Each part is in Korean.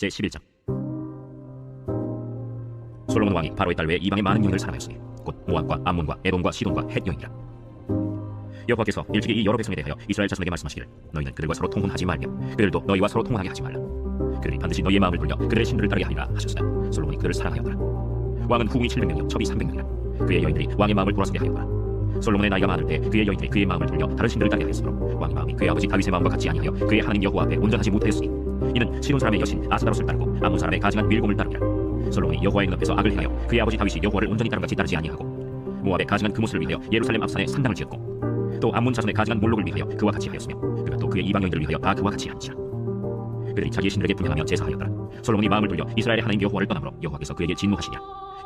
제11장. 솔로몬 왕이 바로의 딸 외에 이방의 많은 여인을 사랑하였으니 곧 모압과 암몬과 에돔과 시돈과 헷 여인이라. 여호와께서 일찍이 이 여러 백성에 대하여 이스라엘 자손에게 말씀하시기를 너희는 그들과 서로 통혼하지 말며 그들도 너희와 서로 통혼하게 하지 말라. 그들이 반드시 너희의 마음을 돌려 그들의 신들을 따르게 하리라 하셨으나 솔로몬이 그들을 사랑하였더라. 왕은 후궁이 700명이요 첩이 300명이라. 그의 여인들이 왕의 마음을 돌아서게 하였더라. 솔로몬의 나이가 많을 때 그의 여인들이 그의 마음을 돌려 다른 신들을 따르게 하였으므로 왕의 마음이 그의 아버지 다윗의 마음과 같지 아니하여 그의 하나님 여호와 앞에 온전하지 못하였으니 이는 시돈 사람의 여신 아스다롯을 따르고 암몬 사람의 가증한 밀곰을 따르니라. 솔로몬이 여호와의 눈앞에서 악을 행하여 그의 아버지 다윗이 여호와를 온전히 따름같이 따르지 아니하고 모압의 가증한 그모스를 위하여 예루살렘 앞산에 산당을 지었고 또 암몬 자손의 가증한 몰록을 위하여 그와 같이 하였으며 그가 또 그의 이방 여인들을 위하여 다 그와 같이 한지라. 그들이 자기의 신들에게 분향하며 제사하였더라. 솔로몬이 마음을 돌려 이스라엘의 하나님 여호와를 떠남으로 여호와께서 그에게 진노하시냐.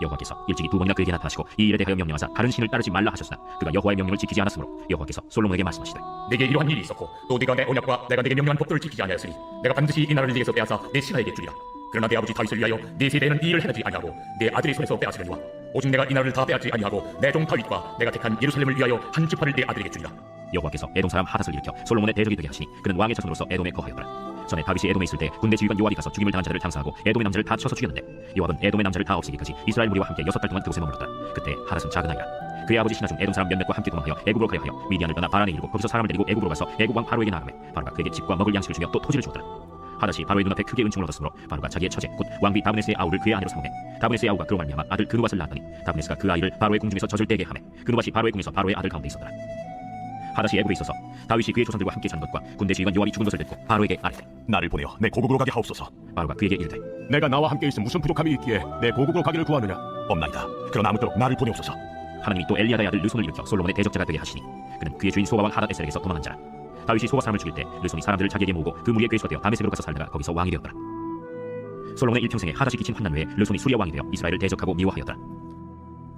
여호와께서 일찍이 2번이나 그에게 나타나시고 이 일에 대하여 명령하사 다른 신을 따르지 말라 하셨으나 그가 여호와의 명령을 지키지 않았으므로 여호와께서 솔로몬에게 말씀하시되 내게 이러한 일이 있었고 또 네가 내 언약과 내가 네게 명령한 법도를 지키지 아니하였으니 내가 반드시 이 나라를 네게서 빼앗아 내 신하에게 주리라. 그러나 내 아버지 다윗을 위하여 네 세대에는 이 일을 행하지 아니하고 내 아들의 손에서 빼앗으려니와 오직 내가 이 나라를 다 빼앗지 아니하고 내 종 다윗과 내가 택한 예루살렘을 위하여 한 지파를 내 아들에게 주리라. 여호와께서 에돔 사람 하닷을 일으켜 솔로몬의 대적이 되게 하시니 그는 왕의 자손으로서 에돔에 거하였더라. 전에 다윗이 에돔에 있을 때 군대 지휘관 요압이 가서 죽임을 당한 자들을 장사하고 에돔의 남자를 다 쳐서 죽였는데 요압은 에돔의 남자를 다 없애기까지 이스라엘 무리와 함께 6달 동안 그곳에 머물렀더라. 그때 하닷은 작은 아이라. 그의 아버지 신하 중 에돔 사람 몇몇과 함께 도망하여 애굽으로 가려 하여 미디안을 떠나 바란에 이르고 거기서 사람을 데리고 애굽으로 가서 애굽 왕 바로에게 나아가매 바로가 그에게 집과 먹을 양식을 주며 또 토지를 주었더라. 하닷이 바로의 눈앞에 크게 은총을 얻었으므로 바로가 자기의 처제 곧 왕비 다브네스의 아우를 그의 아내로 삼음해 다브네스의 아우가 그로 말미암아 아들 그누밧을 낳았더니 다브네스가 그 아이를 바로의 궁중에서 젖을 떼게 하매 그누밧이 바로의 궁에서 바로의 아들 가운데 있었더라. 하닷이 애굽에 있어서 다윗이 그의 조상들과 함께 사는 것과 군대 지휘관 요압이 죽은 것을 듣고 바로에게 아뢰되 나를 보내어 내 고국으로 가게 하옵소서. 바로가 그에게 이르되 내가 나와 함께 있음 무슨 부족함이 있기에 내 고국으로 가기를 구하느냐? 없나이다. 그러나 아무쪼록 나를 보내옵소서. 하나님이 또 엘리야다의 아들 르손을 일으켜 솔로몬의 대적자가 되게 하시니 그는 그의 주인 소바 왕 하닷 에셀에게서 도망한 자라. 다윗이 소바 사람을 죽일 때 르손이 사람들을 자기에게 모으고 그 무리의 괴수가 되어 다메섹으로 가서 살다가 거기서 왕이 되었더라. 솔로몬의 일평생에 하닷이 끼친 환난 외에 르손이 수리아 왕이 되어 이스라엘을 대적하고 미워하였더라.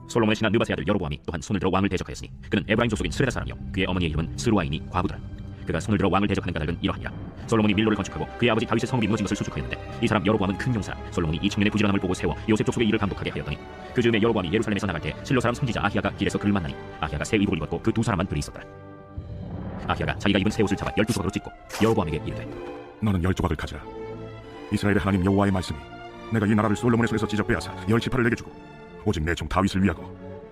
솔로몬의 신하 느밧의 아들 여로보암이 또한 손을 들어 왕을 대적하였으니 그는 에브라임 족속인 스레다 사람이요 그의 어머니의 이름은 스루아이니 과부더라. 그가 손을 들어 왕을 대적하는 까닭은 이러하니라. 솔로몬이 밀로를 건축하고 그의 아버지 다윗의 성읍이 무너진 것을 수축하였는데 이 사람 여로보암은 큰 용사라. 솔로몬이 이 청년의 부지런함을 보고 세워 요셉 족속의 일을 감독하게 하였더니 그 즈음에 여로보암이 예루살렘에서 나갈 때 실로 사람 선지자 아히야가 길에서 그를 만나니 아히야가 새 의복을 입었고 그 두 사람만 들이 있었더라. 아히야가 자기가 입은 새 옷을 잡아 12조각으로 찢고 여로보암에게 이르되 너는 10조각을 가져라. 이스라엘의 하나님 여호와의 말씀이 내가 이 나라를 솔로몬의 손에서 찢어 빼앗아 10지파를 내게 주고 오직 내 종 다윗을 위하고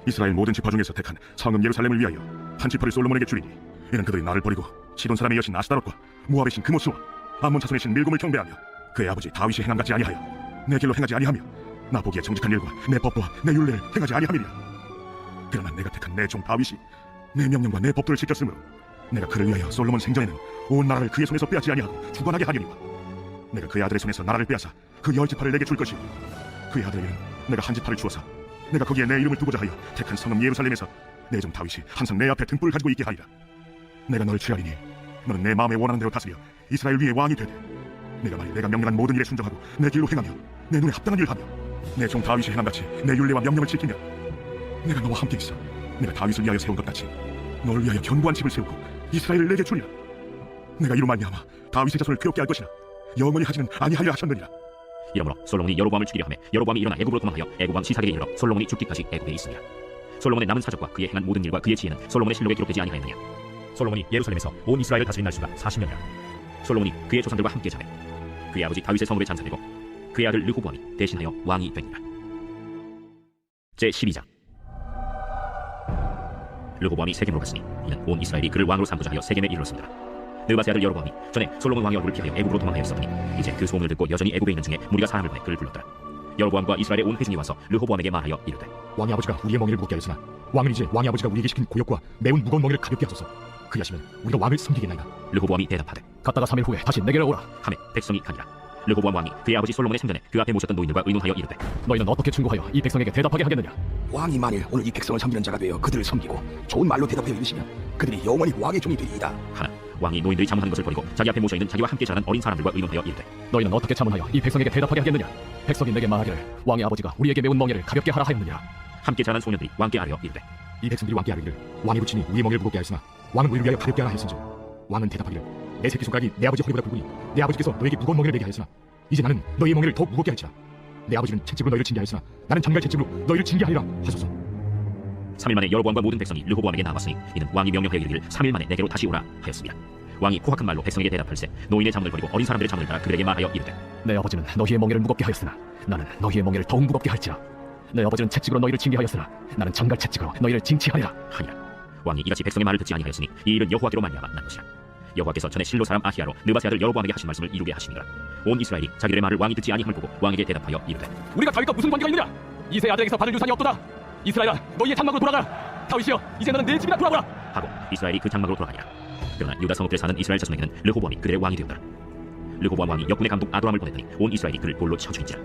이스라엘 모든 지파 중에서 택한 성읍 예루살렘을 위하여 한 지파를 솔로몬에게 주리니 이는 그들이 나를 버리고 시돈 사람의 여신 아스다롯과 모압의 신 그모스와 암몬 자손의 신 밀곰을 경배하며 그의 아버지 다윗이 행함 같지 아니하여 내 길로 행하지 아니하며 나 보기에 정직한 일과 내 법도와 내 율례를 행하지 아니함이니라. 그러나 내가 택한 내 종 다윗이 내 명령과 내 법도를 지켰으므로 내가 그를 위하여 솔로몬 생전에는 온 나라를 그의 손에서 빼앗지 아니하고 주관하게 하리니와 내가 그의 아들의 손에서 나라를 빼앗아 그 10지파를 내게 줄 것이고 그의 아들에게는 내가 한 지파를 주어서 내가 거기에 내 이름을 두고자 하여 택한 성읍 예루살렘에서 내 종 다윗이 항상 내 앞에 등불을 가지고 있게 하리라. 내가 너를 취하리니 너는 내 마음에 원하는 대로 다스려 이스라엘 위에 왕이 되되 내가 만일 내가 명령한 모든 일에 순종하고 내 길로 행하며 내 눈에 합당한 일을 하며 내 종 다윗이 행함같이 내 율례와 명령을 지키며 내가 너와 함께 있어 내가 다윗을 위하여 세운 것 같이 너를 위하여 견고한 집을 세우고 이스라엘을 내게 주리라. 내가 이로 말미암아 다윗의 자손을 괴롭게 할 것이나 영원히 하지는 아니하리라 하셨느니라. 이러므로 솔로몬이 여로보암을 죽이려 하매 여로보암이 일어나 애굽으로 도망하여 애굽 왕 시삭에게 이르러 솔로몬이 죽기까지 애굽에 있으니라. 솔로몬의 남은 사적과 그의 행한 모든 일과 그의 지혜는 솔로몬의 실록에 기록되지 아니하였느냐. 솔로몬이 예루살렘에서 온 이스라엘을 다스린 날수가 40년이라. 솔로몬이 그의 조상들과 함께 자매 그의 아버지 다윗의 성읍에 장사되고 그의 아들 르호보암이 대신하여 왕이 되니라. 제12장. 르호보암이 세겜으로 갔으니 이는 온 이스라엘이 그를 왕으로 삼고자 하여 세겜에 이르렀습니다. 느밧의 아들 여로보암이 전에 솔로몬 왕의 얼굴을 피하여 애굽으로 도망하였었더니 이제 그 소문을 듣고 여전히 애굽에 있는 중에 무리가 사람을 보내 그를 불렀더라. 여로보암과 이스라엘의 온 회중이 와서 르호보암에게 말하여 이르되 왕의 아버지가 우리의 멍에를 무겁게 하였으나 왕은 이제 왕의 아버지가 우리에게 시킨 고역과 매운 무거운 멍에를 가볍게 하소서. 그리하시면 우리가 왕을 섬기겠나이다. 르호보암이 대답하되 갔다가 3일 후에 다시 내게로 오라 하매 백성이 가니라. 르호보암 왕이 그의 아버지 솔로몬의 생전에 그 앞에 모셨던 노인들과 의논하여 이르되 너희는 어떻게 충고하여 이 백성에게 대답하게 하겠느냐. 왕이 만일 오늘 이 백성을 섬기는 자가 되어 그들을 섬기고 좋은 말로 대답하여 이르시면 그들이 영원히 왕의 종이 되리이다. 하나 왕이 노인들이 자문하는 것을 버리고 자기 앞에 모셔있는 자기와 함께 자라는 어린 사람들과 의논하여 이르되 너희는 어떻게 자문하여 이 백성에게 대답하게 하겠느냐. 백성이 내게 말하기를 왕의 아버지가 우리에게 매운 멍에를 가볍게 하라 하였느니라. 함께 자라는 소년들이 왕께 아뢰어 이르되 이 백성들이 왕께 아뢰기를 왕의 부친이 우리의 멍에를 무겁게 하였으나 왕은 우리를 위하여 가볍게 하라 하였은즉 왕은 대답하기를 내 새끼손가락이 내 아버지 허리보다 굵으니 내 아버지께서 너에게 무거운 멍에를 내게 하였으나 이제 나는 너희의 멍에를 더욱 무겁게 할지라. 내 아버지는 채찍으로 너희를 징계하였으나 나는 장갈 채찍으로 너희를 징계하리라 하소서. 3일 만에 여로보암과 모든 백성이 르호보암에게 나왔으니 이는 왕이 명령하여 이르기를 3일 만에 내게로 다시 오라 하였습니다. 왕이 코악한 말로 백성에게 대답할세 노인의 잠을 버리고 어린 사람들의 잠을 따라 그들에게 말하여 이르되 내 아버지는 너희의 멍에를 무겁게 하였으나 나는 너희의 멍에를 더욱 무겁게 할지라. 내 아버지는 채찍으로 너희를 징계하였으나 나는 정갈 채찍으로 너희를 징치하리라. 하니라. 왕이 이같이 백성의 말을 듣지 아니하였으니 이 일은 여호와께로 말미암아 난 것이라. 여호와께서 전에 실로 사람 아히야로 느바세 아들 여로보암에게 하신 말씀을 이루게 하시니라. 온 이스라엘이 자기들의 말을 왕이 듣지 아니함을 보고 왕에게 대답하여 이르되 우리가 다윗과 무슨 관계가 있느냐? 이세 아들에게서 받을 유산이 없도다. 이스라엘아, 너희의 장막으로 돌아가라. 다윗이여, 이제 너는 내 집이나 돌아오라. 하고 이스라엘이 그 장막으로 돌아가니라. 그러나 유다 성읍들에 사는 이스라엘 자손에게는 르호보암이 그들의 왕이 되었더라. 르호보암 왕이 역군의 감독 아도람을 보냈더니 온 이스라엘이 그를 돌로 쳐 죽인지라.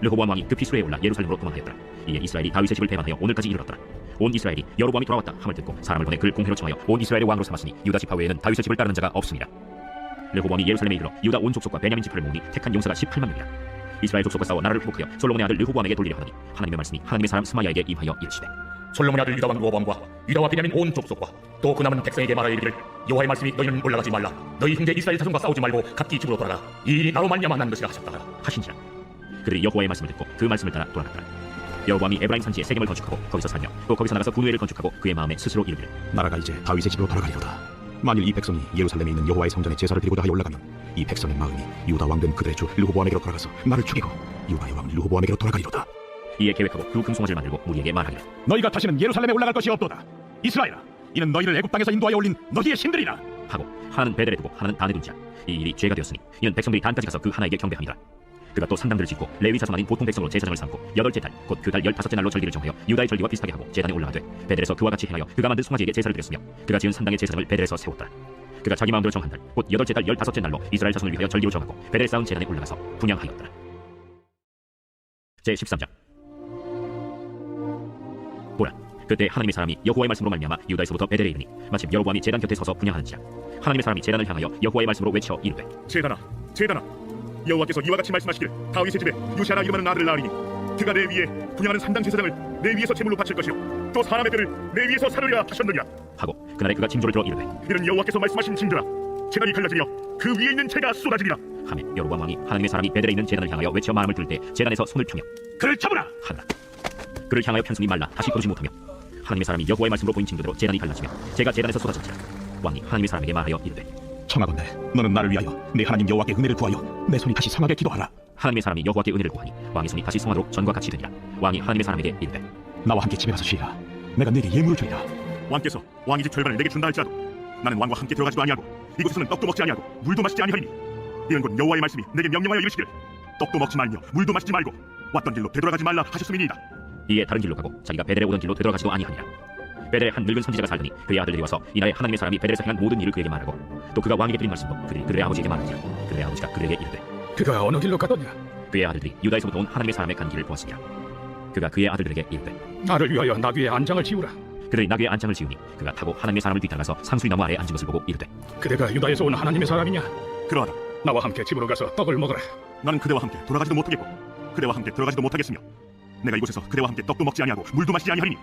르호보암 왕이 급히 수레에 올라 예루살렘으로 도망하였더라. 이에 이스라엘이 다윗의 집을 배반하여 오늘까지 이르렀더라. 온 이스라엘이 여로보암이 돌아왔다 함을 듣고 사람을 보내 그를 공회로 청하여 온 이스라엘의 왕으로 삼았으니 유다 지파 외에는 다윗의 집을 따르는 자가 없습니다. 르호보암이 예루살렘에 이르러 유다 온 족속과 베냐민 지파를 모으니 택한 용사가 18만 명이라. 이스라엘 족속과 싸워 나라를 회복하여 솔로몬의 아들 르호보암에게 돌리려 하더니 하나님의 말씀이 하나님의 사람 스마야에게 임하여 이르시되 솔로몬의 아들 유다 왕 로보암과 유다와 베냐민 온 족속과 또 그 남은 백성에게 말하여 이르기를 여호와의 말씀이 너희는 올라가지 말라. 너희 형제 이스라엘 자손과 싸우지 말고 각기 집으로 돌아가. 이 일이 나로 말미암아 난 것이라 하셨다 하신지라. 그들이 여호와의 말씀을 듣고 그 말씀을 따라 돌아갔더라. 여로보암이 에브라임 산지에 세겜을 건축하고 거기서 살며 또 거기서 나가서 분회를 건축하고 그의 마음에 스스로 이르기를 나라가 이제 다윗의 집으로 돌아가리로다. 만일 이 백성이 예루살렘에 있는 여호와의 성전에 제사를 드리고자 하여 올라가면 이 백성의 마음이 유다 왕된 그들의 주 르호보암에게로 돌아가서 나를 죽이고 유다의 왕 르호보암에게로 돌아가리로다. 이에 계획하고 그 금송아지를 만들고 무리에게 말하기를 너희가 다시는 예루살렘에 올라갈 것이 없도다. 이스라엘아, 이는 너희를 애굽 땅에서 인도하여 올린 너희의 신들이라. 하고 하나는 베델에 두고 하나는 단에 둔지라. 이 일이 죄가 되었으니 이는 백성들이 단까지 가서 그 하나에게 경배함이라. 그가 또 산당들을 짓고 레위 자손 아닌 보통 백성으로 제사장을 삼고 8째 달 곧 그 달 15째 날로 절기를 정하여 유다의 절기와 비슷하게 하고 제단에 올라가되 베델에서 그와 같이 행하여 그가 만든 송아지에게 제사를 드렸으며 그가 지은 산당의 제사장을 베델에서 세웠더라. 그가 자기 마음대로 정한 달 곧 8째 달 15째 날로 이스라엘 자손을 위하여 절기로 정하고 베델에 쌓은 제단에 올라가서 분향하였더라. 제13장. 보라, 그때 하나님의 사람이 여호와의 말씀으로 말미암아 유다에서부터 베델에 이르니 마침 여로보암이 제단 곁에 서서 분향하는지라. 하나님의 사람이 제단을 향하여 여호와의 말씀으로 외쳐 이르되 제단아, 제단아, 여호와께서 이와 같이 말씀하시기를 다윗의 집에 유시아라 이름하는 아들을 낳으리니 그가 내 위에 분향하는 산당 제사장을 내 위에서 제물로 바칠 것이요 또 사람의 뼈를 내 위에서 사르리라 하셨느니라. 하고 그날에 그가 징조를 들어 이르되 이는 여호와께서 말씀하신 징조라. 제단이 갈라지며 그 위에 있는 재가 쏟아지리라. 하며 여로보암 왕이 하나님의 사람이 베델에 있는 제단을 향하여 외쳐 말함을 들을 때 제단에서 손을 펴며 그를 잡으라. 하더라. 그를 향하여 편승이 말라 다시 거두지 못하며 하나님의 사람이 여호와의 말씀으로 보인 징조대로 제단이 갈라지며 제가 제단에서 쏟아진지라. 왕이 하나님의 사람에게 말하여 이르되 청하건대 너는 나를 위하여 내 하나님 여호와께 은혜를 구하여 내 손이 다시 상하게 기도하라. 하나님의 사람이 여호와께 은혜를 구하니 왕의 손이 다시 성하도록 전과 같이 되니라. 왕이 하나님의 사람에게 이르되 나와 함께 집에 가서 쉬라. 내가 네게 예물을 주리라. 왕께서 왕의 집 절반을 내게 준다 할지라도 나는 왕과 함께 들어가지도 아니하고 이곳에서는 떡도 먹지 아니하고 물도 마시지 아니하리니 이는 곧 여호와의 말씀이 내게 명령하여 이르시기를 떡도 먹지 말며 물도 마시지 말고 왔던 길로 되돌아가지 말라 하셨음이니이다. 이에 다른 길로 가고 자기가 베델에 오던 길로 되돌아가지도 아니하니라. 베델에 한 늙은 선지자가 살더니 그의 아들들이 와서 이날에 하나님의 사람이 베델에서 행한 모든 일을 그에게 말하고 또 그가 왕에게 드린 말씀도 그들의 아버지에게 말하니라. 그들의 아버지가 그에게 이르되 그가 어느 길로 가더냐? 그의 아들들이 유다에서부터 온 하나님의 사람의 간 길을 보았습니다. 그가 그의 아들들에게 이르되 나를 위하여 나귀의 안장을 지우라. 그들이 나귀의 안장을 지으니 그가 타고 하나님의 사람을 뒤따라가서 상수리 나무 아래에 앉은 것을 보고 이르되 그대가 유다에서 온 하나님의 사람이냐? 그러하다. 나와 함께 집으로 가서 떡을 먹으라. 나는 그대와 함께 돌아가지도 못하겠고 그대와 함께 들어가지도 못하겠으며 내가 이곳에서 그대와 함께 떡도 먹지 아니하고 물도 마시지 아니하리니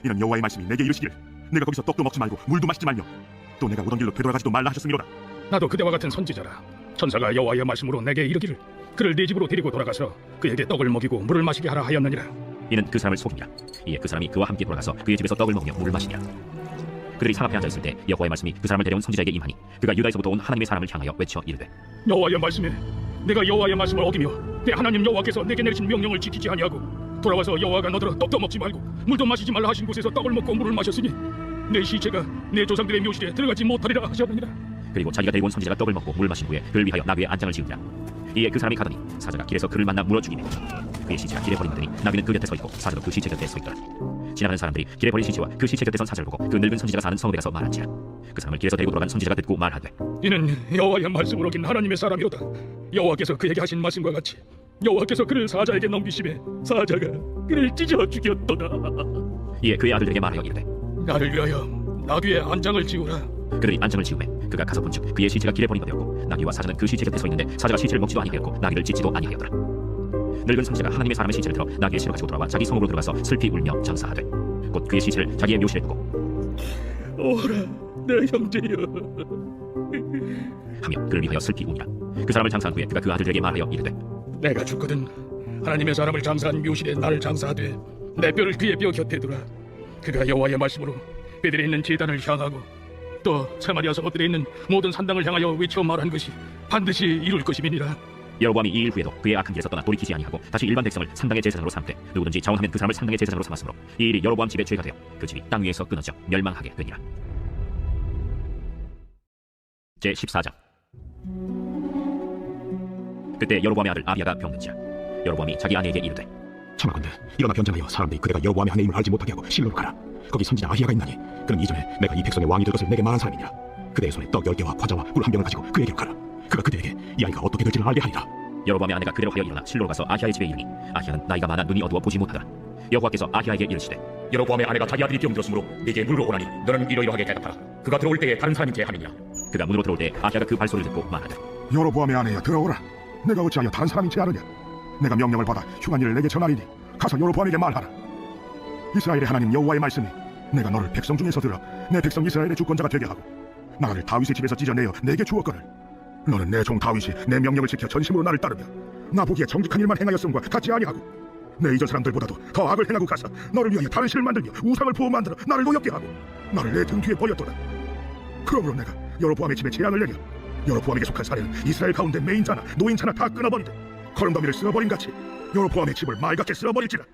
이는 여호와의 말씀이 내게 이르시기를 내가 거기서 떡도 먹지 말고 물도 마시지 말며 또 내가 오던 길로 되돌아가지도 말라 하셨음이로다. 나도 그대와 같은 선지자라. 천사가 여호와의 말씀으로 내게 이르기를 그를 네 집으로 데리고 돌아가서 그에게 떡을 먹이고 물을 마시게 하라 하였느니라. 이는 그 사람을 속이니라. 이에 그 사람이 그와 함께 돌아가서 그의 집에서 떡을 먹으며 물을 마시니라. 그들이 상 앞에 앉아있을 때 여호와의 말씀이 그 사람을 데려온 선지자에게 임하니 그가 유다에서부터 온 하나님의 사람을 향하여 외쳐 이르되 여호와의 말씀에 내가 여호와의 말씀을 어기며 내 하나님 여호와께서 내게 내리신 명령을 지키지 아니하고 돌아와서 여호와가 너더러 떡도 먹지 말고 물도 마시지 말라 하신 곳에서 떡을 먹고 물을 마셨으니 내 시체가 내 조상들의 묘실에 들어가지 못하리라 하셨느니라. 그리고 자기가 데리고 온 선지자가 떡을 먹고 물을 마신 후에 그를 위하여 나귀의 안장을 지으니라. 이에 그 사람이 가더니 사자가 길에서 그를 만나 물어 죽이매 그의 시체가 길에 버림더니 나귀는 그 곁에 서 있고 사자도 그 시체 곁에 서 있더라. 지나가는 사람들이 길에 버린 시체와 그 시체 곁에 선 사자를 보고 그 늙은 선지자가 사는 성읍에 가서 말한지라. 그 사람을 길에서 데리고 돌아간 선지자가 듣고 말하되 이는 여호와의 말씀을 어긴 하나님의 사람이로다. 여호와께서 그에게 하신 말씀과 같이 여호와께서 그를 사자에게 넘기심에 사자가 그를 찢어 죽였도다. 이에 그의 아들들에게 말하여 이르되 나를 위하여 나귀의 안장을 지우라. 그들이 안장을 지우매 그가 가서 본즉 그의 시체가 길에 버린 바 되었고 나귀와 사자는 그 시체 곁에 서 있는데 사자가 시체를 먹지도 아니하였고 나귀를 찢지도 아니하였더라. 늙은 선지자가 하나님의 사람의 시체를 들어 나귀의 실을 가지고 돌아와 자기 성읍으로 들어가서 슬피 울며 장사하되 곧 그의 시체를 자기의 묘실에 두고 오라 내 형제여 하며 그를 위하여 슬피 우니라. 그 사람을 장사한 후에 그가 그 아들들에게 말하여 이르되 내가 죽거든 하나님의 사람을 장사한 묘실에 나를 장사하되 내 뼈를 그의 뼈 곁에 두라. 그가 여호와의 말씀으로 베델에 있는 제단을 향하고 또 사마리아 성읍들에 있는 모든 산당을 향하여 외쳐 말한 것이 반드시 이룰 것임이니라. 여로보암이 이 일 후에도 그의 악한 길에서 떠나 돌이키지 아니하고 다시 일반 백성을 산당의 제사장으로 삼되 누구든지 자원하면 그 사람을 산당의 제사장으로 삼았으므로 이 일이 여로보암 집의 죄가 되어 그 집이 땅 위에서 끊어져 멸망하게 되니라. 제 14장. 그때 여로보암의 아들 아비야가 병든지라. 여로보암이 자기 아내에게 이르되 청하건대 일어나 변장하여 사람들이 그대가 여로보암의 아내임을 알지 못하게 하고 실로로 가라. 거기 선지자 아히야가 있나니 그는 이전에 내가 이 백성의 왕이 될 것을 내게 말한 사람이니라. 그대의 손에 떡 10개와 과자와 꿀 한 병을 가지고 그에게로 가라. 그가 그대에게 이 아이가 어떻게 될지를 알게 하리라. 여로보암의 아내가 그대로 하여 일어나 실로로 가서 아히야의 집에 이르니 아히야는 나이가 많아 눈이 어두워 보지 못하더라. 여호와께서 아히야에게 이르시되 여로보암의 아내가 자기 아들이 병들었으므로 네게 물으러 오나니 너는 이러이러하게 대답하라. 그가 들어올 때에 다른 사람인 체 함이니라. 그가 문으로 들어올 때 아히야가 그 발소리를 듣고 말하되 여로보암의 아내야 들어오라. 내가 어찌하여 다른 사람인지 아느냐? 내가 명령을 받아 흉한 일을 내게 전하리니 가서 여로보암에게 말하라. 이스라엘의 하나님 여호와의 말씀이 내가 너를 백성 중에서 들어 내 백성 이스라엘의 주권자가 되게 하고 나를 다윗의 집에서 찢어내어 내게 주었거늘 너는 내 종 다윗이 내 명령을 지켜 전심으로 나를 따르며 나 보기에 정직한 일만 행하였음과 같지 아니하고 내 이전 사람들보다도 더 악을 행하고 가서 너를 위하여 다른 신을 만들며 우상을 부어 만들어 나를 노엽게 하고 나를 내 등 뒤에 버렸도다. 그러므로 내가 여로보암의 집에 재앙을 내려 여로보암에게 속한 사례는 이스라엘 가운데 매인자나 노인자나 다 끊어버리되 거름더미를 쓸어버린 같이 여로보암의 집을 말같게 쓸어버릴지라.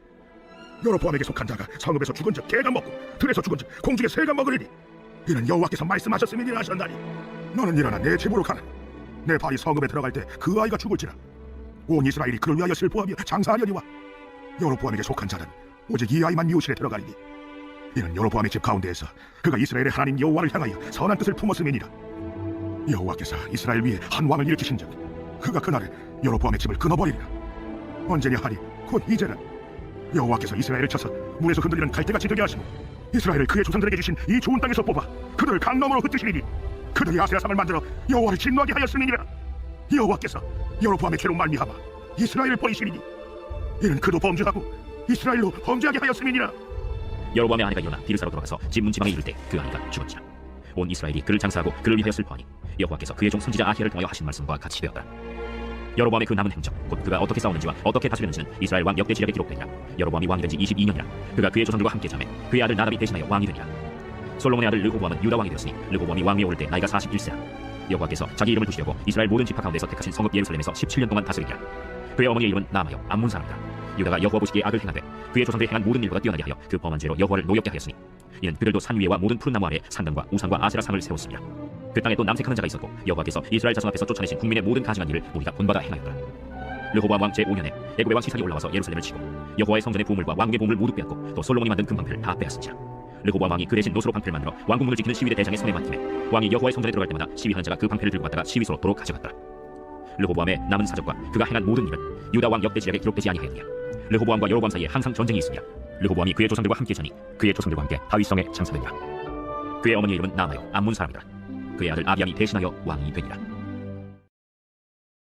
여로보암에게 속한 자가 성읍에서 죽은 즉 개가 먹고 들에서 죽은 즉 공중에 새가 먹으리니 이는 여호와께서 말씀하셨음이니라 하셨나니 너는 일어나 내 집으로 가라. 내 발이 성읍에 들어갈 때 그 아이가 죽을지라. 온 이스라엘이 그를 위하여 슬퍼하며 장사하려니와 여로보암에게 속한 자는 오직 이 아이만 미우실에 들어가리니 이는 여로보암의 집 가운데에서 그가 이스라엘의 하나님 여호와를 향하여 선한 뜻을 품었음이니라. 여호와께서 이스라엘 위에 한 왕을 일으키신즉 그가 그날에 여로보암의 집을 끊어버리리라. 언제냐 하니 곧 이제는 여호와께서 이스라엘을 쳐서 물에서 흔들리는 갈대같이 되게 하시고 이스라엘을 그의 조상들에게 주신 이 좋은 땅에서 뽑아 그들을 강넘으로 흩으시리니 그들이 아세라상을 만들어 여호와를 진노하게 하였음이니라. 여호와께서 여로보암의 죄로 말미암아 이스라엘을 버리시리니 이는 그도 범죄하고 이스라엘로 범죄하게 하였음이니라. 여로보암의 아내가 일어나 디르사로 돌아가서 집 문지방에 이를 때 그 아이가 죽었지라. 온 이스라엘이 그를 장사하고 그를 위하여 슬퍼하니 여호와께서 그의 종 선지자 아히야를 통하여 하신 말씀과 같이 되었다. 여로보암의 그 남은 행적 곧 그가 어떻게 싸우는지와 어떻게 다스렸는지는 이스라엘 왕 역대지략에 기록되니라. 여로보암이 왕이 된 지 22년이라. 그가 그의 조상들과 함께 잠에 그의 아들 나답이 대신하여 왕이 되니라. 솔로몬의 아들 르호보암은 유다 왕이 되었으니 르호보암이 왕위에 오를 때 나이가 41세라. 여호와께서 자기 이름을 두시려고 이스라엘 모든 지파 가운데서 택하신 성읍 예루살렘에서 17년 동안 다스리니라. 그의 어머니의 이름은 나마요 암몬 사람이다. 유다가 여호와 보시기에 악을 행하되 그의 조상들이 행한 모든 일보다 뛰어나게 하여 그 범한 죄로 여호와를 노엽게 하였으니 이는 그들도 산 위에와 모든 푸른 나무 아래 산당과 우상과 아세라 상을 세웠습니다. 그 땅에 또 남색하는 자가 있었고 여호와께서 이스라엘 자손 앞에서 쫓아내신 국민의 모든 가증한 일을 우리가 본받아 행하였더라. 르호보암 왕 제5년에 애굽의 왕 시삭이 올라와서 예루살렘을 치고 여호와의 성전의 보물과 왕국의 보물을 모두 빼앗고 또 솔로몬이 만든 금방패를 다 빼앗은지라. 르호보암 왕이 그 대신 노스로 방패를 만들어 왕국문을 지키는 시위대 대장의 손에 맡기매 왕이 여호와의 성전에 들어갈 때마다 시위하는 자가 그 방패를 들고 갔다가 시위소로 도로 가져갔더라. 르호보암의 남은 사적과 그가 행한 모든 일은 유다 왕 역대지략에 기록되지 아니하였느냐. 르호보암과 여로보암 사이에 항상 전쟁이 있으며 르호보암이 그의 조상들과 함께 자니 그의 조상들과 함께 다윗성에 장사되니라. 그의 어머니의 이름은 나마요 암몬 사람이더라. 그의 아들 아비암이 대신하여 왕이 되니라.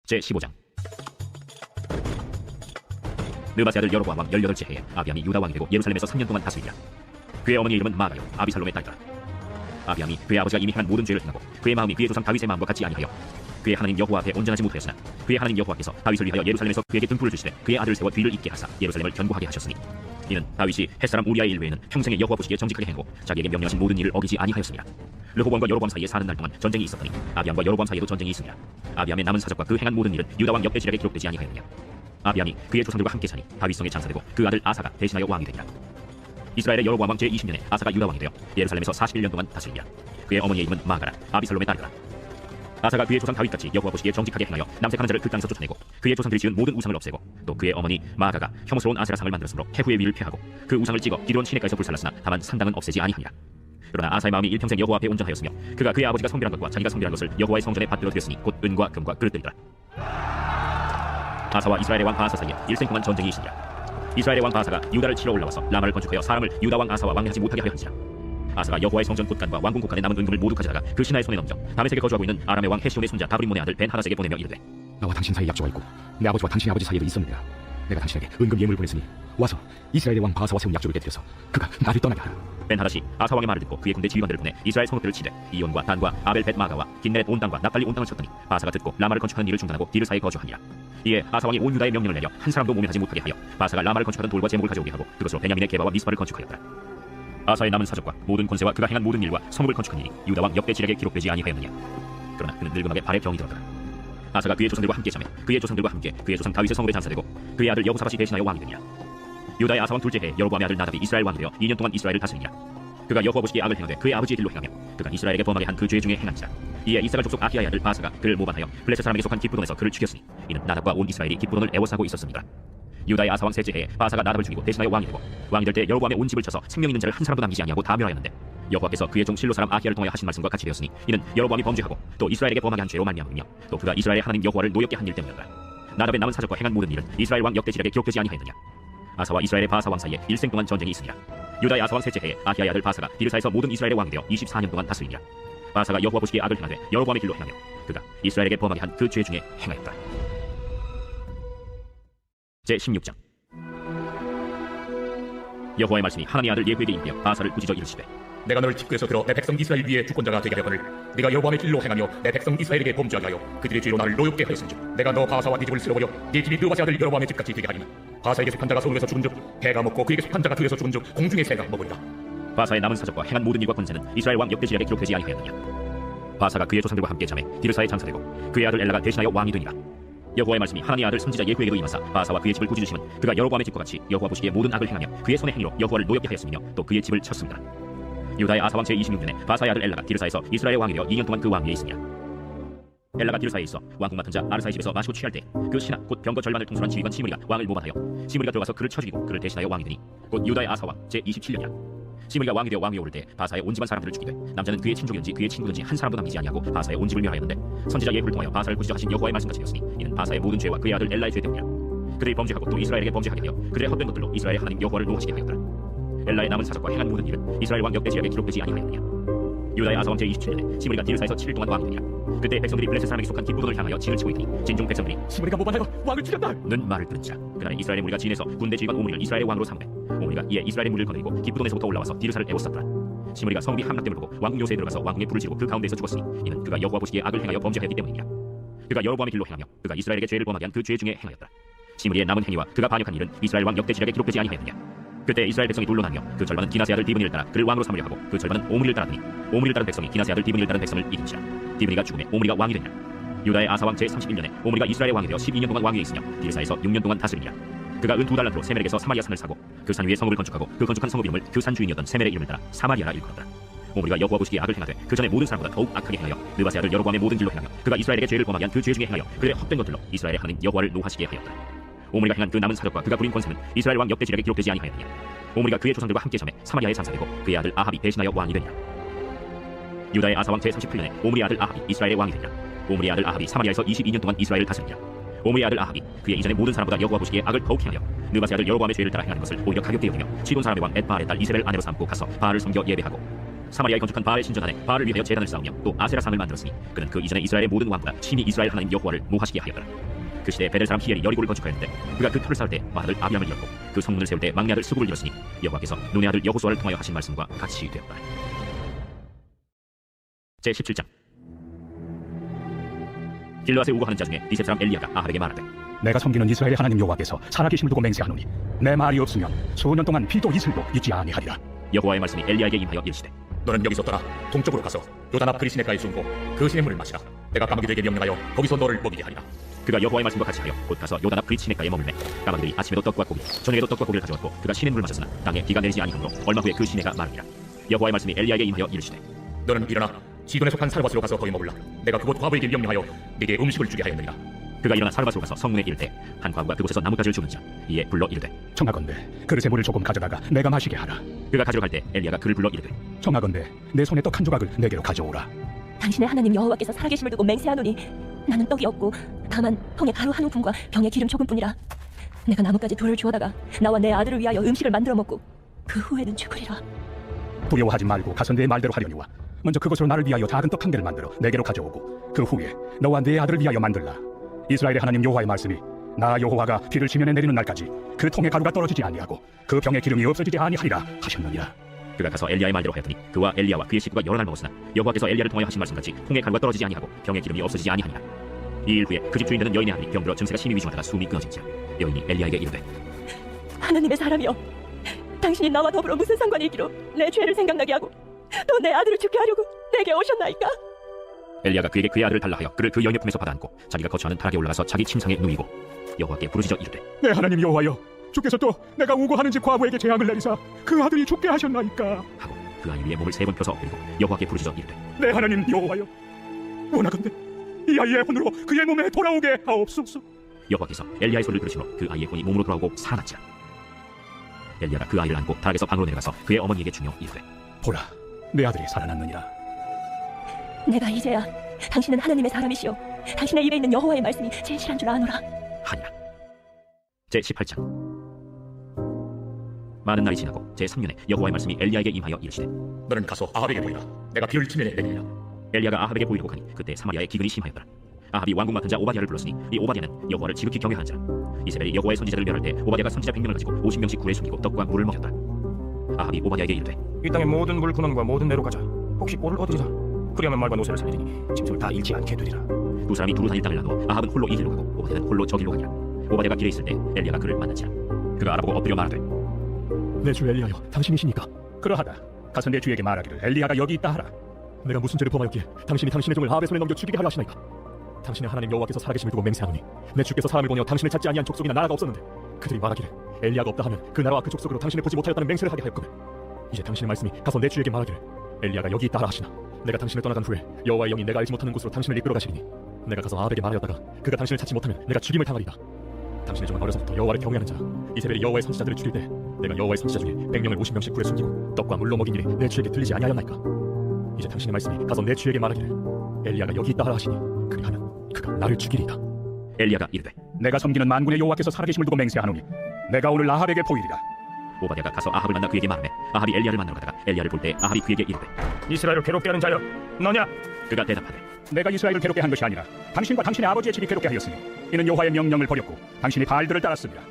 제 15장. 느바세 아들 여로보암 왕 18째 해에 아비암이 유다 왕이 되고 예루살렘에서 3년 동안 다스리니라. 그의 어머니의 이름은 마가요 아비살롬의 딸이더라. 아비암이 그의 아버지가 이미 행한 모든 죄를 행하고 그의 마음이 그의 조상 다윗의 마음과 같지 아니하여 그의 하나님 여호와 앞에 온전하지 못하였으나 그의 하나님 여호와께서 다윗을 위하여 예루살렘에서 그에게 등불을 주시되 그의 아들을 세워 뒤를 잇게 하사 예루살렘을 견고하게 하셨으니 이는 다윗이 햇사람 우리아의 일 외에는 평생에 여호와 보시기에 정직하게 행하고 자기에게 명령하신 모든 일을 어기지 아니하였습니다. 르호보암과 여로보암 사이에 사는 날 동안 전쟁이 있었더니 아비암과 여로보암 사이에도 전쟁이 있으니라. 아비암의 남은 사적과 그 행한 모든 일은 유다 왕 역대지략에 기록되지 아니하였느냐. 아비암이 그의 조상들과 함께 사니 다윗성에 장사되고 그 아들 아사가 대신하여 왕이 되니라. 이스라엘의 여로보암 왕 제20년에 아사가 유다 왕이 되어 예루살렘에서 41년 동안 다스리니라. 그의 어머니의 이름은 마가라 아비살롬의 딸이더라. 아사가 그의 조상 다윗같이 여호와 보시기에 정직하게 행하여 남색하는 자를 그 땅에서 쫓아내고 그의 조상들이 지은 모든 우상을 없애고 또 그의 어머니 마가가 혐오스러운 아세라상을 만들었으므로 해후의 위를 폐하고 그 우상을 찍어 기드론 시내가에서 불살랐으나 다만 산당은 없애지 아니하니라. 그러나 아사의 마음이 일평생 여호와 앞에 온전하였으며 그가 그의 아버지가 성별한 것과 자기가 성별한 것을 여호와의 성전에 받들어 드렸으니 곧 은과 금과 그릇들이더라. 아사와 이스라엘의 왕 바하사 사이에 일생 동안 전쟁이 있으니라. 이스라엘의 왕 바하사가 유다를 치러 올라와서 라마를 건축하여 사람을 유다 왕 아사와 왕래하지 못하게 하여 한지라. 아사가 여호와의 성전 곳간과 왕궁 곳간에 남은 은금을 모두 가져다가 그 신하의 손에 넘겨 다메섹에 거주하고 있는 아람의 왕 헤시온의 손자 다브리몬의 아들 벤 하닷에게 보내며 이르되 나와 당신 사이 약조가 있고 내 아버지와 당신의 아버지 사이에도 있었느니라. 내가 당신에게 은금 예물을 보냈으니 와서 이스라엘의 왕 바하사와 세운 약조를 깨뜨려서 그가 나를 떠나게 하라. 벤 하닷이 아사 왕의 말을 듣고 그의 군대 지휘관들을 보내 이스라엘 성읍들을 치되 이온과 단과 아벨벳 마가와 긴네렛 온 땅과 납달리 온 땅을 쳤더니 바사가 듣고 라마를 건축하는 일을 중단하고 디르사에 거주하니라. 이에 아사 왕이 온 유다의 명령을 내려 한 사람도 모면하지 못하게 하여 바사가 라마를 건축하던 돌과 제목을 가져오게 하고 그것으로 베냐민의 게바와 미스바를 건축하였더라. 아사의 남은 사적과 모든 권세와 그가 행한 모든 일과 성읍을 건축한 일이 유다 왕 역대 지략에 기록되지 아니하였느냐. 그러나 그는 늙음하게 발에 병이 들었더라. 아사가 그의 조상들과 함께 잠에 그의 조상들과 함께 그의 조상 다윗의 성읍에 장사되고 그의 아들 여호사밧이 대신하여 왕이 되니라. 유다의 아사 왕 둘째 해에 여로보암의 아들 나답이 이스라엘 왕이 되어 2년 동안 이스라엘을 다스리니라. 그가 여호와 보시기에 악을 행하되 그의 아버지의 길로 행하며 그가 이스라엘에게 범하게 한 그 죄 중에 행한지라. 이에 이스라엘 족속 아히야의 아들 바사가 그를 모반하여 블레셋 사람에게 속한 기브론에서 그를 죽였으니 이는 나답과 온 이스라엘이 기브론을 애워싸고 있었습니다. 유다의 아사 왕 셋째 해에 바사가 나답을 죽이고 대신하여 왕이 되고 왕이 될 때 여로보암의 온 집을 쳐서 생명 있는 자를 한 사람도 남기지 아니하고 다 멸하였는데 여호와께서 그의 종 실로 사람 아히야를 통하여 하신 말씀과 같이 되었으니 이는 여로보암이 범죄하고 또 이스라엘에게 범하게 한 죄로 말미암으며 또 그가 이스라엘의 하나님 여호와를 노엽게 한 일 때문이었다. 나답의 남은 사적과 행한 모든 일은 이스라엘 왕 역대 지략에 기록되지 아니하였느냐. 아사와 이스라엘의 바사 왕 사이에 일생 동안 전쟁이 있으니라. 유다의 아사 왕 셋째 해에 아히야의 아들 바사가 디르사에서 모든 이스라엘의 왕이 되어 24년 동안 다스리니라. 바사가 여호와 보시기에 악을 행하되 여로보암의 길로 행하며 그가 이스라엘에게 범하게 한 그 죄 중에 행하였다. 제 16장. 여호와의 말씀이 하나님의 아들 예후에게 임하여 바사를 꾸짖어 이르시되 내가 너를 집구에서 들어 내 백성 이스라엘 위에 주권자가 되게 하거늘 네가 여호와의 길로 행하며 내 백성 이스라엘에게 범죄하게 하여 그들의 죄로 나를 노엽게 하였은즉 내가 너 바사와 네 집을 쓸어버려 네 집이 느바세 아들 여로보암의 집같이 되게 하리니 바사에게 속한 자가 서울에서 죽은즉 해가 먹고 그에게 속한 자가 들에서 죽은즉 공중의 새가 먹으리라. 바사의 남은 사적과 행한 모든 일과 권세는 이스라엘 왕 역대 지략에 기록되지 아니하였느냐. 바사가 그의 조상들과 함께 잠에 디르사에 장사되고 그의 아들 엘라가 대신하여 왕이 되니라. 여호와의 말씀이 하나님의 아들 선지자 예후에게도 임하사 바사와 그의 집을 꾸짖으시면 그가 여로보암의 집과 같이 여호와 보시기에 모든 악을 행하며 그의 손의 행위로 여호와를 노엽게 하였으며 또 그의 집을 쳤습니다. 유다의 아사 왕 제26년에 바사의 아들 엘라가 디르사에서 이스라엘의 왕이 되어 2년 동안 그 왕위에 있으니라. 엘라가 디르사에 있어 왕궁 맡은 자 아르사의 집에서 마시고 취할 때 그 신하 곧 병거 절반을 통솔한 지휘관 시므리가 왕을 모반하여 시므리가 들어가서 그를 쳐 죽이고 그를 대신하여 왕이 되니 곧 유다의 아사 왕 제27년이라. 시므리가 왕이 되어 왕위에 오를 때 바사의 온 집안 사람들을 죽이되 남자는 그의 친족이든지 그의 친구든지 한 사람도 남기지 아니하고 바사의 온 집을 멸하였는데 선지자 예후를 통하여 바사를 꾸짖어 하신 여호와의 말씀같이 되었으니 이는 바사의 모든 죄와 그의 아들 엘라의 죄 때문이라. 그들이 범죄하고 또 이스라엘에게 범죄하게 하여 그들의 헛된 것들로 이스라엘의 하나님 여호와를 노하시게 하였더라. 엘라의 남은 사적과 행한 모든 일은 이스라엘 왕 역대 지략에 기록되지 아니하였느냐. 유다의 아사 왕 제27년에 시므리가 디르사에서 7일 동안 왕이 되니라. 그때 백성들이 블레셋 사람에게 속한 기브론을 향하여 진을 치고 있으니 진중 백성들이 시므리가 모반하여 왕을 죽였다 는 말을 들은지라. 그날에 이스라엘의 무리가 진에서 군대 지휘관 오므리를 이스라엘의 왕으로 삼으되 오므리가 이에 이스라엘의 무리를 거느리고 기브론에서부터 올라와서 디르사를 애워쌌더라. 시므리가 성읍이 함락됨을 보고 왕궁 요새에 들어가서 왕궁에 불을 지르고 그 가운데서 죽었으니 이는 그가 여호와 보시기에 악을 행하여 범죄하였기 때문이니라. 그가 여로보암의 길로 행하며 그가 이스라엘에게 죄를 범하게 한 그 죄 중에 행하였더라. 시므리의 남은 행위와 그가 반역한 일은 이스라엘 왕 역대 지략에 기록되지 아니하였느냐. 그때 이스라엘 백성이 둘로 나뉘어 그 절반은 기나세 아들 디브니를 따라 그를 왕으로 삼으려 하고 그 절반은 오므리를 따르더니 오므리를 따른 백성이 기나세 아들 디브니를 따른 백성을 이긴지라. 디브니가 죽음에 오므리가 왕이 되니라. 유다의 아사 왕 제31년에 오므리가 이스라엘의 왕이 되어 12년 동안 왕위에 있으며 디르사에서 6년 동안 다스리니라. 그가 은 2달란트로 세멜에게서 사마리아 산을 사고 그 산 위에 성읍을 건축하고 그 건축한 성읍 이름을 그 산 주인이었던 세멜의 이름을 따라 사마리아라 일컬었더라. 오므리가 여호와 보시기에 악을 행하되 그 전에 모든 사람보다 더욱 악하게 행하여 느바세 아들 여로보암의 모든 길로 행하며 그가 이스라엘에게 죄를 범하게 한 그 죄 중에 행하여 그의 헛된 것들로 이스라엘의 하나님 여호와를 노하시게 하였더라. 오므리가 행한 그 남은 사적과 그가 부린 권세는 이스라엘 왕 역대 지략에 기록되지 아니하였느냐. 오므리가 그의 조상들과 함께 잠에 사마리아에 장사되고 그의 아들 아합이 대신하여 왕이 되니라. 유다의 아사 왕 제38년에 오므리의 아들 아합이 이스라엘의 왕이 되니라. 오므리의 아들 아합이 사마리아에서 22년 동안 이스라엘을 다스리니라. 오므리의 아들 아합이 그의 이전의 모든 사람보다 여호와 보시기에 악을 더욱 행하여 느바세 아들 여로보암의 죄를 따라 행하는 것을 오히려 가볍게 여기며 시돈 사람의 왕 엣바알의 딸 이세벨 아내로 삼고 가서 바알을 섬겨 예배하고 사마리아에 건축한 바알의 신전 안에 바알을 위하여 제단을 쌓으며 또 아세라 상을 만들었으니 그는 그 이전에 이스라엘의 모든 왕보다 친히 이스라엘 하나님 여호와를 노하시게 하였더라. 그 시대에 베델 사람 히엘이 여리고를 건축하였는데 그가 그 터를 쌓을 때 마아들 아비암을 잃었고 그 성문을 세울 때 막내 아들 스굴을 잃었으니 여호와께서 눈의 아들 여호수아를 통하여 하신 말씀과 같이 되었다. 제 17장. 길르앗에 우거하는 자 중에 디셉 사람 엘리야가 아합에게 말하되 내가 섬기는 이스라엘의 하나님 여호와께서 살아계심을 두고 맹세하노니 내 말이 없으면 수년 동안 피도 이슬도 있지 아니하리라. 여호와의 말씀이 엘리야에게 임하여 이르시되 너는 여기서 떠나 동쪽으로 가서 요단 앞 그리시네가에 숨고 그 시냇 물을 마시라. 내가 까마귀들에게 명령하여 거기서 너를 먹이게 하리라. 그가 여호와의 말씀과 같이 하여 곧 가서 요단 앞 그리시네가에 머물매 까마귀들이 아침에도 떡과 고기 저녁에도 떡과 고기를 가져왔고 그가 시냇 물을 마셨으나 땅에 비가 내리지 아니하므로 얼마 후에 그 시내가 마르니라. 여호와의 말씀이 엘리야에게 임하여 이르시되 너는 일어나 시돈에 속한 사르밧으로 가서 거기 머물라. 내가 그곳 과부에게 명령하여 네게 음식을 주게 하였느니라. 그가 일어나 사르밧으로 가서 성문에 이를 때 한 과부가 그곳에서 나뭇가지를 주는지라. 이에 불러 이르되 청하건대 그릇에 물을 조금 가져다가 내가 마시게 하라. 그가 가지러 갈 때 엘리야가 그를 불러 이르되 청하건대 내 손에 떡 한 조각을 내게로 가져오라. 당신의 하나님 여호와께서 살아계심을 두고 맹세하노니 나는 떡이 없고 다만 통에 가루 한 움큼과 병에 기름 조금뿐이라. 내가 나뭇가지 돌을 주워다가 나와 내 아들을 위하여 음식을 만들어 먹고 그 후에는 죽으리라. 두려워하지 말고 가서 내 말대로 하려니와 먼저 그것으로 나를 위하여 작은 떡 한 개를 만들어 내게로 가져오고 그 후에 너와 내 아들을 위하여 만들라. 이스라엘의 하나님 여호와의 말씀이 나 여호와가 비를 지면에 내리는 날까지 그 통에 가루가 떨어지지 아니하고 그 병에 기름이 없어지지 아니하리라 하셨느니라. 그가 가서 엘리야의 말대로 하였더니 그와 엘리야와 그의 식구가 여러 날 먹었으나 여호와께서 엘리야를 통하여 하신 말씀같이 통에 가루가 떨어지지 아니하고 병에 기름이 없어지지 아니하니라. 이 일 후에 그 집 주인 되는 여인의 아들이 병들어 증세가 심히 위중하다가 숨이 끊어진지라. 여인이 엘리야에게 이르되 하나님의 사람이여 당신이 나와 더불어 무슨 상관이 있기로 내 죄를 생각나게 하고 또 내 아들을 죽게 하려고 내게 오셨나이까? 엘리야가 그에게 그의 아들을 달라 하여 그를 그 여인의 품에서 받아안고 자기가 거처하는 타락에 올라가서 자기 침상에 누이고 여호와께 부르짖어 이르되 내 하나님 여호와여, 주께서 또 내가 우고하는 집 과부에게 재앙을 내리사 그 아들이 죽게 하셨나이까? 하고 그 아이 위에 몸을 3번 펴서 엎드리고 여호와께 부르짖어 이르되 내 하나님 여호와여, 원하건대 이 아이의 혼으로 그의 몸에 돌아오게 하옵소서. 여호와께서 엘리야의 소리를 들으시므로 그 아이의 혼이 몸으로 돌아오고 살아났지라. 엘리야가 그 아이를 안고 타락에서 방으로 내려가서 그의 어머니에게 주며 이르되 보라, 내 아들이 살아났느니라. 내가 이제야 당신은 하나님의 사람이시오 당신의 입에 있는 여호와의 말씀이 진실한 줄 아노라. 하니라. 제18장. 많은 날이 지나고 제3년에 여호와의 말씀이 엘리야에게 임하여 이르시되 너는 가서 아합에게 보이라. 내가 비를 치면에 내리리라. 엘리야가 아합에게 보이려고 하니 그때 사마리아에 기근이 심하였더라. 아합이 왕궁 맡은 자 오바댜를 불렀으니 이 오바댜는 여호와를 지극히 경외하는 자라. 이세벨이 여호와의 선지자들을 멸할 때 오바댜가 선지자 100명을 가지고 50명씩 굴에 숨기고 떡과 물을 먹였더라. 아합이 오바댜에게 이르되 이 땅의 모든 물 근원과 모든 내로 가자. 혹시 꼴을 얻으리라. 그리하면 말과 노새를 살리리니 짐승을 다 잃지 않게 되리라. 두 사람이 두루 다닐 땅을 나누어 아합은 홀로 이 길로 가고 오바댜는 홀로 저 길로 가니라. 오바댜가 길에 있을 때 엘리야가 그를 만난지라. 그가 알아보고 엎드려 말하되 내 주 엘리야여, 당신이시니까? 그러하다. 가서 내 주에게 말하기를 엘리야가 여기 있다 하라. 내가 무슨 죄를 범하였기에 당신이 당신의 종을 아합의 손에 넘겨 죽이게 하려 하시나이까? 당신의 하나님 여호와께서 살아계심을 두고 맹세하노니 내 주께서 사람을 보내어 당신을 찾지 아니한 족속이나 나라가 없었는데 그들이 말하기를 엘리야가 없다 하면 그 나라와 그 족속으로 당신을 보지 못하였다는 맹세를 하게 하였거늘. 이제 당신의 말씀이 가서 내 주에게 말하기를 엘리야가 여기 있다 하라 하시나 내가 당신을 떠나간 후에 여호와의 영이 내가 알지 못하는 곳으로 당신을 이끌어 가시리니 내가 가서 아합에게 말하였다가 그가 당신을 찾지 못하면 내가 죽임을 당하리이다. 당신의 종은 어려서부터 여호와를 경외하는 자 이세벨이 여호와의 선지자들을 죽일 때 내가 여호와의 선지자 중에 100명을 50명씩 굴에 숨기고 떡과 물로 먹인 일이 내 주에게 들리지 아니하였나이까? 이제 당신의 말씀이 가서 내 주에게 말하기를 엘리야가 여기 있다 하라 하시니 그리하면 그가 나를 죽이리이다. 엘리야가 이르되 내가 섬기는 만군의 여호와께서 살아계심을 두고 맹세하노니 내가 오늘 아합에게 보이리라. 오바댜가 가서 아합을 만나 그에게 말하매 아합이 엘리야를 만나러 가다가 엘리야를 볼 때 아합이 그에게 이르되 이스라엘을 괴롭게 하는 자여, 너냐? 그가 대답하되 내가 이스라엘을 괴롭게 한 것이 아니라 당신과 당신의 아버지의 집이 괴롭게 하였으니 이는 여호와의 명령을 버렸고 당신이 바알들을 따랐습니다.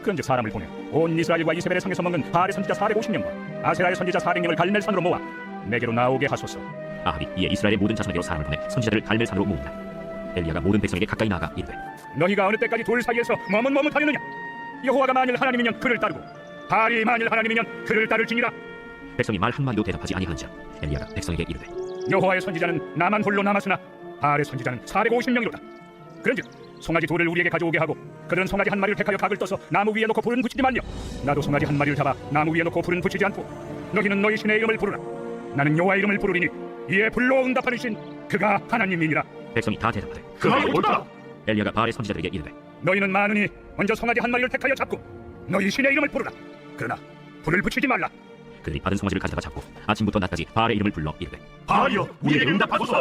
그런즉 사람을 보내 온 이스라엘과 이세벨의 성에서 먹는 바알의 선지자 450명과 아세라의 선지자 400명을 갈멜산으로 모아 내게로 나오게 하소서. 아합이 이에 이스라엘의 모든 자손에게로 사람을 보내 선지자들을 갈멜산으로 모으니라. 엘리야가 모든 백성에게 가까이 나아가 이르되 너희가 어느 때까지 돌 사이에서 머뭇머뭇하려느냐? 여호와가 만일 하나님이면 그를 따르고 바알이 만일 하나님이면 그를 따를지니라. 백성이 말 한마디도 대답하지 아니하는지라 엘리야가 백성에게 이르되 여호와의 선지자는 나만 홀로 남았으나 바알의 선지자는 450명이로다. 그런즉 송아지 둘을 우리에게 가져오게 하고 그들은 송아지 한 마리를 택하여 각을 떠서 나무 위에 놓고 불은 붙이지 말며 나도 송아지 한 마리를 잡아 나무 위에 놓고 불은 붙이지 않고 너희는 너희 신의 이름을 부르라. 나는 여호와의 이름을 부르리니 이에 불로 응답하는 신 그가 하나님이니라. 백성이 다 대답하되 그 말이 옳다. 엘리야가 바알의 선지자들에게 이르되 너희는 많으니 먼저 송아지 한 마리를 택하여 잡고 너희 신의 이름을 부르라. 그러나 불을 붙이지 말라. 그들이 받은 송아지를 가져다가 잡고 아침부터 낮까지 바알의 이름을 불러 이르되 바알이여, 우리에게 응답하소서.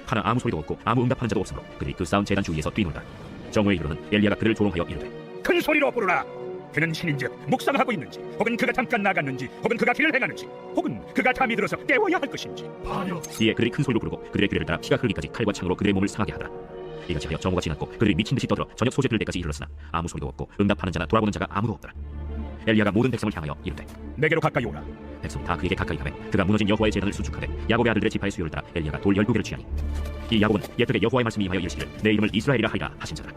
하나 아무 소리도 없고 아무 응답하는 자도 없으므로 그들이 그 싸운 제단 주위에서 뛰놀다. 정오에 이르러는 엘리야가 그를 조롱하여 이르되 큰 소리로 부르라. 그는 신인즉 묵상하고 있는지 혹은 그가 잠깐 나갔는지 혹은 그가 길을 행하는지 혹은 그가 잠이 들어서 깨워야 할 것인지. 바알이여, 이에 그들이 큰 소리로 부르고 그들의 귀를 따라 피가 흐르기까지 칼과 창으로 그들의 몸을 상하게 하더라. 이같이 하여 정오가 지났고 그들이 미친 듯이 떠들어 저녁 소재 들 때까지 이르렀으나 아무 소리도 없고 응답하는 자나 돌아보는 자가 아무도 없더라. 엘리야가 모든 백성을 향하여 이르되 내게로 가까이 오라. 백성이 다 그에게 가까이 가매 그가 무너진 여호와의 제단을 수축하되 야곱의 아들들의 지파의 수요를 따라 엘리야가 돌 12개를 취하니 이 야곱은 옛적에 여호와의 말씀이 임하여 이르시기를 내 이름을 이스라엘이라 하리라 하신 자라.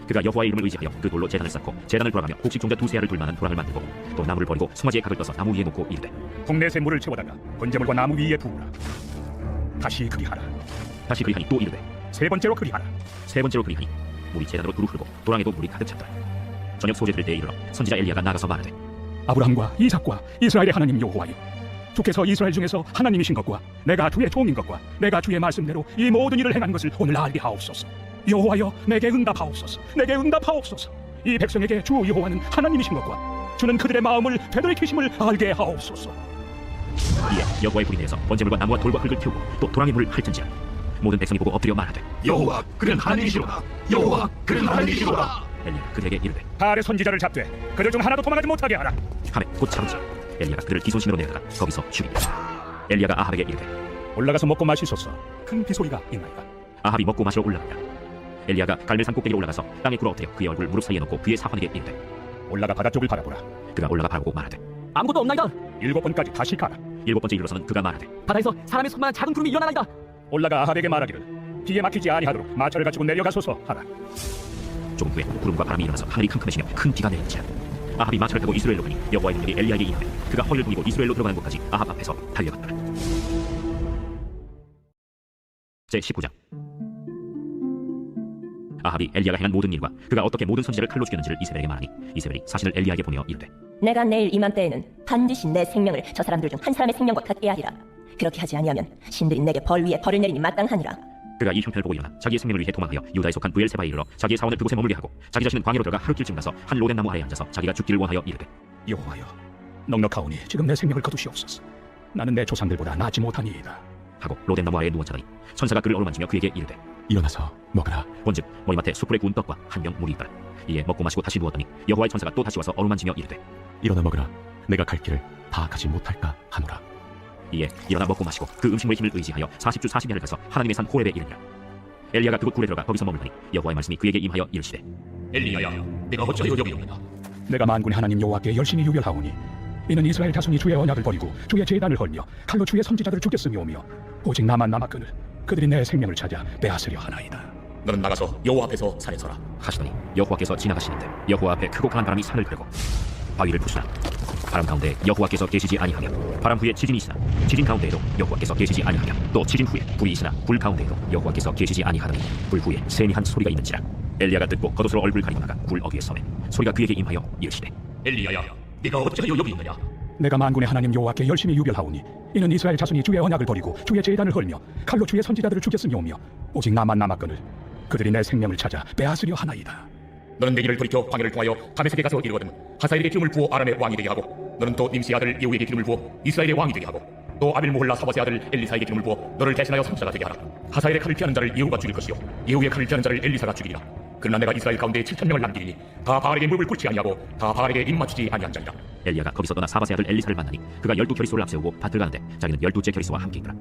그가 여호와의 이름을 의지하여 그 돌로 제단을 쌓고 제단을 돌아가며 곡식 종자 2-3알을 둘 만한 도랑을 만들고 또 나무를 버리고 송아지의 각을 떠서 나무 위에 놓고 이르되 동네새 물을 채워다가 번제물과 나무 위에 부으라. 다시 그리하라. 다시 그리하니 또 이르되 세 번째로 그리하라. 세 번째로 그리하니 물이 제단으로 두루 흐르고 도랑에도 물이 가득 찼더라. 저녁 소재 들 때에 이르러 선지자 엘리야가 나가서 말하되 아브라함과 이삭과 이스라엘의 하나님 여호와여, 주께서 이스라엘 중에서 하나님이신 것과 내가 주의 종인 것과 내가 주의 말씀대로 이 모든 일을 행한 것을 오늘 알게 하옵소서. 여호와여, 내게 응답하옵소서. 내게 응답하옵소서. 이 백성에게 주 여호와는 하나님이신 것과 주는 그들의 마음을 되돌이키심을 알게 하옵소서. 이에 여호와의 불이 내려서 번제물과 나무와 돌과 흙을 태우고 또 도랑의 물을 핥은지라. 모든 백성이 보고 엎드려 말하되 여호와, 그는 하나님이시로다. 여호와, 그는 하나님이시로다. 엘리야가 그들에게 이르되 바알의 선지자를 잡되 그들 중 하나도 도망하지 못하게 하라. 하매 곧 잡은지라. 엘리야가 그들을 기손신으로 내려다가 거기서 죽이니라. 엘리야가 아합에게 이르되 올라가서 먹고 마시소서. 큰 비소리가 있나이까? 아합이 먹고 마시러 올라가니라. 엘리야가 갈멜산 꼭대기로 올라가서 땅에 굴어 엎드려 그의 얼굴 무릎 사이에 놓고 그의 사환에게 이르되 올라가 바다 쪽을 바라보라. 그가 올라가 바라보고 말하되 아무것도 없나이다. 7번까지 다시 가라. 7번째 이르러서는 그가 말하되 바다에서 사람의 손만한 작은 구름이 일어나나이다. 올라가 아합에게 말하기를 비에 막히지 아니하도록 마차를 가지고 내려가소서 하라. 조금 후에 구름과 바람이 일어나서 하늘이 캄캄해지며 큰 비가 내리는지라. 아합이 마차를 타고 이스라엘로 가니 여호와의 능력이 엘리야에게 임하매 그가 허리를 숙이고 이스라엘로 들어가는 곳까지 아합 앞에서 달려갔더라. 제19장. 아합이 엘리야가 행한 모든 일과 그가 어떻게 모든 선지자를 칼로 죽였는지를 이세벨에게 말하니 이세벨이 사신을 엘리야에게 보내어 이르되 내가 내일 이맘때에는 반드시 내 생명을 저 사람들 중 한 사람의 생명과 같게 하리라. 그렇게 하지 아니하면 신들이 내게 벌 위에 벌을 내리니 마땅하니라. 그가 이 형편을 보고 일어나 자기의 생명을 위해 도망하여 유다에 속한 부엘세바에 이르러 자기의 사원을 그곳에 머물게 하고 자기 자신은 광야로 들어가 하루길쯤 가서 한 로덴 나무 아래에 앉아서 자기가 죽기를 원하여 이르되 여호와여, 넉넉하오니 지금 내 생명을 거두시옵소서. 나는 내 조상들보다 낫지 못하니이다. 하고 로덴 나무 아래에 누워 자더니 천사가 그를 어루만지며 그에게 이르되 일어나서 먹으라. 본즉 머리맡에 숯불에 구운 떡과 한 병 물이 있더라. 이에 먹고 마시고 다시 누웠더니 여호와의 천사가 또 다시 와서 어루만지며 이르되 일어나 먹으라. 내가 갈 길을 다 가지 못할까 하노라. 이에 일어나 먹고 마시고 그 음식물의 힘을 의지하여 40주 40야를 가서 하나님의 산 호렙에 이르니라. 엘리야가 그곳 굴에 들어가 거기서 머물더니 여호와의 말씀이 그에게 임하여 이르시되 엘리야야, 내가 어찌하여 여기 있느냐? 내가 만군의 하나님 여호와께 열심히 유별하오니 이는 이스라엘 자손이 주의 언약을 버리고 주의 제단을 헐며 칼로 주의 선지자들을 죽였으며오며 오직 나만 남았거늘 그들이 내 생명을 찾아 빼앗으려 하나이다. 너는 나가서 여호와 앞에서 산에 서라. 하시더니 여호와께서 지나가시는데 여호와 앞에 크고 강한 바람이 산을 끌고 바위를 부수나 바람 가운데 여호와께서 계시지 아니하며 바람 후에 지진이 있으나 지진 가운데에도 여호와께서 계시지 아니하며 또 지진 후에 불이 있으나 불 가운데에도 여호와께서 계시지 아니하더니 불 후에 세미한 소리가 있는지라. 엘리야가 듣고 겉옷으로 얼굴 가리고 나가 굴 어귀에 서매 소리가 그에게 임하여 이르시되 엘리야야, 네가 어찌하여 여기 있느냐? 내가 만군의 하나님 여호와께 열심히 유별하오니 이는 이스라엘 자손이 주의 언약을 버리고 주의 제단을 헐며 칼로 주의 선지자들을 죽였으며오며 오직 나만 남았거늘 그들이 내 생명을 찾아 빼앗으려 하나이다. 너는 내 길을 돌이켜 광야를 통하여 다메섹에 가서 이르거든 하사엘에게 기름을 부어 아람의 왕이 되게 하고 너는 또 님시 아들 예후에게 기름을 부어 이스라엘의 왕이 되게 하고 또 아빌무홀라 사바세 아들 엘리사에게 기름을 부어 너를 대신하여 선지자가 되게 하라. 하사엘의 칼을 피하는 자를 예후가 죽일 것이요 예후의 칼을 피하는 자를 엘리사가 죽이리라. 그러나 내가 이스라엘 가운데 7,000명을 남기리니 다 바알에게 무릎을 꿇지 아니하고 다 바알에게 입 맞추지 아니한 자니라. 엘리야가 거기서 떠나 사바세 아들 엘리사를 만나니 그가 12겨리소를 앞세우고 밭을 가는데 자기는 12째 겨리소와 함께 있더라.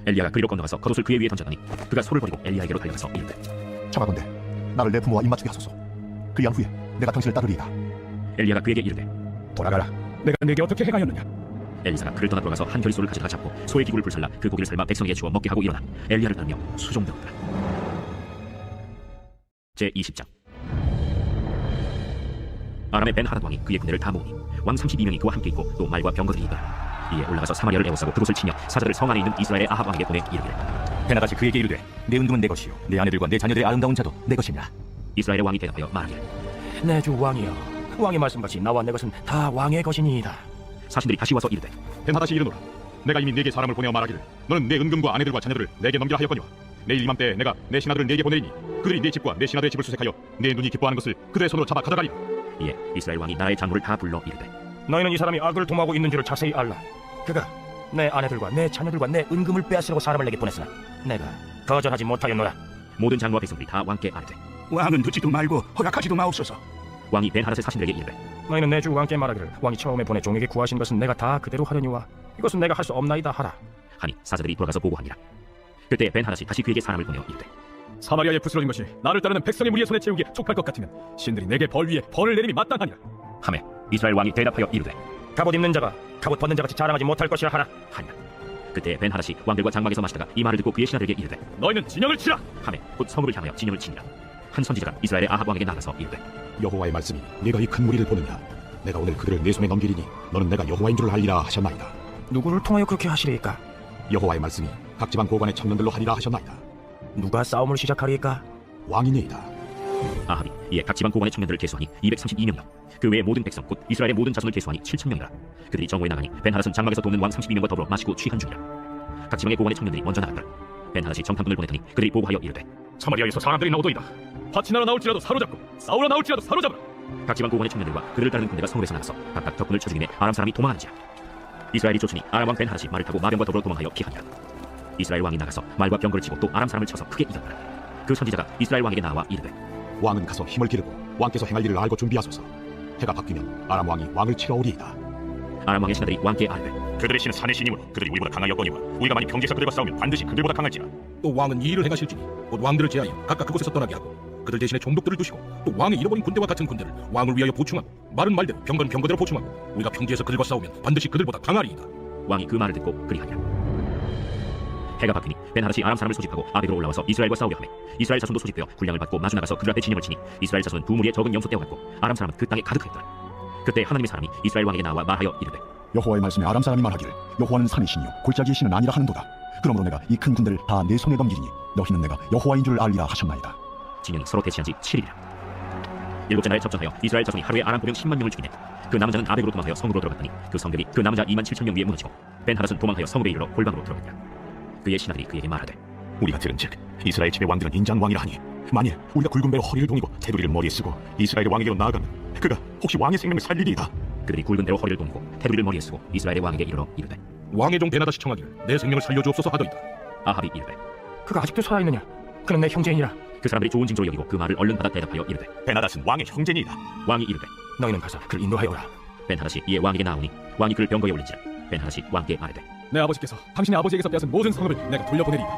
엘리야가 그리로 건너가서 겉옷을 그의 위에 던졌더니 그가 소를 버리고 엘리야에게로 달려가서 이르되 청하건대 나를 내 부모와 입맞추게 하소서. 그리한 후에 내가 당신을 따르리이다. 엘리야가 그에게 이르되 돌아가라. 내가 네게 어떻게 행하였느냐? 엘리사가 그를 떠나 돌아가서 한 겨리소를 가져다가 잡고 소의 기구를 불살라 그 고기를 삶아 백성에게 주어 먹게 하고 일어나 엘리야를 따르며 수종되었더라. 제20장. 아람의 벤하닷 왕이 그의 군대를 다 모으니 왕 32명이 그와 함께 있고 또 말과 병거들이 있더라. 이에 올라가서 사마리아를 에워싸고 그곳을 치며 사자들을 성 안에 있는 이스라엘의 아합 왕에게 보내 이르기를 베나다시 그에게 이르되 내 은금은 내 것이요 내 아내들과 내 자녀들의 아름다운 자도 내 것이니라. 이스라엘의 왕이 대답하여 말하기를 내 주 왕이여 왕의 말씀같이 나와 내 것은 다 왕의 것이니이다. 사신들이 다시 와서 이르되 벤하닷이 이르노라. 내가 이미 네게 사람을 보내어 말하기를 너는 내 은금과 아내들과 자녀들을 내게 넘기라 하였거니와 내일 이맘때 내가 내 신하들을 네게 보내리니 그들이 네 집과 내 신하들의 집을 수색하여 내 눈이 기뻐하는 것을 그들의 손으로 잡아 가져가리라. 이에 이스라엘 왕이 나라의 장로를 다 불러 이르되 너희는 이 사람이 악을 도모하고 있는 줄을 자세히 알라. 그가 내 아내들과 내 자녀들과 내 은금을 빼앗으려고 사람을 내게 보냈으나 내가 거절하지 못하였노라. 모든 장로와 백성들이 다 왕께 아뢰되 왕은 듣지도 말고 허락하지도 마옵소서. 왕이 벤하닷의 사신들에게 이르되 너희는 내 주 왕께 말하기를 왕이 처음에 보내 종에게 구하신 것은 내가 다 그대로 하려니와 이것은 내가 할 수 없나이다 하라. 하니 사자들이 돌아가서 보고하니라. 그때 벤하닷이 다시 그에게 사람을 보내어 이르되 사마리아에 부스러진 것이 나를 따르는 백성의 무리의 손에 채우기에 촉할 것 같으면 신들이 내게 벌 위에 벌을 내림이 마땅하니라. 하매 이스라엘 왕이 대답하여 이르되 갑옷 입는 자가 갑옷 벗는 자같이 자랑하지 못할 것이라 하라. 하니라. 그때 벤하닷이 왕들과 장막에서 마시다가 이 말을 듣고 그의 신하들에게 이르되 너희는 진영을 치라. 하매 곧 성읍을 향하여 진영을 치니라. 한 선지자가 이스라엘의 아합 왕에게 나가서 이르되 여호와의 말씀이 네가 이 큰 무리를 보느냐? 내가 오늘 그들을 내 손에 넘기리니 너는 내가 여호와인 줄 알리라 하셨나이다. 누구를 통하여 그렇게 하시리이까? 여호와의 말씀이 각 지방 고관의 청년들로 하리라 하셨나이다. 누가 싸움을 시작하리이까? 왕이니이다. 아합이 이에 각 지방 고관의 청년들을 계수하니 232명이요 그 외의 모든 백성 곧 이스라엘의 모든 자손을 계수하니 7,000명이라. 그들이 정오에 나가니 벤하닷은 장막에서 돕는 왕 32명과 더불어 마시고 취한 중이라. 각 지방의 고관의 청년들이 먼저 나갔더라. 벤하닷이 정탐꾼을 보냈더니 그들이 보고하여 이르되 사마리아에서 사람들이 나오도이다. 파치나러 나올지라도 사로잡고 싸우러 나올지라도 사로잡으라. 각 지방 고관의 청년들과 그들을 따르는 군대가 성읍에서 나가서 각각 적군을 쳐죽이매 아람 사람이 도망하는지라. 이스라엘이 쫓으니 아람 왕 벤하닷이 말을 타고 마병과 더불어 도망하여 피하니라. 이스라엘 왕이 나가서 말과 병거를 치고 또 아람 사람을 쳐서 크게 이겼더라. 그 선지자가 이스라엘 왕에게 나와 이르되 왕은 가서 힘을 기르고 왕께서 행할 일을 알고 준비하소서. 해가 바뀌면 아람 왕이 왕을 치러 오리이다. 아람 왕의 신하들이 왕께 아뢰되 그들의 신은 산의 신이므로 그들이 우리보다 강하였거니와 우리가 만일 경제에서 그들과 싸우면 반드시 그들보다 강할지라. 또 왕은 이 일을 행하실지니 곧 왕들을 제하여 각각 그곳에서 떠나게 하고 그들 대신에 종독들을 두시고 또 왕의 잃어버린 군대와 같은 군대를 왕을 위하여 보충하고 말은 말대로 병거는 병거대로 보충하고 우리가 평지에서 그들과 싸우면 반드시 그들보다 강하리이다. 왕이 그 말을 듣고 그리하니라. 해가 바뀌니 벤하닷이 아람 사람을 소집하고 아벡으로 올라와서 이스라엘과 싸우려 하매 이스라엘 자손도 소집되어 군량을 받고 마주 나가서 그들 앞에 진영을 치니 이스라엘 자손은 두 무리의 적은 염소 떼어갔고 아람 사람은 그 땅에 가득하였더라. 그때 하나님의 사람이 이스라엘 왕에게 나와 말하여 이르되 여호와의 말씀에 아람 사람이 말하기를 여호와는 산의 신이요 골짜기의 신은 아니라 하는도다. 그러므로 내가 이 큰 군대를 다 내 손에 넘기리니 너희는 내가 여호와인 줄 알리라 하셨나이다. 진영이 서로 대치한 지 7일이라. 일곱째 날에 접전하여 이스라엘 자손이 하루에 아람 보병 10만 명을 죽이네. 그 남은 자는 아벡으로 도망하여 성으로 들어갔더니 그 성벽이 그 남은 자 2만 7천 명 위에 무너지고 벤하닷은 도망하여 성읍에 이르러 골방으로 들어갔다. 그의 신하들이 그에게 말하되 우리가 들은즉 이스라엘 집의 왕들은 인장왕이라 하니 만일 우리가 굵은 배로 허리를 동이고 테두리를 머리에 쓰고 이스라엘의 왕에게로 나아가면 그가 혹시 왕의 생명을 살리리이다. 그들이 굵은 배로 허리를 동이고 테두리를 머리에 쓰고 이스라엘의 왕에게 이르러 이르되 왕의 종 베나다시 청하기를 내 생명을 살려주옵소서 하더이다. 아합이 이르되 그가 아직도 살아있느냐? 그는 내 형제이니라. 그 사람들이 좋은 징조로 여기고 그 말을 얼른 받아 대답하여 이르되 베나닷은 왕의 형제니이다. 왕이 이르되 너희는 가서 그를 인도하여 오라. 벤하닷이 이에 왕에게 나오니 왕이 그를 병거에 올린지라. 벤하닷이 왕께 말하되 내 아버지께서 당신의 아버지에게서 빼앗은 모든 성읍을 내가 돌려보내리이다.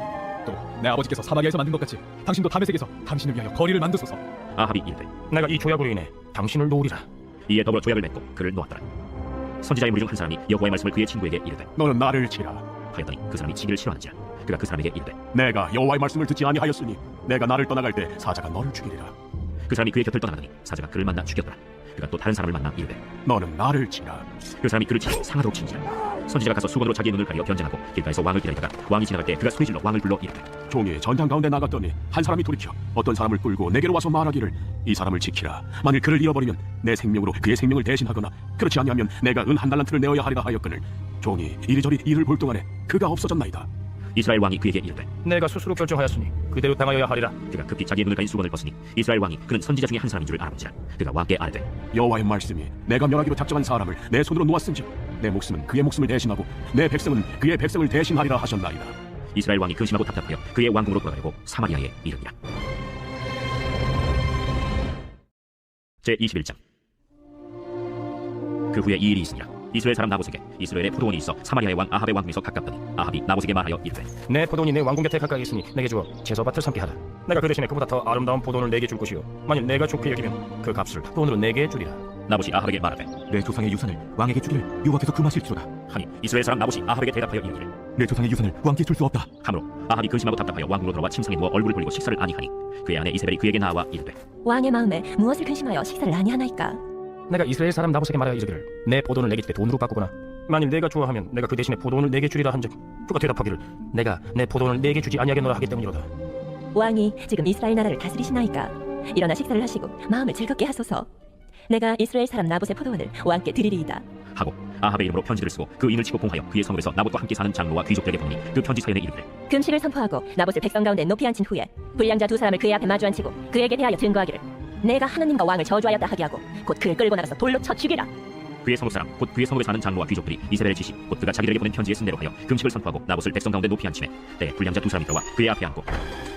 또 내 아버지께서 사마리아에서 만든 것 같이 당신도 다메섹에서 당신을 위하여 거리를 만드소서. 아합이 이르되 내가 이 조약으로 인해 당신을 놓으리라. 이에 더불어 조약을 맺고 그를 놓았더라. 선지자의 무리 중 한 사람이 여호와의 말씀을 그의 친구에게 이르되 너는 나를 치라. 하였더니 그 사람이 치기를 싫어하는지라. 그가 그 사람에게 이르되 내가 여호와의 말씀을 듣지 아니하였으니 내가 나를 떠나갈 때 사자가 너를 죽이리라. 그 사람이 그의 곁을 떠나가더니 사자가 그를 만나 죽였더라. 그가 또 다른 사람을 만나 이르되 너는 나를 치라. 그 사람이 그를 치고 상하도록 친지라. 선지자가 가서 수건으로 자기의 눈을 가리어 변장하고 길가에서 왕을 기다리다가 왕이 지나갈 때 그가 소리질러 왕을 불러 이르되 종이 전장 가운데 나갔더니 한 사람이 돌이켜 어떤 사람을 끌고 내게로 와서 말하기를 이 사람을 지키라. 만일 그를 잃어버리면 내 생명으로 그의 생명을 대신하거나 그렇지 아니하면 내가 은 한 달란트를 내어야 하리라 하였거늘 종이 이리저리 이를 볼 동안에 그가 없어졌나이다. 이스라엘 왕이 그에게 이르되 내가 스스로 결정하였으니 그대로 당하여야 하리라. 그가 급히 자기의 눈을 가린 수건을 벗으니 이스라엘 왕이 그는 선지자 중에 한 사람인 줄 알아본지라. 그가 왕께 아뢰되 여호와의 말씀이 내가 멸하기로 작정한 사람을 내 손으로 놓았은즉 내 목숨은 그의 목숨을 대신하고 내 백성은 그의 백성을 대신하리라 하셨나이다. 이스라엘 왕이 근심하고 답답하여 그의 왕궁으로 돌아가려고 사마리아에 이르니라. 제 21장. 그 후에 이 일이 있으니라. 이스라엘 사람 나봇에게 이스라엘의 포도원이 있어 사마리아의 왕 아합의 왕궁에서 가깝더니 아합이 나봇에게 말하여 이르되 내 포도원이 내 왕궁 곁에 가까이 있으니 내게 주어 제소밭을 삼게 하라. 내가 그 대신에 그보다 더 아름다운 포도원을 내게 줄 것이요 만일 내가 좋게 여기면 그 값을 돈으로 내게 주리라. 나봇이 아합에게 말하되 내 조상의 유산을 왕에게 주기를 여호와께서 금하실지로다. 하니 이스라엘 사람 나봇이 아합에게 대답하여 이르기를 내 조상의 유산을 왕께 줄 수 없다. 하므로 아합이 근심하고 답답하여 왕궁으로 들어와 침상에 누워 얼굴을 돌리고 식사를 아니하니 그의 아내 이세벨이 그에게 나와 이르되 왕의 마음에 무엇을 근심하여 식사를 아니하나이까? 내가 이스라엘 사람 나봇에게 말하여 이르기를 내 포도원을 내게 줄 때 돈으로 바꾸거나 만일 내가 좋아하면 내가 그 대신에 포도원을 내게 주리라 한즉 그가 대답하기를 내가 내 포도원을 내게 주지 아니하겠노라 하기 때문이로다. 왕이 지금 이스라엘 나라를 다스리시나이까? 일어나 식사를 하시고 마음을 즐겁게 하소서. 내가 이스라엘 사람 나봇의 포도원을 왕께 드리리이다. 하고 아합의 이름으로 편지를 쓰고 그 인을 치고 봉하여 그의 성읍에서 나봇과 함께 사는 장로와 귀족들에게 보내니 그 편지 사연에 이르되 금식을 선포하고 나봇을 백성 가운데 높이 앉힌 후에 불량자 두 사람을 그의 앞에 마주 앉히고 그에게 대하여 증거하기를 내가 하나님과 왕을 저주하였다 하게 하고 곧 그를 끌고 나가서 돌로 쳐 죽이라. 그의 성읍 사람 곧 그의 성읍에 사는 장로와 귀족들이 이세벨의 지시 곧 그가 자기들에게 보낸 편지에 쓴 대로 하여 금식을 선포하고 나봇을 백성 가운데 높이 앉히매 때에 불량자 두 사람이 들어와 그의 앞에 앉고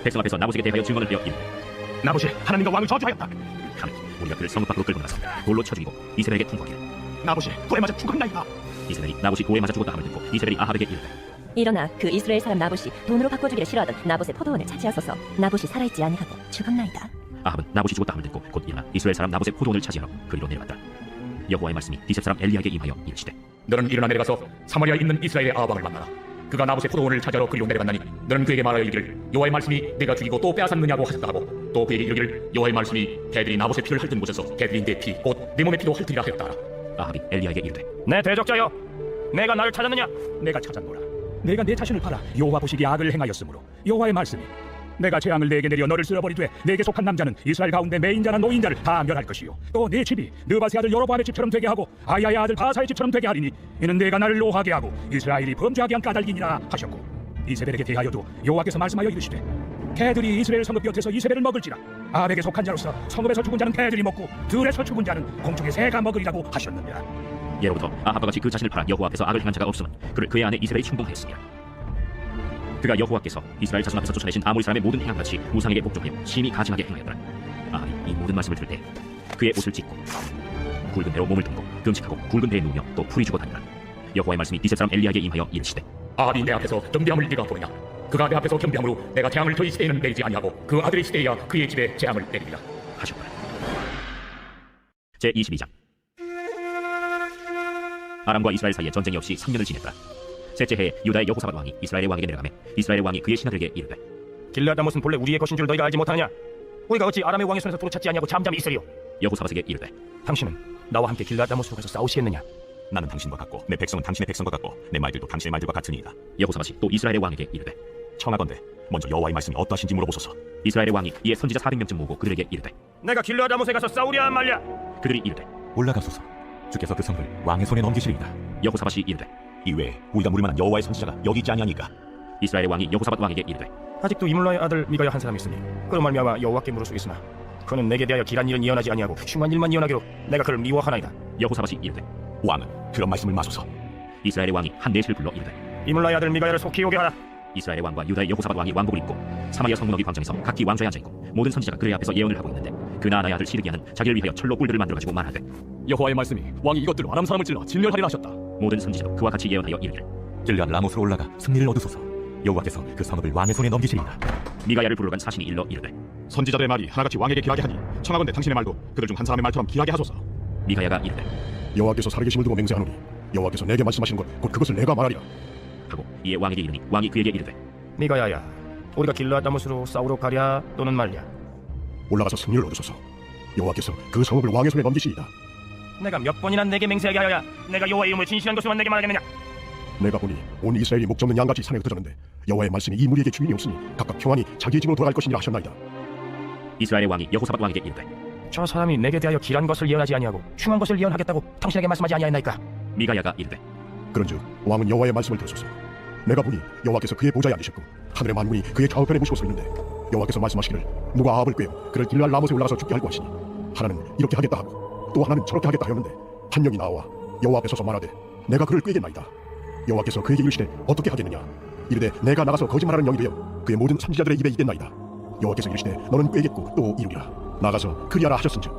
백성 앞에서 나봇에게 대하여 증언을 하여 이르되 나봇이 하나님과 왕을 저주하였다. 하며 우리가 그를 성읍 밖으로 끌고 나가서 돌로 쳐 죽이고 이세벨에게 통보하기를 나봇이 돌에 맞아 죽었나이다. 이세벨이 나봇이 돌에 맞아 죽었다 함을 듣고 이세벨이 아합에게 이르되 일어나 그 이스라엘 사람 나봇이 돈으로 바꿔주기를 싫어하던 나봇의 포도원을 차지하소서. 나봇이 살아있지 아니하고 죽었나이다. 아합은 나봇이 죽었다 함을 듣고 곧 일어나 이스라엘 사람 나봇의 포도원을 차지하러 그리로 내려갔다. 여호와의 말씀이 디셉 사람 엘리야에게 임하여 이르시되 너는 일어나 내려가서 사마리아에 있는 이스라엘의 아합 왕을 만나라. 그가 나봇의 포도원을 찾으러 그리로 내려갔나니 너는 그에게 말하여 이르기를 여호와의 말씀이 내가 죽이고 또 빼앗았느냐고 하셨다 하고 또 그에게 이르기를 여호와의 말씀이 개들이 나봇의 피를 핥은 곳에서 개들이 내 피 곧 내 몸의 피도 핥으리라 하였다. 아합이 엘리야에게 이르되 내 대적자여 내가 나를 찾았느냐? 내가 찾았노라. 내가 내 자신을 팔아 여호와 보시기 악을 행하였으므로 여호와의 말씀이 내가 재앙을 내게 내려 너를 쓸어버리되 내게 속한 남자는 이스라엘 가운데 매인자나 노인자를 다 멸할 것이요 또 내 집이 느바스의 아들 여로보암의 집처럼 되게 하고 아야의 아들 바사의 집처럼 되게 하리니 이는 내가 나를 노하게 하고 이스라엘이 범죄하게 한 까닭이니라 하셨고 이세벨에게 대하여도 여호와께서 말씀하여 이르시되 개들이 이스라엘 성읍 곁에서 이세벨을 먹을지라 아벡에 속한 자로서 성읍에서 죽은 자는 개들이 먹고 들에서 죽은 자는 공중의 새가 먹으리라고 하셨느니라. 예로부터 아합과 같이 그 자신을 팔아 여호와 앞에서 악을 행한 자가 없음은 그를 그의 아내 이세벨이 충동하였습니다. 그가 여호와께서 이스라엘 자손 앞에서 쫓아내신 아모리 사람의 모든 행함같이 우상에게 복종하여 심히 가증하게 행하였더라. 아합이 이 모든 말씀을 들을 때 그의 옷을 찢고 굵은 배로 몸을 덮고 금식하고 굵은 배에 누우며 또 풀이 주고 다니라. 여호와의 말씀이 디셉 사람 엘리야에게 임하여 이르시되 아합이 내 앞에서 경배함을 네가 보느냐? 그가 내 앞에서 경배함으로 내가 재앙을 저희 시대에는 내리지 아니하고 그 아들의 시대에야 그의 집에 재앙을 내리리라 하셨더라. 제 22장. 아람과 이스라엘 사이에 전쟁이 없이 3년을 지냈더라. 셋째 해에 유다의 여호사밧 왕이 이스라엘의 왕에게 내려가매 이스라엘의 왕이 그의 신하들에게 이르되 길르앗다못은 본래 우리의 것인 줄 너희가 알지 못하느냐? 우리가 어찌 아람의 왕의 손에서 도로 찾지 아니하고 잠잠히 있으리요? 여호사밧에게 이르되 당신은 나와 함께 길르앗 라모스로 가서 싸우시겠느냐? 나는 당신과 같고 내 백성은 당신의 백성과 같고 내 말들도 당신의 말들과 같으니이다. 여호사밧이 또 이스라엘의 왕에게 이르되 청하건대 먼저 여호와의 말씀이 어떠하신지 물어보소서. 이스라엘의 왕이 이에 선지자 400명쯤 모으고 그들에게 이르되 내가 길르앗 라모스에 가서 싸우랴 말랴? 그들이 이르되 올라가소서. 주께서 그 성을 왕의 손에 넘기시리이다. 여호사밧이 이르되 이외에 우리가 물을 만한 여호와의 선지자가 여기 있지 아니하니까. 이스라엘의 왕이 여호사밧 왕에게 이르되 아직도 이물라의 아들 미가야 한 사람이 있으니 그로 말미암아 여호와께 물을 수 있으나 그는 내게 대하여 길한 일은 예언하지 아니하고 흉한 일만 예언하기로 내가 그를 미워하나이다. 여호사밧이 이르되 왕은 그런 말씀을 마소서. 이스라엘의 왕이 한 내시를 불러 이르되 이물라의 아들 미가야를 속히 오게 하라. 이스라엘의 왕과 유다의 여호사밧 왕이 왕복을 입고 사마리아 성문어기 광장에서 각기 왕좌에 앉아있고 모든 선지자가 그의 앞에서 예언을 하고 있는데 그나아나의 아들 시드기야는 자기를 위하여 철로 뿔들을 만들어가지고 말하되 여호와의 말씀이 왕이 이것들로 아람 사람을 찔러 진멸하리라 하셨다. 모든 선지자도 그와 같이 예언하여 이르기를 길르앗 라모스로 올라가 승리를 얻으소서. 여호와께서 그 성읍을 왕의 손에 넘기시리이다. 미가야를 부르간 사신이 일러 이르되 선지자들의 말이 하나같이 왕에게 귀하게 하니 청하건대 당신의 말도 그들 중 한 사람의 말처럼 귀하게 하소서. 미가야가 이르되 여호와께서 살아계심을 두고 맹세하노니 여호와께서 내게 말씀하시는 것 곧 그것을 내가 말하리라. 하고 이에 왕에게 이르니 왕이 그에게 이르되 미가야야, 우리가 길르앗 라모스로 싸우러 가랴 또는 말랴? 올라가서 승리를 얻으소서. 여호와께서 그 성읍을 왕의 손에 넘기시리이다. 내가 몇 번이나 내게 맹세하게 하여야 내가 여호와의 이름을 진실한 것으로만 내게 말하겠느냐? 내가 보니 온 이스라엘이 목적는 양같이 산에 흩어졌는데 여호와의 말씀이 이 무리에게 주인이 없으니 각각 평안히 자기의 집으로 돌아갈 것이니라 하셨나이다. 이스라엘의 왕이 여호사밧 왕에게 이르되 저 사람이 내게 대하여 길한 것을 예언하지 아니하고 흉한 것을 예언하겠다고 당신에게 말씀하지 아니하였나이까? 미가야가 이르되 그런즉 왕은 여호와의 말씀을 들으소서. 내가 보니 여호와께서 그의 보좌에 앉으셨고 하늘의 만군이 그의 좌우편에 모시고 서 있는데 여호와께서 말씀하시기를 누가 아합을 꾀어 그를 길르앗 라모스에 올라가서 죽게 할고 하시니 하나는 이렇게 하겠다 하고 또 하나는 저렇게 하겠다 하였는데 한 영이 나와 여호와 앞에 서서 말하되 내가 그를 꾀겠나이다. 여호와께서 그에게 이르시되 어떻게 하겠느냐 이르되 내가 나가서 거짓말하는 영이 되어 그의 모든 선지자들의 입에 이겠나이다. 여호와께서 이르시되 너는 꾀겠고 또 이루리라. 나가서 그리하라 하셨은즉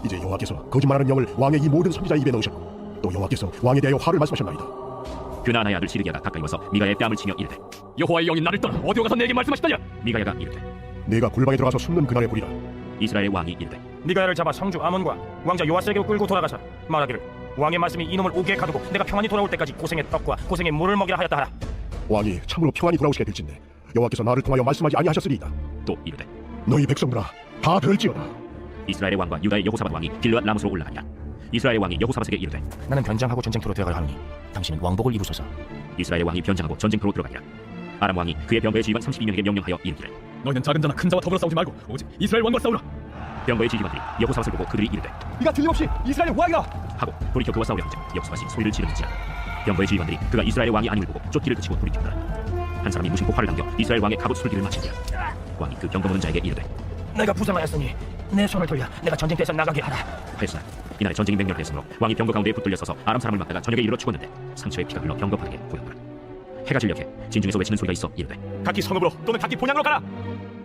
이제 여호와께서 거짓말하는 영을 왕의 이 모든 선지자의 입에 넣으셨고 또 여호와께서 왕에 대하여 화를 말씀하셨나이다. 그나아나의 아들 시드기야가 가까이 와서 미가야의 뺨을 치며 이르되 여호와의 영이 나를 떠나 어디로 가서 내게 말씀하시다냐? 미가야가 이르되 내가 골방에 들어가서 숨는 그날에 보리라. 이스라엘의 왕이 이르되 미가야를 잡아 성주 아몬과 왕자 요아스에게 끌고 돌아가서 말하기를 왕의 말씀이 이놈을 오게 가두고 내가 평안히 돌아올 때까지 고생의 떡과 고생의 물을 먹이라 하였다 하라. 왕이 참으로 평안히 돌아오시게 될진데 여호와께서 나를 통하여 말씀하지 아니하셨으리이다. 또 이르되 너희 백성들아 다 들을지어다. 이스라엘의 왕과 유다의 여호사밧 왕이 길르앗 라모스로 올라가니라. 이스라엘의 왕이 여호사밧에게 이르되 나는 변장하고 전쟁터로 들어가려 하노니 당신은 왕복을 입으소서. 이스라엘의 왕이 변장하고 전쟁터로 들어가니라. 아람 왕이 그의 병거의 지휘관 32명에게 명령하여 이르기를 너희는 작은 자나 큰 자와 더불어 싸우지 말고 오직 이스라엘 왕과 싸우라. 병거의 지휘관들이 여호사밧을 보고 그들이 이르되 네가 틀림없이 이스라엘 왕이라 하고 돌이켜 그와 싸우려 한즉 여호사밧이 소리를 지르는지라. 병거의 지휘관들이 그가 이스라엘의 왕이 아님을 보고 쫓기를 그치고 돌이켰더라. 한 사람이 무심코 활을 당겨 이스라엘 왕의 갑옷 술기를 마치니라. 왕이 그 병거 모는 자에게 이르되 내가 부상하였으니 내 손을 돌려 내가 전쟁터에서 나가게 하라 하였으나 이날에 전쟁이 맹렬하였으므로 왕이 병거 가운데에 붙들려 서서 아람 사람을 맞다가 저녁에 이르러 죽었는데 상처에 피가 흘러 병거 바닥에 보였더라. 해가 질녘에 진중에서 외치는 소리가 있어 이르되 각기 성읍으로 또는 각기 본향으로 가라.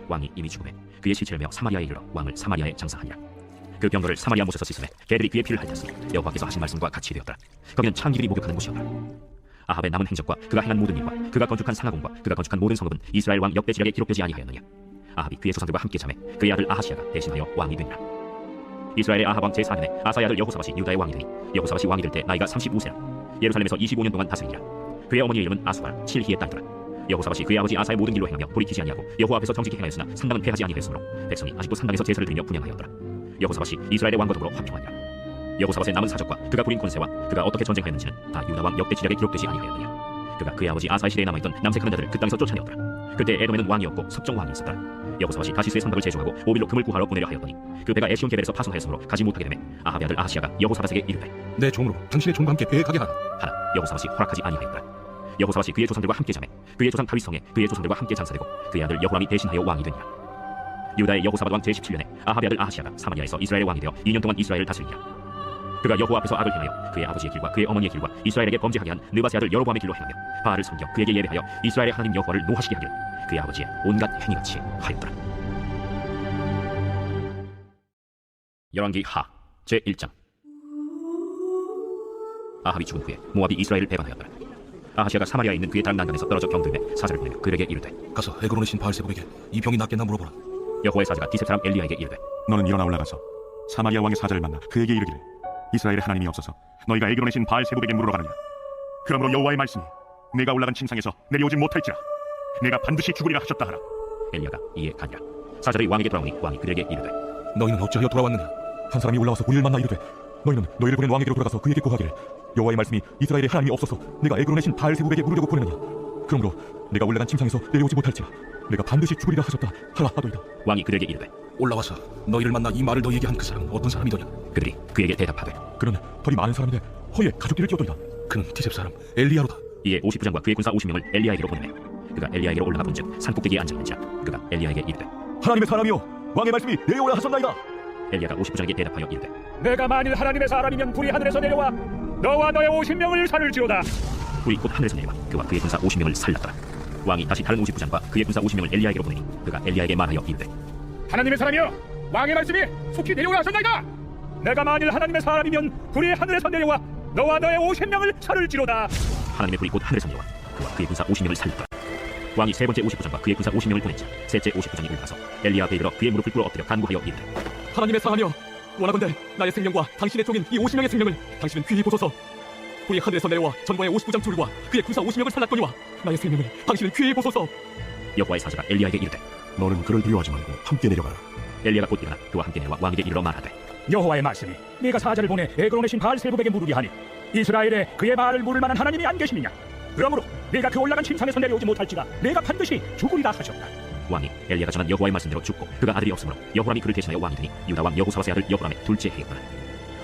왕이 이미 죽음에 그의 시체를 메어 사마리아에 이르러 왕을 사마리아에 장사하니라. 그 병거를 사마리아 못에서 씻음에 개들이 그의 피를 핥았으니 여호와께서 하신 말씀과 같이 되었더라. 거기는 창기들이 목욕하는 곳이었더라. 아합의 남은 행적과 그가 행한 모든 일과 그가 건축한 상하궁과 그가 건축한 모든 성읍은 이스라엘 왕 역대지략에 기록되지 아니하였느냐. 아합이 그의 조상들과 함께 잠에 그의 아들 아하시아가 대신하여 왕이 되니라. 이스라엘의 아합 왕 제4년에 아사의 아들 여호사밧이 유다의 왕이 되니 여호사밧이 왕이 될 때 나이가 35세라 예루살렘에서 25년 동안 다스리니라. 그의 어머니의 이름은 아수발 칠히의 딸이더라. 여호사밧이 그의 아버지 아사의 모든 일로 행하며 돌이키지 아니하고 여호와 앞에서 정직히 행하였으나 상당은 패하지 아니하였으므로 백성이 아직도 상당에서 제사를 드리며 분향하였더라. 여호사밧이 이스라엘의 왕과 더불어 화평하니라. 여호사밧의 남은 사적과 그가 부린 권세와 그가 어떻게 전쟁하였는지는 다 유다 왕 역대지략에 기록되지 아니하였느냐. 그가 그의 아버지 아사의 시대에 남아있던 남색하는 자들을 그 땅에서 쫓아내었더라. 그때 에돔에는 왕이 없고 섭정 왕이 있었더라. 여호사밧이 다시스의 성벽을 제조하고 오빌로 금을 구하러 보내려 하였더니 그 배가 에시온 게벨에서 파손하였으므로 가지 못하게 되매 아합의 아들 아하시아가 여호사밧에게 이르되 내 종으로 당신의 종과 함께 배에 가게 하라. 하나 여호사밧이 허락하지 아니하였더라. 여호사밧이 그의 조상들과 함께 자매 그의 조상 다윗성에 그의 조상들과 함께 장사되고 그의 아들 여호람이 대신하여 왕이 되니라. 유다의 여호사밧 왕 제17년에 아합의 아들 아하시아가 사마리아에서 이스라엘의 왕이 되어 2년 동안 이스라엘을 다스리니라. 그가 여호와 앞에서 악을 행하여 그의 아버지의 길과 그의 어머니의 길과 이스라엘에게 범죄하게 한 느바세 아들 여로보암의 길로 행하며 바알을 섬겨 그에게 예배하여 이스라엘의 하나님 여호와를 노하시게 하기를 그의 아버지의 온갖 행위같이 하였더라. 열왕기 하 제1장. 아합이 죽은 후에 모압이 이스라엘을 배반하였더라. 아하시아가 사마리아에 있는 그의 다른 난간에서 떨어져 병들매 사자를 보내며 그에게 이르되 가서 에그론의 신 바알세복에게 이 병이 낫겠나 물어보라. 여호와의 사자가 디셉 사람 엘리야에게 이르되 너는 일어나 올라가서 사마리아 왕의 사자를 만나 그에게 이르기를 이스라엘의 하나님이 없어서 너희가 에그론의 신 바알세복에게 물으러 가느냐. 그러므로 여호와의 말씀이 내가 올라간 침상에서 내려오지 못할지라 내가 반드시 죽으리라 하셨다 하라. 엘리야가 이에 가니라. 사자들이 왕에게 돌아오니 왕이 그들에게 이르되 너희는 어찌하여 돌아왔느냐. 한 사람이 올라와서 우리를 만나 이르되 너희는 너희를 보낸 왕에게로 돌아가서 그에게 고하기를 여호와의 말씀이 이스라엘의 하나님이 없어서 내가 에그론의 신 바알세불에게 물으려고 보내느냐. 그러므로 내가 올라간 침상에서 내려오지 못할지라 내가 반드시 죽으리라 하셨다 하라 하도이다. 왕이 그들에게 이르되 올라와서 너희를 만나 이 말을 너희에게 한 그 사람은 어떤 사람이더냐? 그들이 그에게 대답하되 그는 털이 많은 사람인데 허리에 가죽띠를 띄었도이다. 그는 티셉 사람 엘리야로다. 이에 50부장과 그의 군사 50명을 엘리야에게로 보내매 그가 엘리야에게로 올라가 본즉 산꼭대기에 앉아있는 자 그가 엘리야에게 이르되 하나님의 사람이여 왕의 말씀이 내려오라 하셨나이다. 엘리야가 50부장에게 대답하여 이르되 내가 만일 하나님의 사람이면 불이 하늘에서 내려와 너와 너의 50명을 살을지어다. 불이 곧 하늘에서 내려와 그와 그의 군사 50명을 살랐더라. 왕이 다시 다른 50부장과 그의 군사 50명을 엘리야에게로 보내니 그가 엘리야에게 말하여 이르되 하나님의 사람이여 왕의 말씀이 속히 내려오라 하셨나이다. 내가 만일 하나님의 사람이면 불이 하늘에서 내려와 너와 너의 50명을 살을지로다. 하나님의 불이 곧 하늘에서 내려와 그와 그의 군사 50명을 살렸더라. 왕이 세 번째 50부장과 그의 군사 50명을 보낸지 셋째 50부장이 올라가서 엘리야 앞에 이르러 그의 무릎을 꿇어 엎드려 간구하여 이르되 하나님의 사람이여 원하건대 나의 생명과 당신의 종인 이 50명의 생명을 당신은 귀히 보소서. 불이 하늘에서 내려와 전과의 50부장 둘과 그의 군사 50명을 살랐거니와 나의 생명을 당신은 귀히 보소서. 여호와의 사자가 엘리야에게 이르되 너는 그를 두려워하지 말고 함께 내려가라. 엘리야가 곧 일어나 그와 함께 내려와 왕에게 이르러 말하되 여호와의 말씀이 네가 사자를 보내 에그론의 신 바알세불에게 물으리 하니 이스라엘에 그의 말을 물을 만한 하나님이 안 계시느냐. 그러므로 네가 그 올라간 침상에서 내려오지 못할지라 내가 반드시 죽으리라 하셨다. 왕이 엘리야가 전한 여호와의 말씀대로 죽고 그가 아들이 없으므로 여호람이 그를 대신하여 왕이 되니 유다 왕 여호사밧의 아들 여호람의 둘째 해였더라.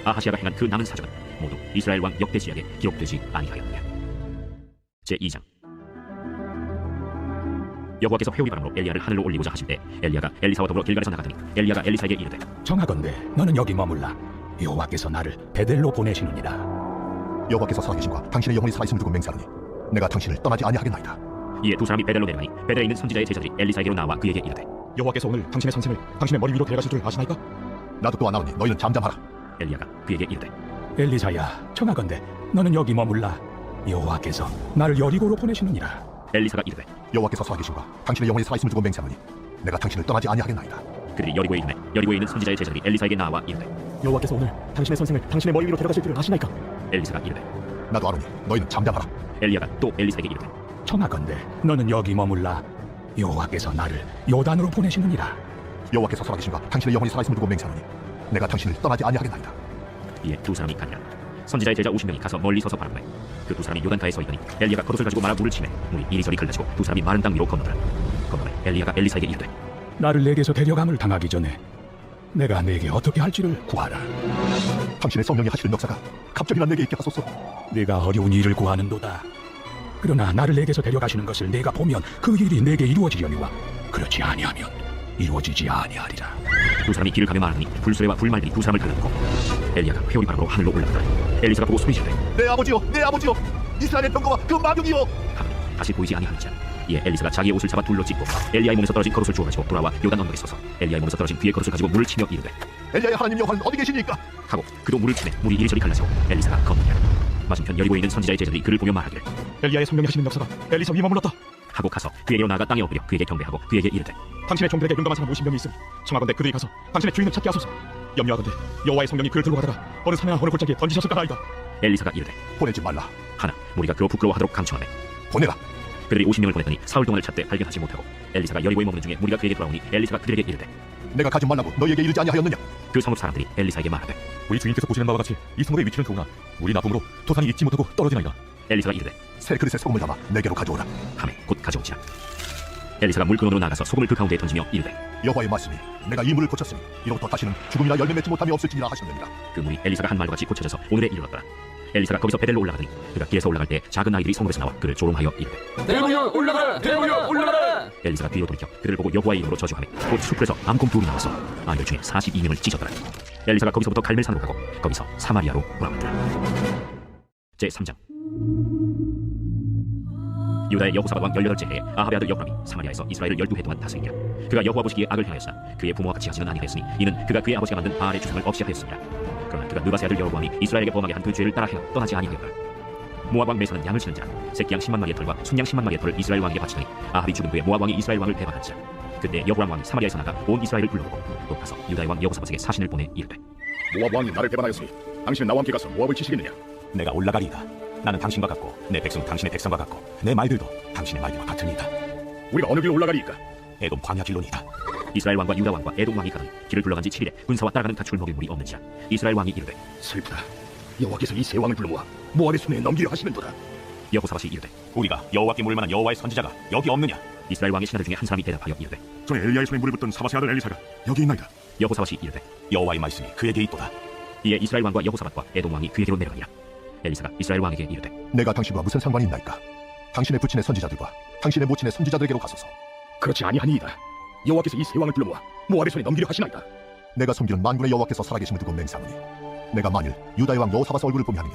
아하시아가 행한 그 남은 사적은 모두 이스라엘 왕 역대지약에 기록되지 아니하였느냐. 제2장 여호와께서 회오리 바람으로 엘리야를 하늘로 올리고자 하실 때 엘리야가 엘리사와 더불어 길갈에서 나가더니 엘리야가 엘리사에게 이르되 정하건대 너는 여기 머물라. 여호와께서 나를 베델로 보내시느니라. 여호와께서 살아계신과 당신의 영혼이 살아있음을 두고 맹세하노니 내가 당신을 떠나지 아니하겠나이다. 이에 두 사람이 베델로 내려가니 베델에 있는 선지자의 제자들이 엘리사에게로 나와 그에게 이르되 여호와께서 오늘 당신의 선생을 당신의 머리 위로 데려가실 줄 아시나이까? 나도 또한 나오니 너희는 잠잠하라. 엘리야가 그에게 이르되 엘리사야 정하건대 너는 여기 머물라. 여호와께서 나를 여리고로 보내시느니라. 엘리사가 이르되 여호와께서 살아계신과 당신의 영혼이 살아있음을 두고 맹세하노니 내가 당신을 떠나지 아니하겠나이다. 그들이 여리고에 이르매 여리고에 있는 선지자의 제자들이 엘리사에게 나와 이르되 여호와께서 오늘 당신의 선생을 당신의 머리 위로 데려가실 줄 아시나이까? 엘리사가 이르되 나도 아노니 너희는 잠잠하라. 엘리야가 또 엘리사에게 이르되 청하건대 너는 여기 머물라. 여호와께서 나를 요단으로 보내시느니라. 여호와께서 살아계신과 당신의 영혼이 살아있음을 두고 맹세하노니 내가 당신을 떠나지 아니하겠나이다. 이에 두 사람이 가니라. 선지자의 제자 50명이 가서 멀리 서서 바라보매 그 두 사람이 요단가에 서 있더니 엘리야가 겉옷을 가지고 말아 물을 치매 물이 이리저리 갈라지고 두 사람이 마른 땅 위로 건너더라. 건너매 엘리야가 엘리사에게 이르되 나를 내게서 데려감을 당하기 전에 내가 내게 어떻게 할지를 구하라. 당신의 성령이 하시는 역사가 갑자기나 내게 있게 하소서. 네가 어려운 일을 구하는도다. 그러나 나를 내게서 데려가시는 것을 내가 보면 그 일이 내게 이루어지려니와 그렇지 아니하면 이루어지지 아니하리라. 두 사람이 길을 가며 말하더니 불수레와 불말들이 두 사람을 가르고 엘리야가 회오리 바람으로 하늘로 올라가더라. 엘리사가 보고 소리 지르되 내 아버지여 내 아버지여 이스라엘의 병거와 그 마병이여 하더니 다시 보이지 아니하는지라. 이에 엘리사가 자기의 옷을 잡아 둘로 찢고 엘리야의 몸에서 떨어진 겉옷을 주워가지고 돌아와 요단 언덕에 서서 엘리야의 몸에서 떨어진 그의 겉옷을 가지고 물을 치며 이르되 엘리야의 하나님 여호와는 어디 계시니까 하고 그도 물을 치매 물이 이리저리 갈라지고 엘리사가 건너니라. 맞은편 여리고에 있는 선지자의 제자들이 그를 보며 말하기를 엘리야의 성령이 하시는 역사가 엘리사 위에 머물렀다. 하고 가서 그에게로 나아가 땅에 엎드려 그에게 경배하고 그에게 이르되 당신의 종들에게 용감한 사람 50명이 있으니 청하건대 그들이 가서 당신의 주인을 찾게 하소서. 염려하건대 여호와의 성령이 그를 들고 가다가 어느 산이나 어느 골짜기에 던지셨을까 하이다. 엘리사가 이르되 보내지 말라. 하나 무리가 그로 부끄러워하도록 강청하매 보내라. 그들이 50명을 보냈더니 사흘 동안을 찾되 발견하지 못하고 엘리사가 여리고에 머무는 중에 무리가 그에게 돌아오니 엘리사가 그들에게 이르되 내가 가지 말라고 너희에게 이르지 아니하였느냐. 그 성읍 사람들이 엘리사에게 말하되 우리 주인께서 보시는 바와 같이 이 성읍의 위치는 좋으나 우리 나쁨으로 토산이 익지 못하고 떨어지나이다. 엘리사가 이르되 새 그릇에 소금을 담아 내게로 가져오라. 하매 곧 가져오지라. 엘리사가 물근원으로 나가서 소금을 그 가운데에 던지며 이르되 여호와의 말씀이 내가 이 물을 고쳤으니 이로부터 다시는 죽음이나 열매 맺지 못함이 없을지니라 하셨느니라. 그 물이 엘리사가 한 말과 같이 고쳐져서 오늘에 이르렀더라. 엘리사가 거기서 베델로 올라가더니 그가 길에서 올라갈 때 작은 아이들이 성읍에서 나와 그를 조롱하여 이르되 대왕이여 올라가라. 대왕이여 올라가라. 엘리사가 뒤로 돌이켜 그들을 보고 여호와의 이름으로 저주하며 곧 숲에서 암곰 둘이 나와서 아이들 중에 42명을 찢었더라. 엘리사가 거기서부터 갈멜산으로 가고 거기서 사마리아로 돌아왔더라. 제3장 유다의 여호사밧 왕 18째 해에 아합의 아들 여호람이 사마리아에서 이스라엘을 12해 동안 다스리니라. 그가 여호와 보시기에 악을 행하였으나 그의 부모와 같이 하지는 아니하였으니 이는 그가 그의 아버지가 만든 바알의 주상을 없이 하였습니다. 그러나 그가 느바세 아들 여로보암이 이스라엘에게 범하게 한 그 죄를 따라 행하여 떠나지 아니하였더라. 모압 왕 메사는 양을 치는 자 새끼 양 10만 마리의 털과 순양 10만 마리의 털을 이스라엘 왕에게 바치더니 아합이 죽은 후에 모압 왕이 이스라엘 왕을 배반한지라. 그때 여호람 왕이 사마리아에서 나가 온 이스라엘을 불러보고 또 가서 유다의 왕 여호사밧에게 사신을 보내 이르되 모압 왕이 나를 배반하였으니 당신은 나와 함께 가서 모압을 치시겠느냐. 내가 올라가리이다. 나는 당신과 같고 내 백성 당신의 백성과 같고 내 말들도 당신의 말들과 같으니이다. 우리가 어느 길로 올라가리이까? 에돔 광야 길로니이다. 이스라엘 왕과 유다 왕과 에돔 왕이 가더니 길을 둘러간 지 7일에 군사와 따라가는 가축을 먹일 물이 없는지라. 이스라엘 왕이 이르되 슬프다. 여호와께서 이 세 왕을 불러 모아 모압의 손에 넘기려 하시는도다. 여호사밧이 이르되 우리가 여호와께 물을 만한 여호와의 선지자가 여기 없느냐? 이스라엘 왕의 신하들 중에 한 사람이 대답하여 이르되 전에 엘리야의 손에 물을 붓던 사밧의 아들 엘리사가 여기 있나이다. 여호사밧이 이르되 여호와의 말씀이 그에게 있도다. 이에 이스라엘 왕과 여호사밧과 에돔 왕이 그에게로 내려가니라. 엘리사가 이스라엘 왕에게 이르되 내가 당신과 무슨 상관이 있나이까? 당신의 부친의 선지자들과 당신의 모친의 선지자들에게로 가소서. 그렇지 아니하니이다. 여호와께서 이 세 왕을 불러 모아 모압의 손에 넘기려 하시나이다. 내가 섬기는 만군의 여호와께서 살아계심을 두고 맹세하노니 내가 만일 유다의 왕 여호사밧 얼굴을 보며 하면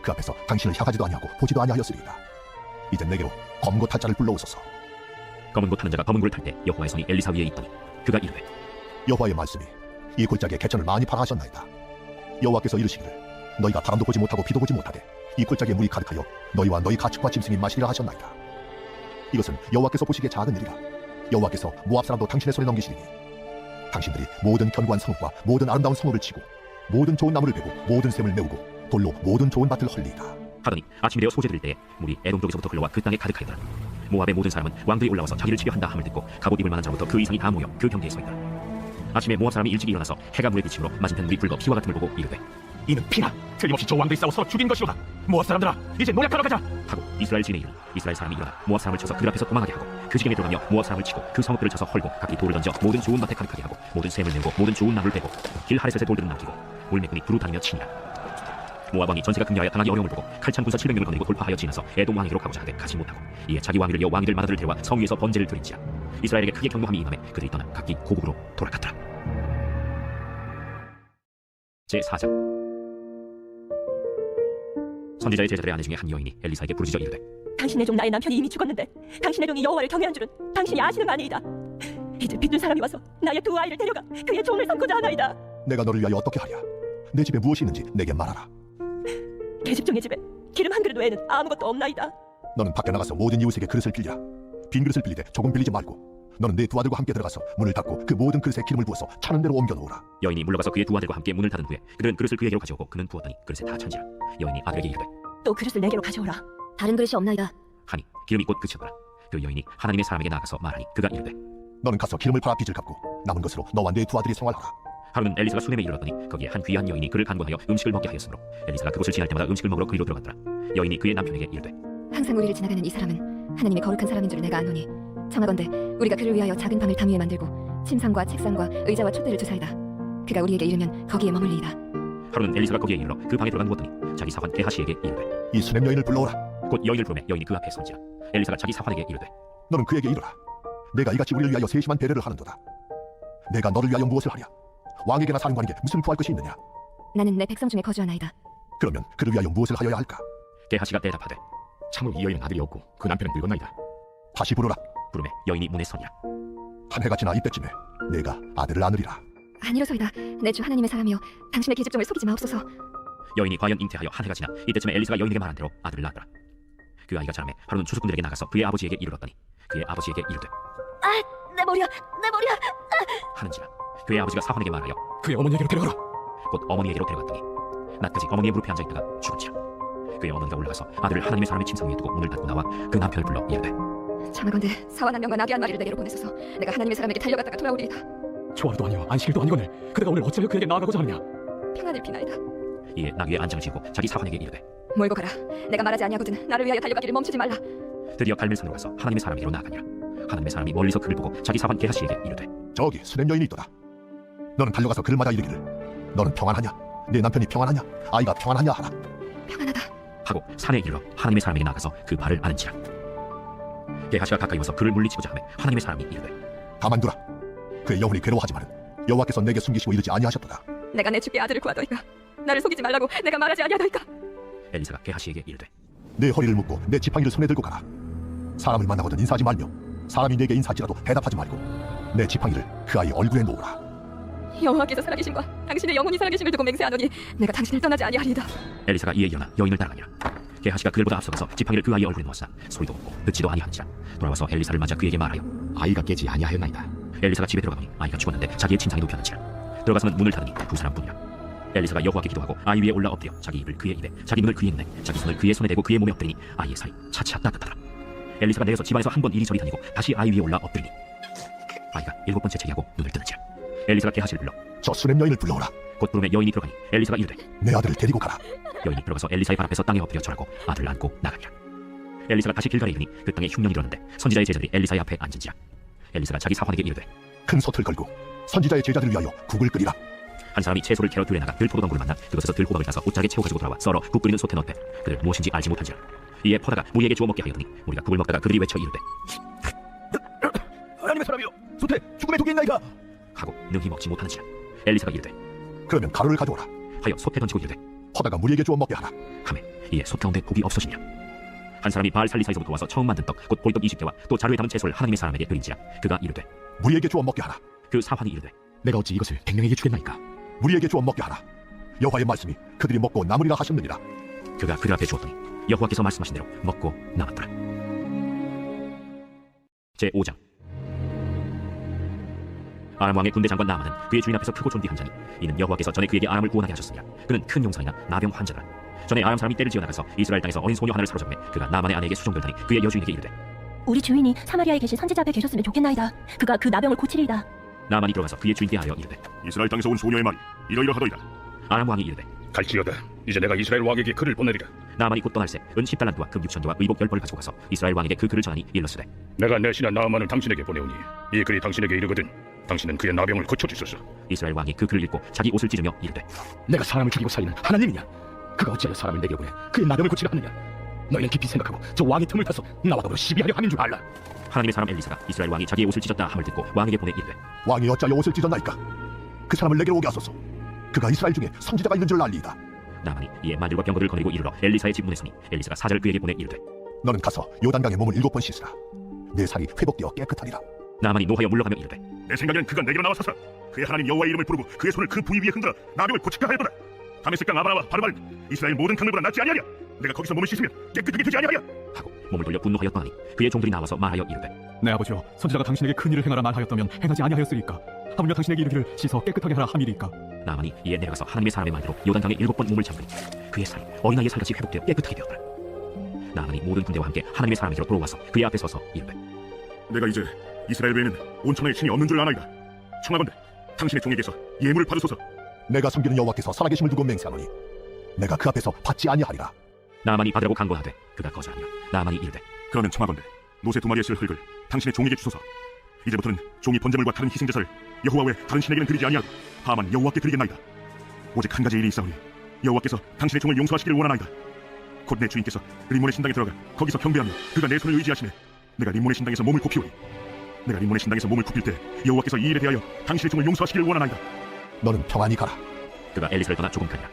그 앞에서 당신을 향하지도 아니하고 보지도 아니하였으리이다. 이제 내게로 검고 탈 자를 불러오소서. 검은 고 타는 자가 검은 고를 탈 때 여호와의 손이 엘리사 위에 있더니 그가 이르되 여호와의 말씀이 이 골짜기에 개천을 많이 파라 하셨나이다. 여호와께서 이르시기를 너희가 바람도 보지 못하고 비도 보지 못하되 이 골짜기에 물이 가득하여 너희와 너희 가축과 짐승이 마시리라 하셨나이다. 이것은 여호와께서 보시기에 작은 일이라. 여호와께서 모압 사람도 당신의 손에 넘기시리니 당신들이 모든 견고한 성읍과 모든 아름다운 성읍을 치고 모든 좋은 나무를 베고 모든 샘을 메우고 돌로 모든 좋은 밭을 헐리이다. 하더니 아침이 되어 소재들 때에 물이 에돔 쪽에서부터 흘러와 그 땅에 가득하였더라. 모압의 모든 사람은 왕들이 올라와서 자기를 치려 한다 함을 듣고 갑옷 입을 만한 자부터 그 이상이 다 모여 그 경계에 서 있더라. 아침에 모압 사람이 일찍 일어나서 해가 물에 비침으로 맞은편 물이 붉어 피와 같음을 보고 이르되 이는 피나 틀림없이 저 왕들이 싸워 서로 죽인 것이로다. 모압 사람들아 이제 노력하러 가자. 하고 이스라엘 진에 이르 이스라엘 사람이 일어나 모압 사람을 쳐서 그들 앞에서 도망하게 하고 그 지경에 들어가며 모압 사람을 치고 그 성읍들을 쳐서 헐고 각기 돌을 던져 모든 좋은 밭에 가득하게 하고 모든 샘을 내고 모든 좋은 나무를 베고 길 하레셋의 돌들은 남기고 물매끈이 두루 다니며 치니라. 모압 왕이 전세가 극렬하여 당하기 어려움을 보고 칼찬 군사 700명을 거느리고 돌파하여 지나서 에돔 왕에게로 가고자 하되 가지 못하고 이에 자기 왕위를 이어 왕이들 마다들을 데려와 성 위에서 번제를 드린지라. 이스라엘에게 크게 경고함이 임하매 그들이 떠나 각기 고국으로 돌아갔더라. 제4장. 선지자의 제자들의 아내 중에 한 여인이 엘리사에게 부르짖어 이르되 당신의 종 나의 남편이 이미 죽었는데 당신의 종이 여호와를 경외한 줄은 당신이 아시는 바 아니이다. 이제 빚둔 사람이 와서 나의 두 아이를 데려가 그의 종을 삼고자 하나이다. 내가 너를 위하여 어떻게 하랴? 내 집에 무엇이 있는지 내게 말하라. 계집종의 집에 기름 한 그릇 외에는 아무것도 없나이다. 너는 밖에 나가서 모든 이웃에게 그릇을 빌리라. 빈 그릇을 빌리되 조금 빌리지 말고 너는 네 두 아들과 함께 들어가서 문을 닫고 그 모든 그릇에 기름을 부어서 차는 대로 옮겨 놓으라. 여인이 물러가서 그의 두 아들과 함께 문을 닫은 후에 그들은 그릇을 그에게로 가져오고 그는 부었더니 그릇에 다 찬지라. 여인이 아들에게 이르되 또 그릇을 내게로 가져오라. 다른 그릇이 없나이다. 하니 기름이 곧 그치더라. 그 여인이 하나님의 사람에게 나가서 말하니 그가 이르되 너는 가서 기름을 팔아 빚을 갚고 남은 것으로 너와 네 두 아들이 생활하라. 하루는 엘리사가 수넴에 이르렀더니 거기에 한 귀한 여인이 그를 간구하여 음식을 먹게 하였으므로 엘리사가 그곳을 지날 때마다 음식을 먹으러 그리로 들어갔더라. 여인이 그의 남편에게 이르되 항상 우리를 지나가는 이 사람은 하나님의 거룩한 사람인 줄 내가 아노니 청하건대 우리가 그를 위하여 작은 방을 담 위에 만들고 침상과 책상과 의자와 촛대를 주사이다. 그가 우리에게 이르면 거기에 머물리이다. 하루는 엘리사가 거기에 이르러 그 방에 들어가 누웠더니 자기 사환 게하시에게 이르되 이 수넴 여인을 불러오라. 곧 여인을 부르매 여인이 그 앞에 선지라. 엘리사가 자기 사환에게 이르되 너는 그에게 이르라. 내가 이같이 우리를 위하여 세심한 배려를 하는도다. 내가 너를 위하여 무엇을 하랴? 왕에게나 사령관에게 무슨 구할 것이 있느냐? 나는 내 백성 중에 거주하나이다. 그러면 그를 위하여 무엇을 하여야 할까? 게하시가 대답하되 참으로 이 여인은 아들이 없고 그 남편은 늙었나이다. 다시 부르라. 부르매 여인이 문에 서니라. 한 해가 지나 이때쯤에 내가 아들을 안으리라. 아니로소이다. 내 주 하나님의 사람이여 당신의 계집종을 속이지 마옵소서. 여인이 과연 잉태하여 한 해가 지나 이때쯤에 엘리사가 여인에게 말한 대로 아들을 낳았더라. 그 아이가 자라매 하루는 추수꾼들에게 나가서 그의 아버지에게 이르렀더니 그의 아버지에게 이르되 내 머리야 내 머리야 하는지라. 그의 아버지가 사환에게 말하여 그의 어머니에게로 데려가라. 곧 어머니에게로 데려갔더니 낮까지 어머니의 무릎에 앉아있다가 죽은지라. 그의 어머니가 올라가서 아들을 하나님의 사람의 침상 위에 두고 문을 닫고 나와 그 남편을 불러 이르되 청하건대 사완 한 명과 나귀 한 마리를 내게로 보내소서. 내가 하나님의 사람에게 달려갔다가 돌아오리이다. 초하루도 아니요 안식일도 아니거늘 그대가 오늘 어찌하여 그에게 나아가고자 하느냐? 평안을 비나이다. 이에 나귀의 안장을 지고 자기 사환에게 이르되 몰고 가라. 내가 말하지 아니하거든 나를 위하여 달려가기를 멈추지 말라. 드디어 갈멜산으로 가서 하나님의 사람에게로 나아가니라. 하나님의 사람이 멀리서 그를 보고 자기 사환 게하시에게 이르되 저기 수렘 여인이 있도다. 너는 달려가서 그를 맞아 이르기를 너는 평안하냐? 네 남편이 평안하냐? 아이가 평안하냐 하라. 평안하다 하고 산에 이르러 하나님의 사람에게 나가서 그 발을 안은지라. 게하시가 가까이 와서 그를 물리치고자 하매 하나님의 사람이 이르되 가만두라. 그의 영혼이 괴로워하지만은 여호와께서 내게 숨기시고 이르지 아니하셨도다. 내가 내 주께 아들을 구하더이까. 나를 속이지 말라고 내가 말하지 아니하더이까. 엘리사가 게하시에게 이르되 내 허리를 묶고 내 지팡이를 손에 들고 가라. 사람을 만나거든 인사하지 말며 사람이 내게 인사할지라도 대답하지 말고 내 지팡이를 그 아이 얼굴에 놓으라. 여호와께서 살아계심과 당신의 영혼이 살아계심을 두고 맹세하노니 내가 당신을 떠나지 아니하리이다. 엘리사가 이에 일어나 여인을 따라가니라. 게하시가 그들보다 앞서가서 지팡이를 그 아이의 얼굴에 놓았으나 소리도 없고 듣지도 아니하는지라. 돌아와서 엘리사를 맞아 그에게 말하여 아이가 깨지 아니하였나이다. 엘리사가 집에 들어가보니 아이가 죽었는데 자기의 침상에 눕혔는지라. 들어가서는 문을 닫으니 두 사람뿐이라. 엘리사가 여호와께 기도하고 아이 위에 올라 엎드려 자기 입을 그의 입에 자기 눈을 그의 눈에 자기 손을 그의 손에 대고 그의 몸에 엎드리니 아이의 살이 차차 따뜻하더라. 엘리사가 내어서 집안에서 한 번 이리저리 다니고 다시 아이 위에 올라 엎드리니 아이가 7번째 제기하고 눈을 뜨는지라 엘리사가 게하시를 불러 저 수렘 여인을 불러오라. 곧 부름에 여인이 들어가니 엘리사가 이르되 내 아들을 데리고 가라. 여인이 들어가서 엘리사의 발 앞에서 땅에 엎드려 절하고 아들을 안고 나가니라. 엘리사가 다시 길갈에 이르니 그 땅에 흉년이 일었는데 선지자의 제자들이 엘리사의 앞에 앉은지라. 엘리사가 자기 사환에게 이르되 큰 솥을 걸고 선지자의 제자들을 위하여 국을 끓이라. 한 사람이 채소를 캐러 들에 나가 들포도당굴을 만나 그것에서 들호박을 따서 옷장에 채워 가지고 돌아와 썰어 국 끓이는 솥에 넣되 그들 무엇인지 알지 못한지라. 이에 퍼다가 무리에게 주워 먹게 하였더니 무리가 국을 먹다가 그들이 외쳐 이르되 하나님의 사람이여, 솥에 죽음의 독이 있나이까 하고 능히 먹지 못하는지라. 엘리사가 이르되 그러면 가루를 가져오라 하여 솥에 던지고 이르되 퍼다가 무리에게 주워 먹게 하라. 하매 이에 솥 가운데 독이 없어지니라. 한 사람이 바알 살리사에서부터 와서 처음 만든 떡 곧 보리떡 20개와 또 자루에 담은 채소를 하나님의 사람에게 드린지라. 그가 이르되 무리에게 주워 먹게 하라. 그 사환이 이르되 내가 어찌 이것을 100명에게 주겠나이까? 무리에게 주워 먹게 하라. 여호와의 말씀이 그들이 먹고 남으리라 하셨느니라. 그가 그들 앞에 주었더니 여호와께서 말씀하신 대로 먹고 남았더라. 제5장. 아람 왕의 군대 장관 나아만은 그의 주인 앞에서 크고 존귀한 자니 이는 여호와께서 전에 그에게 아람을 구원하게 하셨습니다. 그는 큰 용사이나 나병 환자더라. 전에 아람 사람이 때를 지어 나가서 이스라엘 땅에서 어린 소녀 하나를 사로잡매 그가 나만의 아내에게 수종들더니 그의 여주인에게 이르되 우리 주인이 사마리아에 계신 선지자 앞에 계셨으면 좋겠나이다. 그가 그 나병을 고치리이다. 나만이 들어가서 그의 주인께 하여 이르되 이스라엘 땅에서 온 소녀의 말이 이러이러하더이다. 아람 왕이 이르되 갈지어다. 이제 내가 이스라엘 왕에게 글을 보내리라. 나만이 곧 떠날새 은 10달란트와 금 6천두와 의복 10벌을 가지고 가서 이스라엘 왕에게 그 글을 전하니 일렀으되 내가 내 신하 나아만을 당신에게 보내오니 이 글이 당신에게 이르거든 당신은 그의 나병을 고쳐주소서. 이스라엘 왕이 그 글을 읽고 자기 옷을 찢으며 이르되 내가 사람을 죽이고 살리는 하나님이냐? 그가 어찌하여 사람을 내게 보내 그의 나병을 고치려 하느냐? 너희는 깊이 생각하고 저 왕의 틈을 타서 나와 더불어 시비하려 하는 줄 알라. 하나님의 사람 엘리사가 이스라엘 왕이 자기의 옷을 찢었다 함을 듣고 왕에게 보내 이르되 왕이 어찌하여 옷을 찢었나이까? 그 사람을 내게 오게 하소서. 그가 이스라엘 중에 선지자가 있는 줄 알리이다. 나만이 이에 만들과 병거를 거느리고 이르러 엘리사의 집 문에 서니 엘리사가 사자를 그에게 보내 이르되 너는 가서 요단강에 몸을 7번 씻으라. 내 살이 회복되어 깨끗하리라. 나만이 노하여 물러가며 이르되 내 생각에는 그가 내게로 나와서서 그의 하나님 여호와의 이름을 부르고 그의 손을 그 부위 위에 흔들어 나병을 고칠까 하였도다. 다메섹강 아브라함과 바르발 이스라엘 모든 강물보다 낫지 아니하랴. 내가 거기서 몸을 씻으면 깨끗하게 되지 아니하랴. 하고 몸을 돌려 분노하였더니 그의 종들이 나와서 말하여 이르되 내 아버지여, 선지자가 당신에게 큰 일을 행하라 말하였다면 행하지 아니하였으리까? 하물며 당신에게 이르기를 씻어 깨끗하게 하라 함이리까? 나만이 이에 내려가서 하나님의 사람의 말대로 요단강에 7번 몸을 잠그니 그의 살이 어린아이의 살같이 회복되어 깨끗하게 되었더라. 나만이 모든 군대와 함께 하나님의 사람에게로 돌아와서 그의 앞에 서서 이르되 내가 이제 이스라엘 외에는 온 천하에 신이 없는 줄 아나이다. 청하건대 당신의 종에게서 예물을 받으소서. 내가 섬기는 여호와께서 살아계심을 두고 맹세하노니 내가 그 앞에서 받지 아니하리라. 나만이 받으라고 강구하되 그가 거절하며 나만이 이르되 그러면 청하건대 노새 2마리의 실 흙을 당신의 종에게 주소서. 이제부터는 종이 번제물과 다른 희생제사를 여호와 외 다른 신에게는 드리지 아니하고 다만 여호와께 드리겠나이다. 오직 한 가지 일이 있사오니 여호와께서 당신의 종을 용서하시기를 원하나이다. 곧 내 주인께서 림몬의 신당에 들어가 거기서 경배하며 그가 내 손을 의지하시네 내가 림몬의 신당에서 몸을 굽히오니 내가 림몬의 신당에서 몸을 굽힐 때 여호와께서 이 일에 대하여 당신의 종을 용서하시기를 원하나이다. 너는 평안히 가라. 그가 엘리사를 떠나 조금 가니라.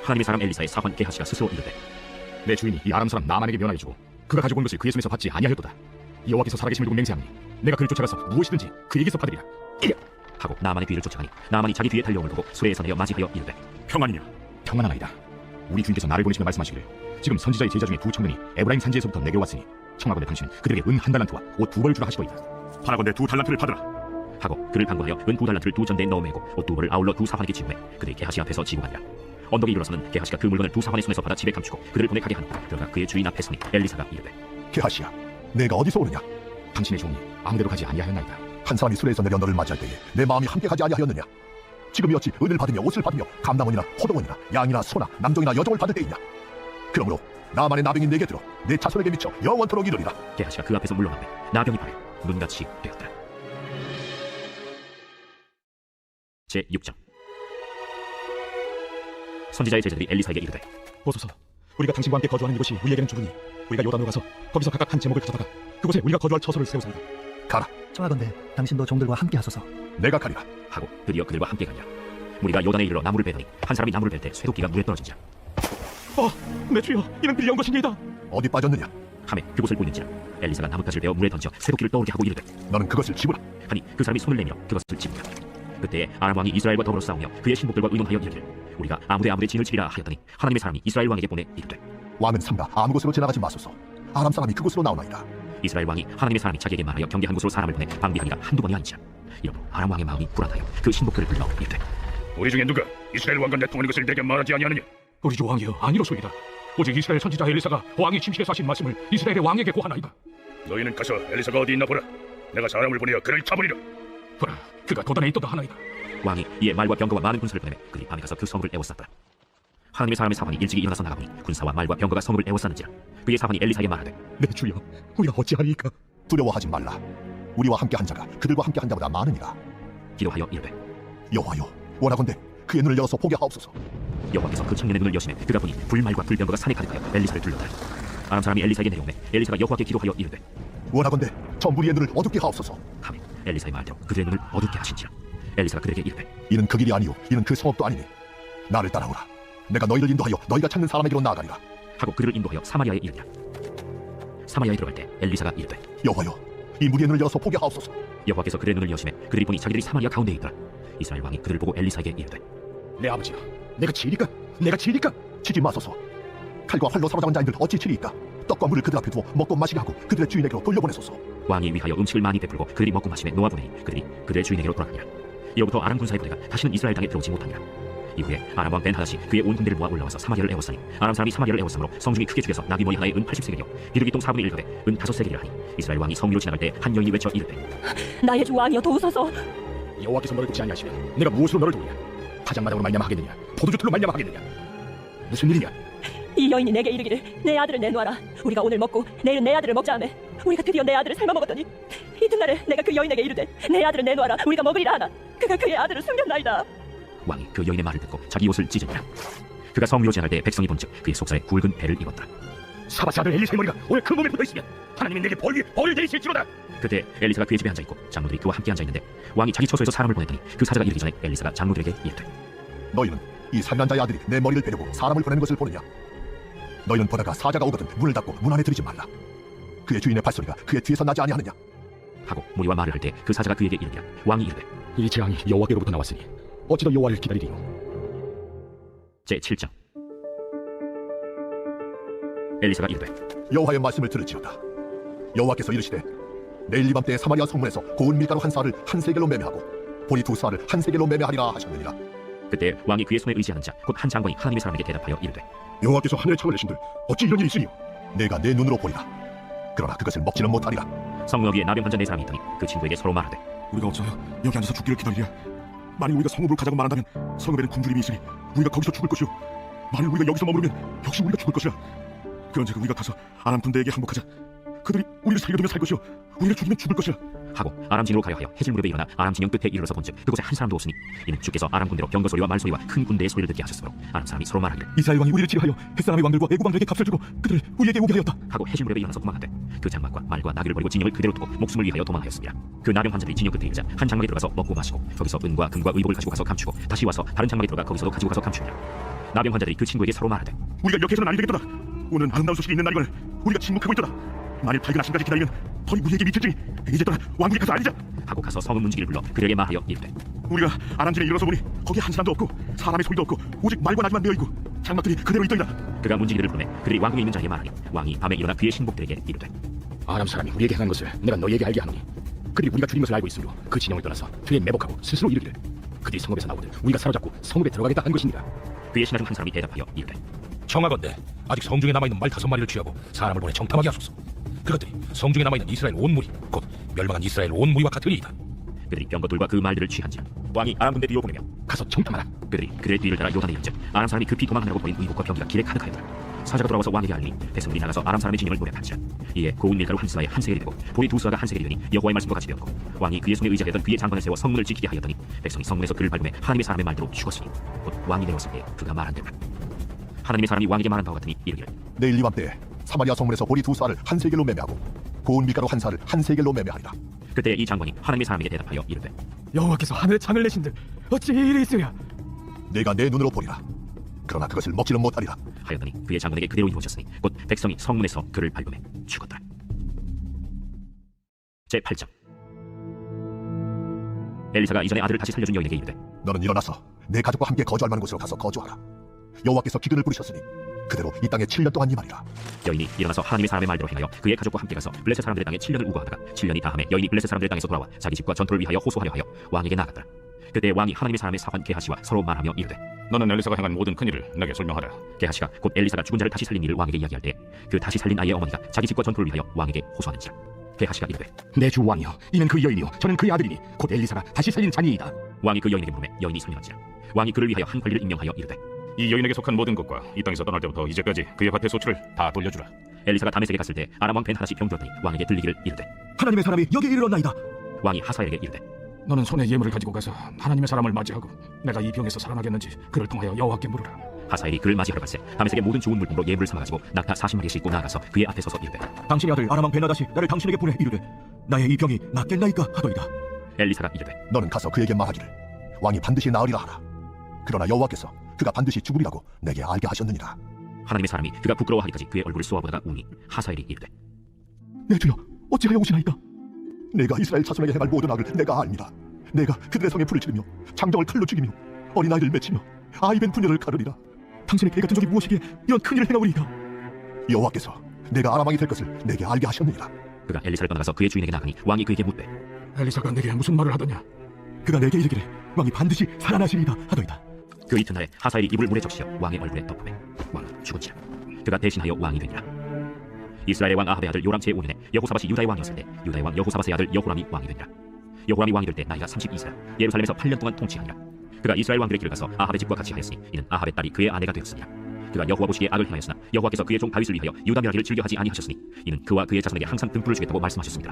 하나님의 사람 엘리사의 사환 게하시가 스스로 이르되 내 주인이 이 아람 사람 나만에게 면하여 주고 그가 가지고 온 것을 그의 손에서 받지 아니하였도다. 여호와께서 살아계심을 두고 맹세하니 내가 그를 쫓아가서 무엇이든지 그에게서 받으리라. 하고 나만의 뒤를 쫓아가니 나만이 자기 뒤에 달려옴을 보고 수레에서 내려 맞이하여 이르되 평안이냐? 평안하나이다. 우리 주인께서 나를 보내시며 말씀하시기를 지금 선지자의 제자 중에 2 청년이 에브라임 산지에서부터 내게 왔으니 청하건대 당신은 그들에게 은 1달란트와 옷 2벌을 주라 하시도이다. 바라건대 2달란트를 받으라. 하고 그를 강구하여 은 2달란트를 2 전대에 넣어 매고 옷 2벌을 아울러 2 사환에게 지우매 그들이 게하시 앞에서 지고 가니라. 언덕에 이르러서는 게하시가 그 물건을 2 사환의 손에서 받아 집에 감추고 그를 보내 가게 하니 그러가 그의 주인 앞에 서니 엘리사가 이르되 게하시야, 내가 어디서 오느냐? 당신의 종이 아무데로 가지 아니하였나이다. 한 사람이 수레에서 내려 너를 맞이할 때에 내 마음이 함께 가지 아니하였느냐? 지금이 어찌 은을 받으며 옷을 받으며 감남원이나 포도원이나 양이나 소나 남종이나 여종을 받을 때이냐? 그러므로 나만의 나병이 내게 들어 내 자손에게 미쳐 영원토록 이르리라. 게하시가 그 앞에서 물러나매 나병이 발해 눈같이 되었더라. 제6장. 선지자의 제자들이 엘리사에게 이르되 보소서, 우리가 당신과 함께 거주하는 이곳이 우리에게는 좁으니 우리가 요단으로 가서 거기서 각각 한 제목을 가져다가 그곳에 우리가 거주할 처소를 세우사이다. 가라. 청하건대 당신도 종들과 함께 하소서. 내가 가리라. 하고 드디어 그들과 함께 가니라. 무리가 요단에 이르러 나무를 베더니 한 사람이 나무를 벨 때 쇠도끼가 물에 떨어진지라. 내 주여, 이는 빌려온 것이니이다. 어디 빠졌느냐? 하매 그곳을 보는지라 엘리사가 나뭇가지를 베어 물에 던져 쇠도끼를 떠오르게 하고 이르되 너는 그것을 집으라. 하니 그 사람이 손을 내밀어 그것을 집으라. 그때에 아람 왕이 이스라엘과 더불어 싸우며 그의 신복들과 의논하여 이르기를 우리가 아무데 진을 치리라 하였더니 하나님의 사람이 이스라엘 왕에게 보내 이르되 왕은 삼가 아무 곳으로 지나가지 마소서. 아람 사람이 그곳으로 나오나이다. 이스라엘 왕이 하나님의 사람이 자기에게 말하여 경계한 곳으로 사람을 보내 방비하니가 한두 번이 아니지라. 이러므로 아람 왕의 마음이 불안하여 그 신복들을 불러 이르되 우리 중에 누가 이스라엘 왕과 내통하는 것을 내게 말하지 아니하느냐? 우리 주 왕이여, 아니로소이다. 오직 이스라엘 선지자 엘리사가 왕이 침실에서 하신 말씀을 이스라엘의 왕에게 고하나이다. 너희는 가서 엘리사가 어디 있나 보라. 내가 사람을 보내어 그를 잡으리라. 보라, 그가 도단에 있도다 하나이다. 왕이 이에 말과 병거와 많은 군사를 보내매 그들이 밤에 가서 그 성읍을 에워쌌더라. 하나님의 사람의 사환이 일찍이 일어나서 나가보니 군사와 말과 병거가 성읍을 에워쌌는지라. 그의 사환이 엘리사에게 말하되, 내 주여, 우리가 어찌하리이까? 두려워하지 말라. 우리와 함께 한 자가 그들과 함께 한 자보다 많으니라. 기도하여 이르되, 여호와여, 원하건대 그의 눈을 열어서 보게 하옵소서. 여호와께서 그 청년의 눈을 여시매 그가 보니 불말과 불병거가 산에 가득하여 엘리사를 둘렀더라. 아람 사람이 엘리사에게 내려오매 엘리사가 여호와께 기도하여 이르되, 원하건대 저 무리의 눈을 어둡게 하옵소서. 하매 엘리사의 말대로 그들의 눈을 어둡게 하신지라. 엘리사가 그들에게 이르되, 이는 그 길이 아니요 이는 그 성읍도 아니니 나를 따라오라. 내가 너희를 인도하여 너희가 찾는 사람에게로 나아가리라. 하고 그를 인도하여 사마리아에 이르니라. 사마리아에 들어갈 때 엘리사가 이르되, 여호와여, 이 무리의 눈을 열어서 보게 하옵소서. 여호와께서 그들의 눈을 여시매 그들이 보니 자기들이 사마리아 가운데 있더라. 이스라엘 왕이 그들을 보고 엘리사에게 이르되, 내 아버지여, 내가 치리까? 내가 치리까? 치지 마소서. 칼과 활로 사로잡은 자인들 어찌 치리이까? 떡과 물을 그들 앞에 두어 먹고 마시게 하고 그들의 주인에게로 돌려보내소서. 왕이 위하여 음식을 많이 베풀고 그들이 먹고 마시며 놓아보내니 그들이 그들의 주인에게로 돌아가니라. 이로부터 아람 군사의 부대가 다시는 이스라엘 땅에 들어오지 못하니라. 이후에 아람 왕 벤하닷이 그의 온 군대를 모아 올라와서 사마리아를 에워싸니 아람 사람이 사마리아를 에워싸므로 성중이 크게 죽여서 나귀 머리 하나에 은 80세겔이요 비둘기똥 4분의 1ገብ에 은 5세겔이라 하니 이스라엘 왕이 성 위로 지나갈 때 한 여인이 외쳐 이르되, 나의 주 왕이여 도우소서. 여호와께서 너를 돕지 아니하시면 내가 무엇으로 너를 도우냐? 파장마당으로 말미암아 하겠느냐? 포도주 틀로 말미암아 하겠느냐? 무슨 일이냐? 이 여인이 내게 이르기를 내 아들을 내놓아라. 우리가 오늘 먹고 내일은 내 아들을 먹자 하매 우리가 드디어 내 아들을 삶아 먹었더니 이튿날에 내가 그 여인에게 이르되 내 아들을 내놓아라. 우리가 먹으리라 하나 그가 그의 아들을 숨겼나이다. 왕이 그 여인의 말을 듣고 자기 옷을 찢으니라. 그가 성 위로 지나갈 때 백성이 본즉 그의 속살에 굵은 배를 입었더라. 사바스 아들 엘리사의 머리가 오늘 그 몸에 묻어있으면 하나님이 내게 벌 내리실지로다. 그때 엘리사가 그의 집에 앉아있고 장로들이 그와 함께 앉아있는데 왕이 자기 처소에서 사람을 보냈더니 그 사자가 이르기 전에 엘리사가 장로들에게 이르되, 너희는 이 살인한 자의 아들이 내 머리를 베려고 사람을 보내는 것을 보느냐? 너희는 보다가 사자가 오거든 문을 닫고 문 안에 들이지 말라. 그의 주인의 발소리가 그의 뒤에서 나지 아니하느냐? 하고 무리와 말을 할 때 그 사자가 그에게 이르니라. 왕이 이르되, 이 재앙이 여호와께로부터 나왔으니 어찌 더 여호와를 기다리리요? 제7장. 엘리사가 이르되, 여호와의 말씀을 들을지어다. 여호와께서 이르시되 내일 이밤때 사마리아 성문에서 고운 밀가루 한 사를 한 세겔로 매매하고 보리 두 사를 한 세겔로 매매하리라 하셨느니라. 그때 왕이 그의 손에 의지하는 자 곧 한 장관이 하나님의 사람에게 대답하여 이르되, 여호와께서 하늘의 창을 내신들 어찌 이런 일이 있으리요? 내가 내 눈으로 보리라. 그러나 그것을 먹지는 못하리라. 성문 어귀에 나병 환자 네 사람이 있더니 그 친구에게 서로 말하되, 우리가 어찌하여 여기 앉아서 죽기를 기다리랴? 만일 우리가 성읍으로 가자고 말한다면 성읍에는 굶주림이 있으니 우리가 거기서 죽을 것이요, 만일 우리가 여기서 머무르면 역시 우리가 죽을 것이라. 그런즉 우리가 가서 아람 군대에게 항복하자. 그들이 우리를 살려두면 살 것이요, 우리를 죽이면 죽을 것이라. 하고 아람 진으로 가려 하여 해질 무렵에 일어나 아람 진영 끝에 이르러서 본즉 그곳에 한 사람도 없으니 이는 주께서 아람 군대로 병거 소리와 말 소리와 큰 군대의 소리를 듣게 하셨으므로 아람 사람이 서로 말하기를, 이스라엘 왕이 우리를 치료하여 햇사람의 왕들과 애국 왕들에게 값을 주고 그들을 우리에게 오게 하였다. 하고 해질 무렵에 일어나서 도망하되 그 장막과 말과 나귀를 버리고 진영을 그대로 두고 목숨을 위하여 도망하였습니다. 그 나병 환자들이 진영 끝에 이르자 한 장막에 들어가서 먹고 마시고 거기서 은과 금과 의복을 가지고 가서 감추고 다시 와서 다른 장막에 들어가 거기서도 가지고 가서 감추니라. 나병 환자들이 그 친구에게 서로 말하되, 우리가 여기서는 아니 되겠도다. 오늘은 아름다운 소식이 있는 날이거늘 우리가 침묵하고 있도다. 만일 발견하신까지 기다리면 거의 우리에게 미칠지니 이제 떠나 왕국에 가서 알리자. 하고 가서 성읍 문지기를 불러 그들에게 말하여 이르되, 우리가 아람진에 이르러서 보니 거기 한 사람도 없고 사람의 소리도 없고 오직 말과 나귀만 메어 있고 장막들이 그대로 있더이다. 그가 문지기들을 부르매 그들이 왕궁에 있는 자에게 말하니 왕이 밤에 일어나 그의 신복들에게 이르되, 아람 사람이 우리에게 행한 것을 내가 너희에게 알게 하노니 그들이 우리가 죽인 것을 알고 있으므로 그 진영을 떠나서 뒤에 매복하고 스스로 이르기를 그들이 성읍에서 나오거든 우리가 사로잡고 성읍에 들어가겠다 한 것이니라. 그의 신하 중 한 사람이 대답하여 이르되, 청하건대 아직 성중에 남아있는 말 5마리를 취하고 사람을 보내 정탐하게 하소서. 그것들이 성중에 남아있는 이스라엘 온 무리 곧 멸망한 이스라엘 온 무리와 같으리이다. 그들이 병거들과 그 말들을 취한지라. 왕이 아람 군대 뒤로 보내며 가서 정탐하라. 그들이 그의 뒤를 따라 요단에 이른즉 아람 사람이 급히 도망하느라고 버린 의복과 병기가 길에 가득하였더라. 사자가 돌아와서 왕에게 알리니 백성들이 나가서 아람 사람의 진영을 노략한지라. 이에 고운 밀가루 한 스나에 한 세겔이 되고 보리 두 스나가 한 세겔이 되니 여호와의 말씀과 같이 되었고 왕이 그의 손에 의지하였던 그의 장관을 세워 성문을 지키게 하였더니 백성이 성문에서 그를 밟음에 하나님의 사람의 말대로 죽었으니 곧 왕이 내려왔을 때 그가 말한대로 하나님의 사람이 왕에게 말한 바와 같으니 이르기를, 내일 이맘때 사마리아 성문에서 보리 두 사를 한 세겔로 매매하고 고운 밀가루 한 사를 한 세겔로 매매하리라. 그때 이 장관이 하나님의 사람에게 대답하여 이르되, 여호와께서 하늘의 창을 내신들 어찌 이 일이 있으랴? 내가 내 눈으로 보리라. 그러나 그것을 먹지는 못하리라. 하였더니 그의 장관에게 그대로 이루어졌으니 곧 백성이 성문에서 그를 밟음에 죽었더라. 제8장. 엘리사가 이전에 아들을 다시 살려준 여인에게 이르되, 너는 일어나서 내 가족과 함께 거주할 만한 곳으로 가서 거주하라. 여호와께서 기근을 부리셨으니 그대로 이 땅에 7년 동안 임하리라. 여인이 일어나서 하나님의 사람의 말대로 행하여 그의 가족과 함께 가서 블레셋 사람들의 땅에 7년을 우거하다가 7년이 다함에 여인이 블레셋 사람들의 땅에서 돌아와 자기 집과 전투를 위하여 호소하려 하여 왕에게 나아갔더라. 그때 왕이 하나님의 사람의 사환 게하시와 서로 말하며 이르되, 너는 엘리사가 행한 모든 큰일을 내게 설명하라. 게하시가 곧 엘리사가 죽은 자를 다시 살린 일을 왕에게 이야기할 때 그 다시 살린 아이의 어머니가 자기 집과 전투를 위하여 왕에게 호소하는지라. 게하시가 이르되 내 주 왕이여, 이는 그 여인이요 저는 그의 아들이니 곧 엘리사가 다시 살린 자니이다. 왕이 그 여인에게 물음에 여인이 설명한지라. 왕이 그를 위하여 한 관리를 임명하여 이르되 이 여인에게 속한 모든 것과 이 땅에서 떠날 때부터 이제까지 그의 밭의 소출을 다 돌려주라. 엘리사가 다메섹에 갔을 때 아람 왕 벤하닷이 병들었더니 왕에게 들리기를 이르되 하나님의 사람이 여기 이르렀나이다. 왕이 하사엘에게 이르되 너는 손에 예물을 가지고 가서 하나님의 사람을 맞이하고 내가 이 병에서 살아나겠는지 그를 통하여 여호와께 물으라. 하사엘이 그를 맞이하러 갈새 다메섹의 모든 좋은 물품으로 예물을 삼아가지고 낙타 40마리를 싣고 나아가서 그의 앞에 서서 이르되 당신의 아들 아람 왕 베나다시 나를 당신에게 보내 이르되 나의 이 병이 낫겠나이까 하더이다. 엘리사가 이르되 너는 가서 그에게 말하기를 왕이 반드시 나으리라 하라. 그러나 여호와께서 그가 반드시 죽으리라고 내게 알게 하셨느니라. 하나님의 사람이 그가 부끄러워하기까지 그의 얼굴을 쏘아보다가 우니 하사엘이 이르되 내 주여 어찌하여 오시나이까? 내가 이스라엘 자손에게 행할 모든 악을 내가 압니다. 내가 그들의 성에 불을 지르며 장정을 칼로 죽이며 어린아이를 맺히며 아이벤 부녀를 가르리라. 당신의 개 같은 적이 무엇이기에 이런 큰일을 행하오리이까? 여호와께서 내가 아람 왕이 될 것을 내게 알게 하셨느니라. 그가 엘리사를 떠나가서 그의 주인에게 나가니 왕이 그에게 묻되 엘리사가 내게 무슨 말을 하더냐? 그가 내게 이르기를 왕이 반드시 살아나시리이다 하더이다. 그 이튿날에 하사엘이 이불을 물에 적시어 왕의 얼굴에 덮으매 왕은 죽은지라. 그가 대신하여 왕이 되니라. 이스라엘의 왕 아합의 아들 요람 제5년에 여호사밧이 유다의 왕이었을 때 유다의 왕 여호사밧의 아들 여호람이 왕이 되니라. 여호람이 왕이 될 때 나이가 32세라 예루살렘에서 8년 동안 통치하니라. 그가 이스라엘 왕들의 길을 가서 아합의 집과 같이 하였으니 이는 아합의 딸이 그의 아내가 되었으니라. 그가 여호와 보시기에 악을 행하였으나 여호와께서 그의 종 다윗을 위하여 유다 멸하기를 즐겨하지 아니하셨으니 이는 그와 그의 자손에게 항상 등불을 주겠다고 말씀하셨습니다.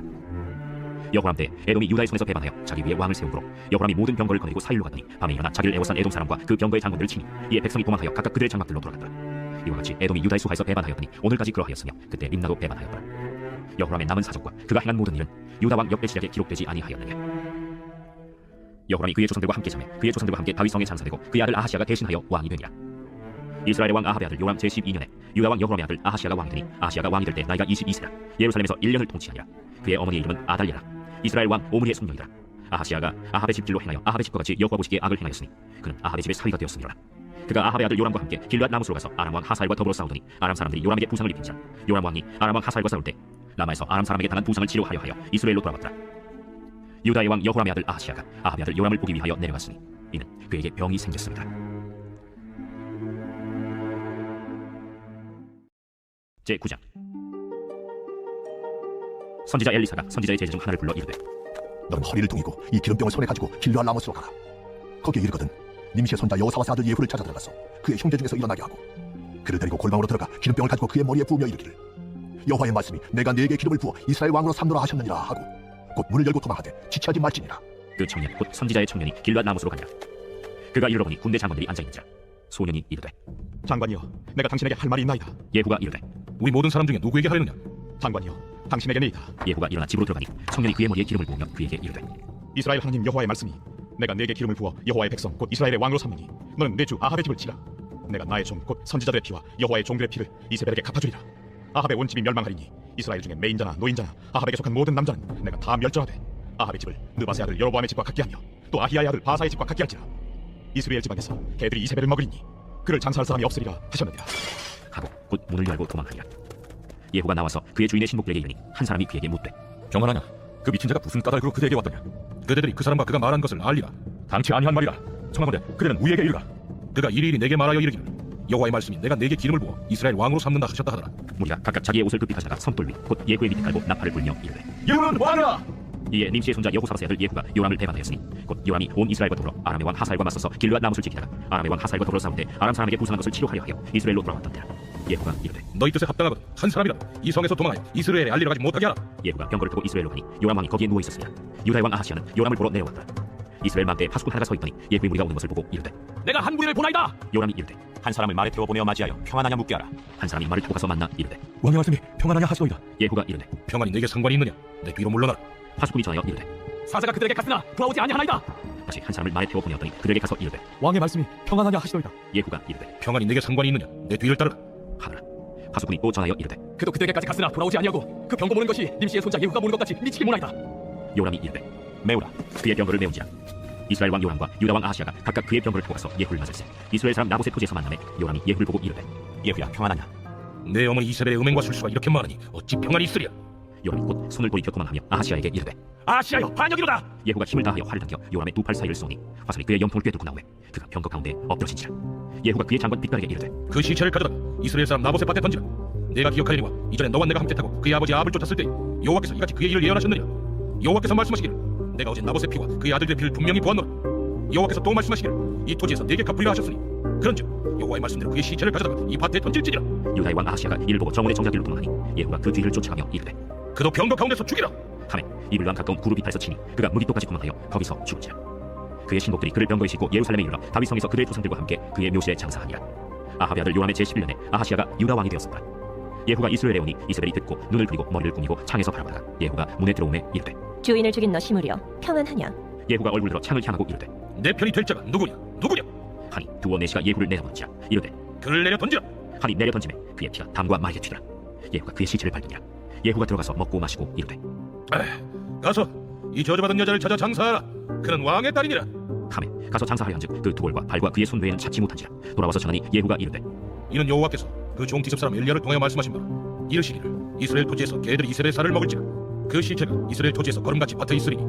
여호람 때 에돔이 유다의 손에서 배반하여 자기 위에 왕을 세우므로 여호람이 모든 병거를 거느리고 사일로 갔더니 밤에 일어나 자기를 애워싼 에돔 사람과 그 병거의 장군들을 치니 이에 백성이 도망하여 각각 그들의 장막들로 돌아갔더라. 이와 같이 에돔이 유다의 수하에서 배반하였더니 오늘까지 그러하였으며 그때 림나도 배반하였더라. 여호람의 남은 사적과 그가 행한 모든 일은 유다 왕 역대시략에 기록되지 아니하였느냐. 여호람이 그의 조상들과 함께 자매 그의 조상들과 함께 다윗 성에 장사되고 그의 아들 아하시아가 대신하여 왕이 되니라. 이스라엘의 왕 아합의 아들 요람 제12년에 유다 왕 여호람의 아들 아하시아가 왕이 되니 아하시아가 왕이 될 때 나이가 22세라 예루살렘에서 1년을 통치하니라. 그의 어머니의 이름은 아달랴라. 이스라엘 왕 오므리의 손녀이더라. 아하시아가 아합의 집길로 행하여 아합의 집과 같이 여호와 보시기에 악을 행하였으니 그는 아합의 집의 사위가 되었으니라. 그가 아합의 아들 요람과 함께 길앗 라못으로 가서 아람 왕 하사엘과 더불어 싸우더니 아람 사람들이 요람에게 부상을 입힌자 요람 왕이 아람 왕 하사엘과 싸울 때 라마에서 아람 사람에게 당한 부상을 치료하려 하여 이스라엘로 돌아왔더라. 유다의 왕 여호람의 아들 아하시아가 아합의 아들 요람을 보기 위하여 내려갔으니 이는 그에게 병이 생겼습니다. 제9장 선지자 엘리사가 선지자의 제자 중 하나를 불러 이르되 너는 허리를 동이고 이 기름병을 손에 가지고 길르앗 라못으로 가라. 거기에 이르거든 님시의 손자 여호사밧의 아들 예후를 찾아 들어가서 그의 형제 중에서 일어나게 하고 그를 데리고 골방으로 들어가 기름병을 가지고 그의 머리에 부으며 이르기를 여호와의 말씀이 내가 네게 기름을 부어 이스라엘 왕으로 삼노라 하셨느니라 하고 곧 문을 열고 도망하되 지체하지 말지니라. 그 청년 곧 선지자의 청년이 길앗 라못으로 가니라. 그가 이르러 보니 군대 장관들이 앉아있는지라 소년이 이르되 장관이여 내가 당신에게 할 말이 있나이다. 예후가 이르되 우리 모든 사람 중에 누구에게 하려느냐? 장관이여 당신에게니이다. 예후가 일어나 집으로 들어가니 청년이 그의 머리에 기름을 부으며 그에게 이르되 이스라엘 하나님 여호와의 말씀이 내가 네게 기름을 부어 여호와의 백성 곧 이스라엘의 왕으로 삼으니 너는 내 주 아합의 집을 치라. 내가 나의 종 곧 선지자들의 피와 여호와의 종들의 피를 이세벨에게 갚아주리라. 아합의 온 집이 멸망하리니 이스라엘 중에 매인자나 노인자나 아합에게 속한 모든 남자는 내가 다 멸절하되 아합의 집을 느바스의 아들 여로보암의 집과 같게 하며 또 아히야의 아들 바사의 집과 같게 할지라. 이스라엘 지방에서 개들이 이세벨을 먹으리니 그를 장사할 사람이 없으리라 하셨느니라. 하고 곧 문을 열고 도망하니라. 예후가 나와서 그의 주인의 신복들에게 이르니 한 사람이 그에게 묻되 평안하냐? 그 미친 자가 무슨 까닭으로 그대에게 왔더냐? 그대들이 그 사람과 그가 말한 것을 알리라. 당치 아니한 말이라. 청하건대 그대는 우리에게 이르라. 그가 이리이리 내게 말하여 이르기를 여호와의 말씀이 내가 네게 기름을 부어 이스라엘 왕으로 삼는다 하셨다 하더라. 무리가 각각 자기의 옷을 급히 가져다가 선돌 위 곧 예후의 밑에 깔고 나팔을 불며 이르되 예후는 왕이라. 이에 님시의 손자 여호사밧의 아들 예후가 요람을 배반하였으니 곧 요람이 온 이스라엘과 더불어 아람의 왕 하사엘과 맞서서 길르앗 라못을 지키다가 아람의 왕 하사엘과 더불어 싸울 때 아람 사람에게 부상한 것을 치료하려 하여 이스라엘로 돌아왔더라. 예후가 이르되 너희 뜻에 합당하거든 한 사람이라 이 성에서 도망하여 이스라엘에 알리러 가지 못하게 하라. 예후가 병거를 타고 이스라엘로 가니 요람 왕이 거기에 누워 있었으나 유다의 왕 아하시아는 요람을 보러 내려왔더라. 이스라엘 맘때에 파수꾼 하나가 서 있더니 예후의 무리가 오는 것을 보고 이르되 내가 한 무리를 보나이다. 요람이 이르되 한 사람을 말에 태워 보내어 맞이하여 평안하냐 묻게 하라. 한 사람이 말을 타고 가서 만나 이르되 왕의 말씀이 평안하냐 하시오이다. 예후가 이르되 평안이 내게 상관이 있느냐? 내 뒤로 물러나라. 파수꾼이 전하여 이르되 사자가 그들에게 갔으나 돌아오지 아니하나이다. 다시 한 사람을 말에 태워 보내었더니 그들에게 가서 이르되 왕의 말씀이 평안하냐 하시오이다. 예후가 이르되 평안이 내게 상관이 있느냐? 내 뒤를 따르라. 하더라. 파수꾼이 또 전하여 이르되 그도 그들에게까지 갔으나 돌아오지 아니하고 그 병거 모는 것이 님시의 손자 예후가 모는 것 같이 미치기 모나이다. 요람이 이르되 메우라. 그의 병거를 메운지라. 이스라엘 왕 요람과 유다 왕 아하시아가 각각 그의 병거를 타고 가서 예후를 맞을세 이스라엘 사람 나봇의 토지에서 만나매 요람이 예후를 보고 이르되 예후야 평안하냐? 내 어머니 이세벨의 음행과 술수가 이렇게 많으니 어찌 평안이 있으랴? 요람이 곧 손을 돌이켜 도망하며 아하시아에게 이르되 아하시아여 반역이로다. 예후가 힘을 다하여 활을 당겨 요람의 두 팔 사이를 쏘니 화살이 그의 영통을 꿰뚫고 나오매 그가 병거 가운데 엎드러진지라. 예후가 그의 장관 빗갈에게 이르되 그 시체를 가져다 이스라엘 사람 나봇의 밭에 던지라. 내가 기억하리니와 이전에 너와 내가 함께 타고 그의 아버지 아합을 쫓았을 때 여호와께서 이같이 그의 일을 예언하셨느냐? 여호와께서 말씀하시기를 내가 어제 나봇의 피와 그의 아들들의 피를 분명히 보았노라. 여호와께서 또 말씀하시기를 이 토지에서 내게 갚으리라 하셨으니 그런즉 여호와의 말씀대로 그의 시체를 가져다가 이 밭에 던질지니라. 유다의 왕 아하시아가 이를 보고 정원의 정작길로 도망하니 예후가 그 뒤를 쫓아가며 이르되 그도 병거 가운데서 죽이라 하매 이블람 가까운 구르비탈에서 치니 그가 무기토까지 도망하여 거기서 죽은지라. 그의 신복들이 그를 병거에 싣고 예루살렘에 이르러 다윗성에서 그의 조상들과 함께 그의 묘실에 장사하니라. 아합의 아들 요람의 제11년에 아하시아가 유다 왕이 되었습니다. 예후가 이스라엘에 오니 이세벨이 듣고 눈을 그리고 머리를 꾸미고 창에서 바라보다가 예후가 문에 들어오매 이르되 주인을 죽인 너 시므려 평안하냐? 예후가 얼굴 들어 창을 향하고 이르되 내 편이 될 자가 누구냐 하니 두어 내시가 예후를 내다보는지라. 이르되 그를 내려 던지라 하니 내려 던지매 그의 피가 담과 말에 튀더라. 예후가 그의 시체를 밟으니라. 예후가 들어가서 먹고 마시고 이르되 가서 이 저주받은 여자를 찾아 장사하라. 그는 왕의 딸이니라. 하매 가서 장사하려 한즉 그 두 골과 발과 그의 손 외에는 찾지 못한지라. 돌아와서 전하니 예후가 이르되 이는 여호와께서 그 종 디습 사람 엘리야를 통하여 말씀하신 바라. 이르시기를 이스라엘 토지에서 개들이 이세벨의 살을 먹을지라. 그 시체가 이스라엘 토지에서 거름같이 밭에 있으리니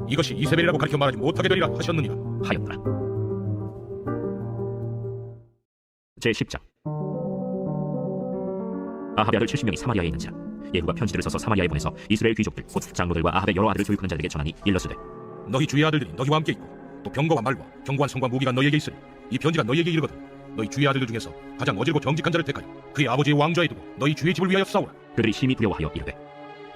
이것이 이세벨이라고 가르쳐 말하지 못하게 되리라 하셨느니라 하였더라. 제10장. 아합의 아들 70명이 사마리아에 있는지라. 예후가 편지들을 써서 사마리아에 보내서 이스라엘 귀족들 곧 장로들과 아합의 여러 아들을 교육하는 자들에게 전하니 일러스되 너희 주의 아들들이 너희와 함께 있고 또 병거와 말과 견고한 성과 무기가 너희에게 있으니 이 편지가 너희에게 이르거든 너희 주의 아들들 중에서 가장 어질고 정직한 자를 택하여 그의 아버지의 왕좌에 두고 너희 주의 집을 위하여 싸우라. 그들이 심히 두려워하여 이르되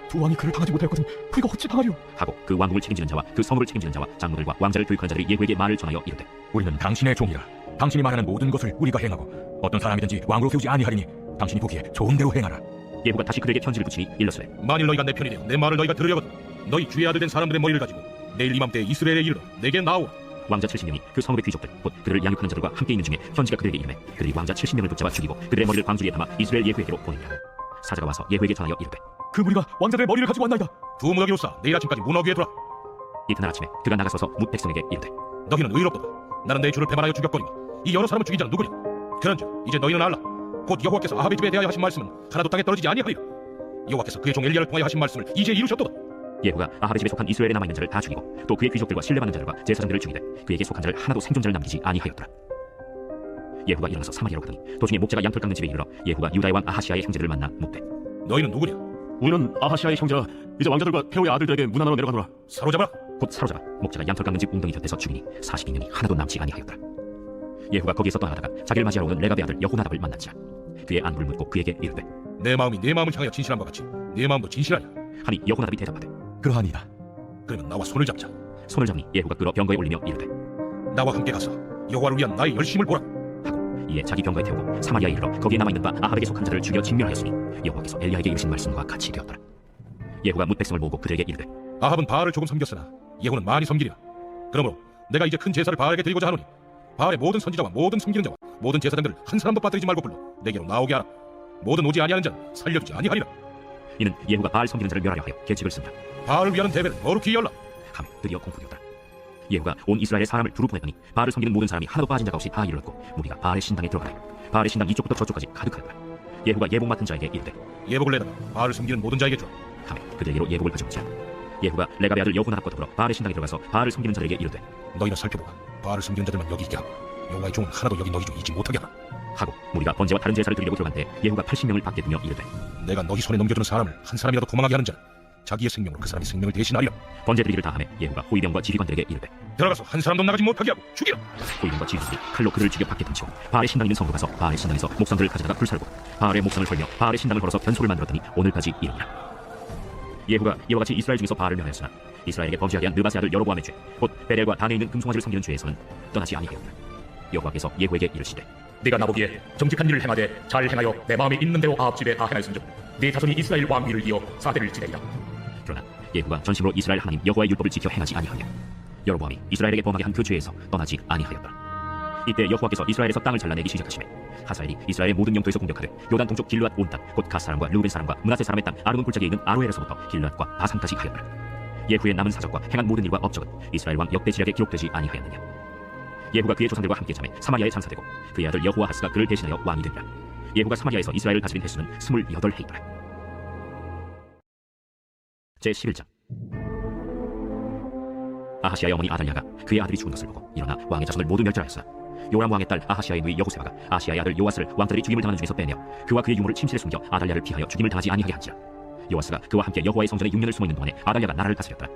두 왕이 그를 당하지 못하였거든 우리가 어찌 당하리요? 하고 그 왕궁을 책임지는 자와 그 성읍을 책임지는 자와 장로들과 왕자를 교육하는 자들이 예후에게 말을 전하여 이르되 우리는 당신의 종이라. 당신이 말하는 모든 것을 우리가 행하고 어떤 사람이든지 왕으로 세우지 아니하리니 당신이 보기에 좋은 대로 행하라. 예후가 다시 그들에게 편지를 붙이니 일러스되 만일 너희가 내 편이 되어 내 말을 너희가 들으려거든 너희 주의 아들 된 사람들의 머리를 가지고 내일 이맘때에 이스라엘에 이르러 내게 나오라. 왕자 70명이 그 성읍의 귀족들 곧 그들을 양육하는 자들과 함께 있는 중에 편지가 그들에게 이르매 그들이 왕자 70명을 붙잡아 죽이고 그들의 머리를 광주리에 담아 이스라엘 예후에게로 보내니라. 사자가 와서 예후에게 전하여 이르되 그 무리가 왕자들의 머리를 가지고 왔나이다. 두 무더기로 싸 내일 아침까지 문어 귀에 두라. 이튿날 아침에 그가 나가서서 뭇 백성에게 이르되 너희는 의롭도다. 나는 내 주를 배반하여 죽였거니와 이 여러 사람을 죽인 자는 누구냐? 그런즉 이제 너희는 알라. 곧 여호와께서 아합의 집에 대하여 하신 말씀은 하나도 땅에 떨어지지 아니하리라. 여호와께서 그의 종 엘리야를 통하여 하신 말씀을 이제 이루셨도다. 예후가 아합의 집에 속한 이스라엘에 남아있는 자를 다 죽이고 또 그의 귀족들과 신뢰받는 자들과 제사장들을 죽이되 그에게 속한 자를 하나도 생존자를 남기지 아니하였더라. 예후가 일어나서 사마리아로 가더니 도중에 목자가 양털 깎는 집에 이르러 예후가 유다의 왕 아하시아의 형제들을 만나 묻되 너희는 누구냐? 우리는 아하시아의 형제라. 이제 왕자들과 페오의 아들들에게 문안하러 내려가노라. 사로잡아라. 곧 사로잡아 목자가 양털 깎는 집 웅덩이 곁에서 죽이니 42년이 하나도 남지 아니하였더라. 예후가 거기에서 떠나가다가 자기를 맞이하러 오는 레갑의 아들 여호나답을 만난지라. 그의 안부를 묻고 그에게 이르되 내 마음이 내 마음을 향하여 진실함과 같이 내 마음도 진실하냐? 하니 여호나답이 대답하되 그러하니이다. 그러면 나와 손을 잡자. 손을 잡니 예후가 끌어 병거에 올리며 이르되 나와 함께 가서 여호와를 위한 나의 열심을 보라. 하고 이에 자기 병거에 태우고 사마리아에 이르러 거기에 남아있는 바 아합에게 속한 자를 죽여 진멸하였으니 여호와께서 엘리야에게 이르신 말씀과 같이 되었더라. 예후가 뭇 백성을 모으고 그들에게 이르되 아합은 바알을 조금 섬겼으나 예후는 많이 섬기리라. 그러므로 내가 이제 큰 제사를 바알에게 드리고자 하노니 바알의 모든 선지자와 모든 섬기는 자와 모든 제사장들을 한 사람도 빠뜨리지 말고 불러 내게로 나오게 하라. 모든 오지 아니하는 자는 살려두지 아니하리라. 이는 예후가 바알 섬기는 자를 멸하려 하여 계책을 쓴다. 바알을 위하는 대회를 거룩히 열라. 하며 드디어 공포되었더라. 예후가 온 이스라엘의 사람을 두루 보내더니 바알을 섬기는 모든 사람이 하나도 빠진 자가 없이 다 이르렀고 무리가 바알의 신당에 들어가니 바알의 신당 이쪽부터 저쪽까지 가득하였더라. 예후가 예복 맡은 자에게 이르되 예복을 내다가 바알을 섬기는 모든 자에게 주라. 하며 그들에게로 예복을 가져오지라. 예후가 레갑의 아들 여호나답과 더불어 바알의 신당에 들어가서 바알을 섬기는 자들에게 이르되 너희는 살펴보라. 바알을 섬기는 자들만 여기 있게 하고 여호와의 종은 하나도 여기 너희 중 있지 못하게 하라. 하고 무리가 번제와 다른 제사를 드리려고 들어간데 예후가 80명을 밖에 두며 이르되 내가 너희 손에 넘겨주는 사람을 한 사람이라도 도망하게 하는 자는 자기의 생명으로 그 사람의 생명을 대신하리라. 번제 드리기를 다하매 예후가 호위병과 지휘관들에게 이르되 들어가서 한 사람도 나가지 못하게 하고 죽이라. 호위병과 지휘관들이 칼로 그를 죽여 밖에 던지고 바알의 신당 있는 성으로 가서 바알의 신당에서 목상들을 가져다가 불살고 바알의 목상을 헐며 바알의 신당을 걸어서 변소를 만들었더니 오늘까지 이르니라. 예후가 이와 같이 이스라엘 중에서 바알을 멸하였으나 이스라엘에게 범죄하게 한 느바세 아들 여로보암의 죄 곧 베델과 단에 있는 금송아지를 섬기는 죄에서는 떠나지 아니하였다. 여호와께서 예후에게 이르시되 네가 나보기에 정직한 일을 행하되 잘 행하여 내 마음에 있는 대로 아합 집에 다 행하였은즉 네 자손이 이스라엘 왕위를 이어 사대를 지내리라. 그러나 예후가 전심으로 이스라엘 하나님 여호와의 율법을 지켜 행하지 아니하며 여로보암이 이스라엘에게 범하게 한 그 죄에서 떠나지 아니하였다. 이때 여호와께서 이스라엘에서 땅을 잘라내기 시작하시매 하사엘이 이스라엘의 모든 영토에서 공격하되 요단 동쪽 길르앗 온 땅 곧 갓 사람과 르우벤 사람과 므낫세 사람의 땅 아르논 골짜기에 있는 아로엘에서부터 길르앗과 바산까지 하였더라. 예후의 남은 사적과 행한 모든 일과 업적은 이스라엘 왕 역대 지략에 기록되지 아니하였느냐. 예후가 그의 조상들과 함께 잠에 사마리아에 장사되고 그의 아들 여호아하스가 그를 대신하여 왕이 되니라. 예후가 사마리아에서 이스라엘을 다스린 횟수는 28해이더라. 제11장. 아하시아의 어머니 아달랴가 그의 아들이 죽은 것을 보고 일어나 왕의 자손을 모두 멸절하였으나 요람 왕의 딸 아하시아의 누이 여호세바가 아시아의 아들 요아스를 왕들이 죽임을 당하는 중에서 빼내어 그와 그의 유물을 침실에 숨겨 아달랴를 피하여 죽임을 당하지 아니하게 한지라. 요아스가 그와 함께 여호와의 성전에 6년을 숨어있는 동안에 아달랴가 나라를 다스렸더라.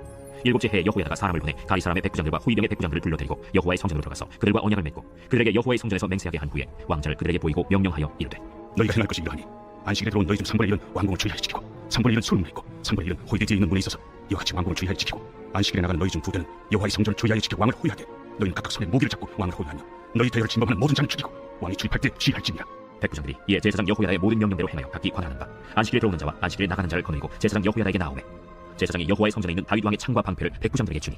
7째 해에 여호야다가 사람을 보내 가이 사람의 백부장들과 후이병의 백부장들을 불러들이고 여호와의 성전으로 들어가서 그들과 언약을 맺고 그들에게 여호와의 성전에서 맹세하게 한 후에 왕자를 그들에게 보이고 명령하여 이르되 너희가 행할 것이 이러하니 안식일에 들어온 너희 중 3분의 1은 왕궁을 주의하여 지키고 3분의 1은 수문에 있고 3분의 1은 호위대지에 있는 문에 있어서 이와 같이 왕궁을 주의하여 지키고 안식일에 나가는 너희 중 2대는 여호와의 성전을 주의하여 지켜 왕을 호위하게. 너희는 각각 손에 무기를 잡고 왕을 호위하며 너희 대열을 침범하는 모든 자를 죽이고 왕이 출입할 때 지휘할지니라. 백부장들이 이에 제사장 여호야다의 모든 명령대로 행하여 각기 관할하는 바 안식일에 들어오는 자와 안식일에 나가는 자를 거느리고 제사장 여호야다에게 나오매 제사장이 여호와의 성전에 있는 다윗 왕의 창과 방패를 백부장들에게 주니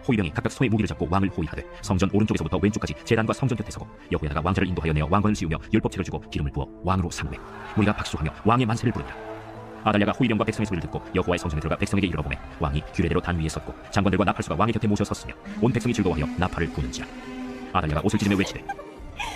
호위병이 각각 손에 무기를 잡고 왕을 호위하되 성전 오른쪽에서부터 왼쪽까지 제단과 성전 곁에 서고 여호야다가 왕자를 인도하여 내어 왕관을 씌우며 율법책을 주고 기름을 부어 왕으로 삼으매 무리가 박수하며 왕의 만세를 부르니라. 아달랴가 호위병과 백성의 소리를 듣고 여호와의 성전에 들어가 백성에게 이르러보매 왕이 규례대로 단 위에 섰고 장관들과 나팔수가 왕의 곁에 모셔 섰으며 온 백성이 즐거워하여 나팔을 부는지라. 아달랴가 옷을 찢으며 외치되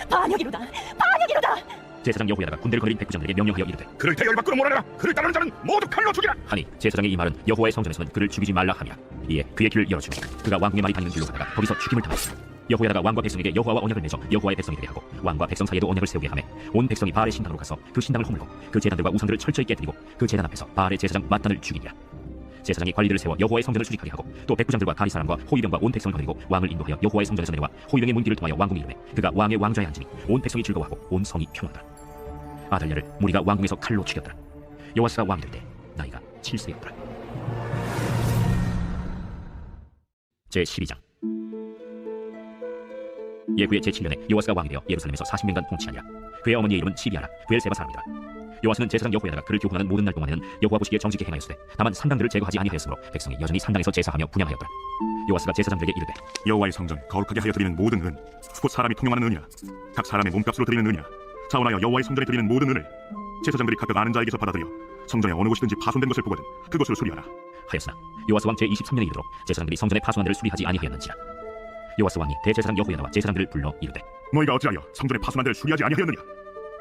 반역이로다 반역이로다. 제사장 여호야다가 군대를 거느린 백부장들에게 명령하여 이르되 그를 대열 밖으로 몰아내라. 그를 따르는 자는 모두 칼로 죽이라. 하니 제사장의 이 말은 여호와의 성전에서는 그를 죽이지 말라 함이라. 이에 그의 길을 열어주매 그가 왕궁의 말이 다니는 길로 가다가 거기서 죽임을 당하였으며 여호야다가 왕과 백성에게 여호와와 언약을 맺어 여호와의 백성이 되게 하고 왕과 백성 사이에도 언약을 세우게 하매 온 백성이 바알의 신당으로 가서 그 신당을 허물고 그 제단들과 우상들을 철저히 깨뜨리고 그 제단 앞에서 바알의 제사장 맏단을 죽이니라. 제사장이 관리들을 세워 여호와의 성전을 수직하게 하고 또 백부장들과 가리 사람과 호위병과 온 백성을 거느리고 왕을 인도하여 여호와의 성전에서 내려와 호위병의 문길을 통하여 왕궁에 이르매 그가 왕의 왕좌에 앉으니 온 백성이 즐거워하고 온 성이 평안하더라. 아달랴를 무리가 왕궁에서 칼로 죽였더라. 요아스가 왕이 될 때 나이가 7세였더라. 제12장. 예후의 제7년에 요아스가 왕이 되어 예루살렘에서 40년간 통치하니라. 그의 어머니의 이름은 시비아라 브엘세바 사람이다. 요아스는 제사장 여호야다가 그를 교훈하는 모든 날 동안에는 여호와 보시기에 정직히 행하였으되 다만 산당들을 제거하지 아니하였으므로 백성이 여전히 산당에서 제사하며 분향하였더라. 요아스가 제사장들에게 이르되 여호와의 성전 거룩하게 하여 드리는 모든 은 곧 사람이 통용하는 은이나 각 사람의 몸값으로 드리는 은이나 자원하여 여호와의 성전에 드리는 모든 은을 제사장들이 각각 아는 자에게서 받아들여 성전에 어느 곳이든지 파손된 것을 보거든 그것을 수리하라 하였으나 요아스 왕 제23년에 이르도록 제사장들이 성전에 파손한 데를 수리하지 아니하였는지라. 요아스 왕이 대제사장 여호야다와 제사장들을 불러 이르되 너희가 어찌하여 성전에 파손한 데를 수리하지 아니하였느냐.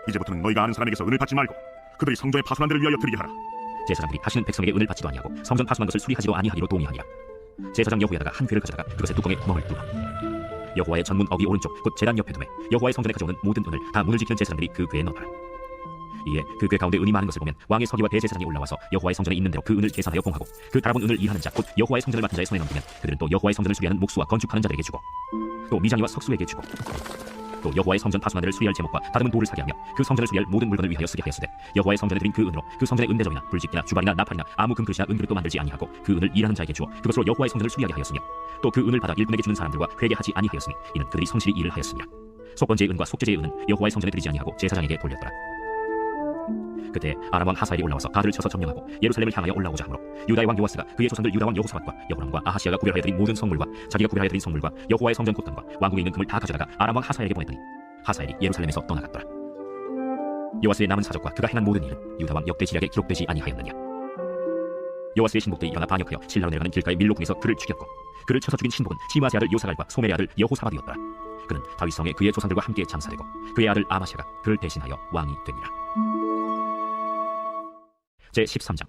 이제부터는 너희가 아는 사람에게서 은을 받지 말고 그들이 성전에 파손한 데를 위하여 드리게 하라. 제사장들이 다시는 백성에게 은을 받지도 아니하고 성전 파손한 것을 수리하지도 아니하기로 동의하니라. 제사장 여호야다가 한 궤를 가져다가 그것의 뚜껑에 구멍을 뚫어 여호와의 전문 어귀 오른쪽 곧 제단 옆에 두매 여호와의 성전에 가져오는 모든 은을 다 문을 지키는 제사장들이 그 궤에 넣더라. 이에 그 궤 가운데 은이 많은 것을 보면 왕의 서기와 대제사장이 올라와서 여호와의 성전에 있는 대로 그 은을 계산하여 봉하고 그 달아본 은을 일하는 자 곧 여호와의 성전을 맡은 자의 손에 넘기면 그들은 또 여호와의 성전을 수리하는 목수와 건축하는 자들에게 주고 또 미장이와 석수에게 주고 또 여호와의 성전 파손한 데를 수리할 제목과 다듬은 돌을 사게 하며 그 성전을 수리할 모든 물건을 위하여 쓰게 하였으되 여호와의 성전에 드린 그 은으로 그 성전의 은대접이나 불짓기나 주발이나 나팔이나 아무 금그릇이나 은그릇도 만들지 아니하고 그 은을 일하는 자에게 주어 그것으로 여호와의 성전을 수리하게 하였으며 또 그 은을 받아 일꾼에게 주는 사람들과 회개하지 아니하였으니 이는 그들이 성실히 일을 하였습니다. 속건제의 은과 속죄제의 은은 여호와의 성전에 드리지 아니하고 제사장에게 돌렸더라. 그때 아람 왕 하사엘이 올라와서 가드를 쳐서 점령하고 예루살렘을 향하여 올라오자 하므로 유다의 왕 요아스가 그의 조상들 유다 왕 여호사밧과 여호람과 아하시아가 구별하여 드린 모든 성물과 자기가 구별하여 드린 성물과 여호와의 성전 콧단과 왕궁에 있는 금을 다 가져다가 아람 왕 하사엘에게 보냈더니 하사엘이 예루살렘에서 떠나갔더라. 요아스의 남은 사적과 그가 행한 모든 일은 유다 왕 역대 지략에 기록되지 아니하였느냐. 요아스의 신복들이 일어나 반역하여 실라로 내려가는 길가의 밀로궁에서 그를 죽였고 그를 쳐서 죽인 신복은 시마세 아들 요사갈과 소멜의 아들 여호사밧이었더라. 그는 다윗 성에 그의 조상들과 함께 장사되고 그의 아들 아마샤가 그를 대신하여 왕이 되니라. 제13장.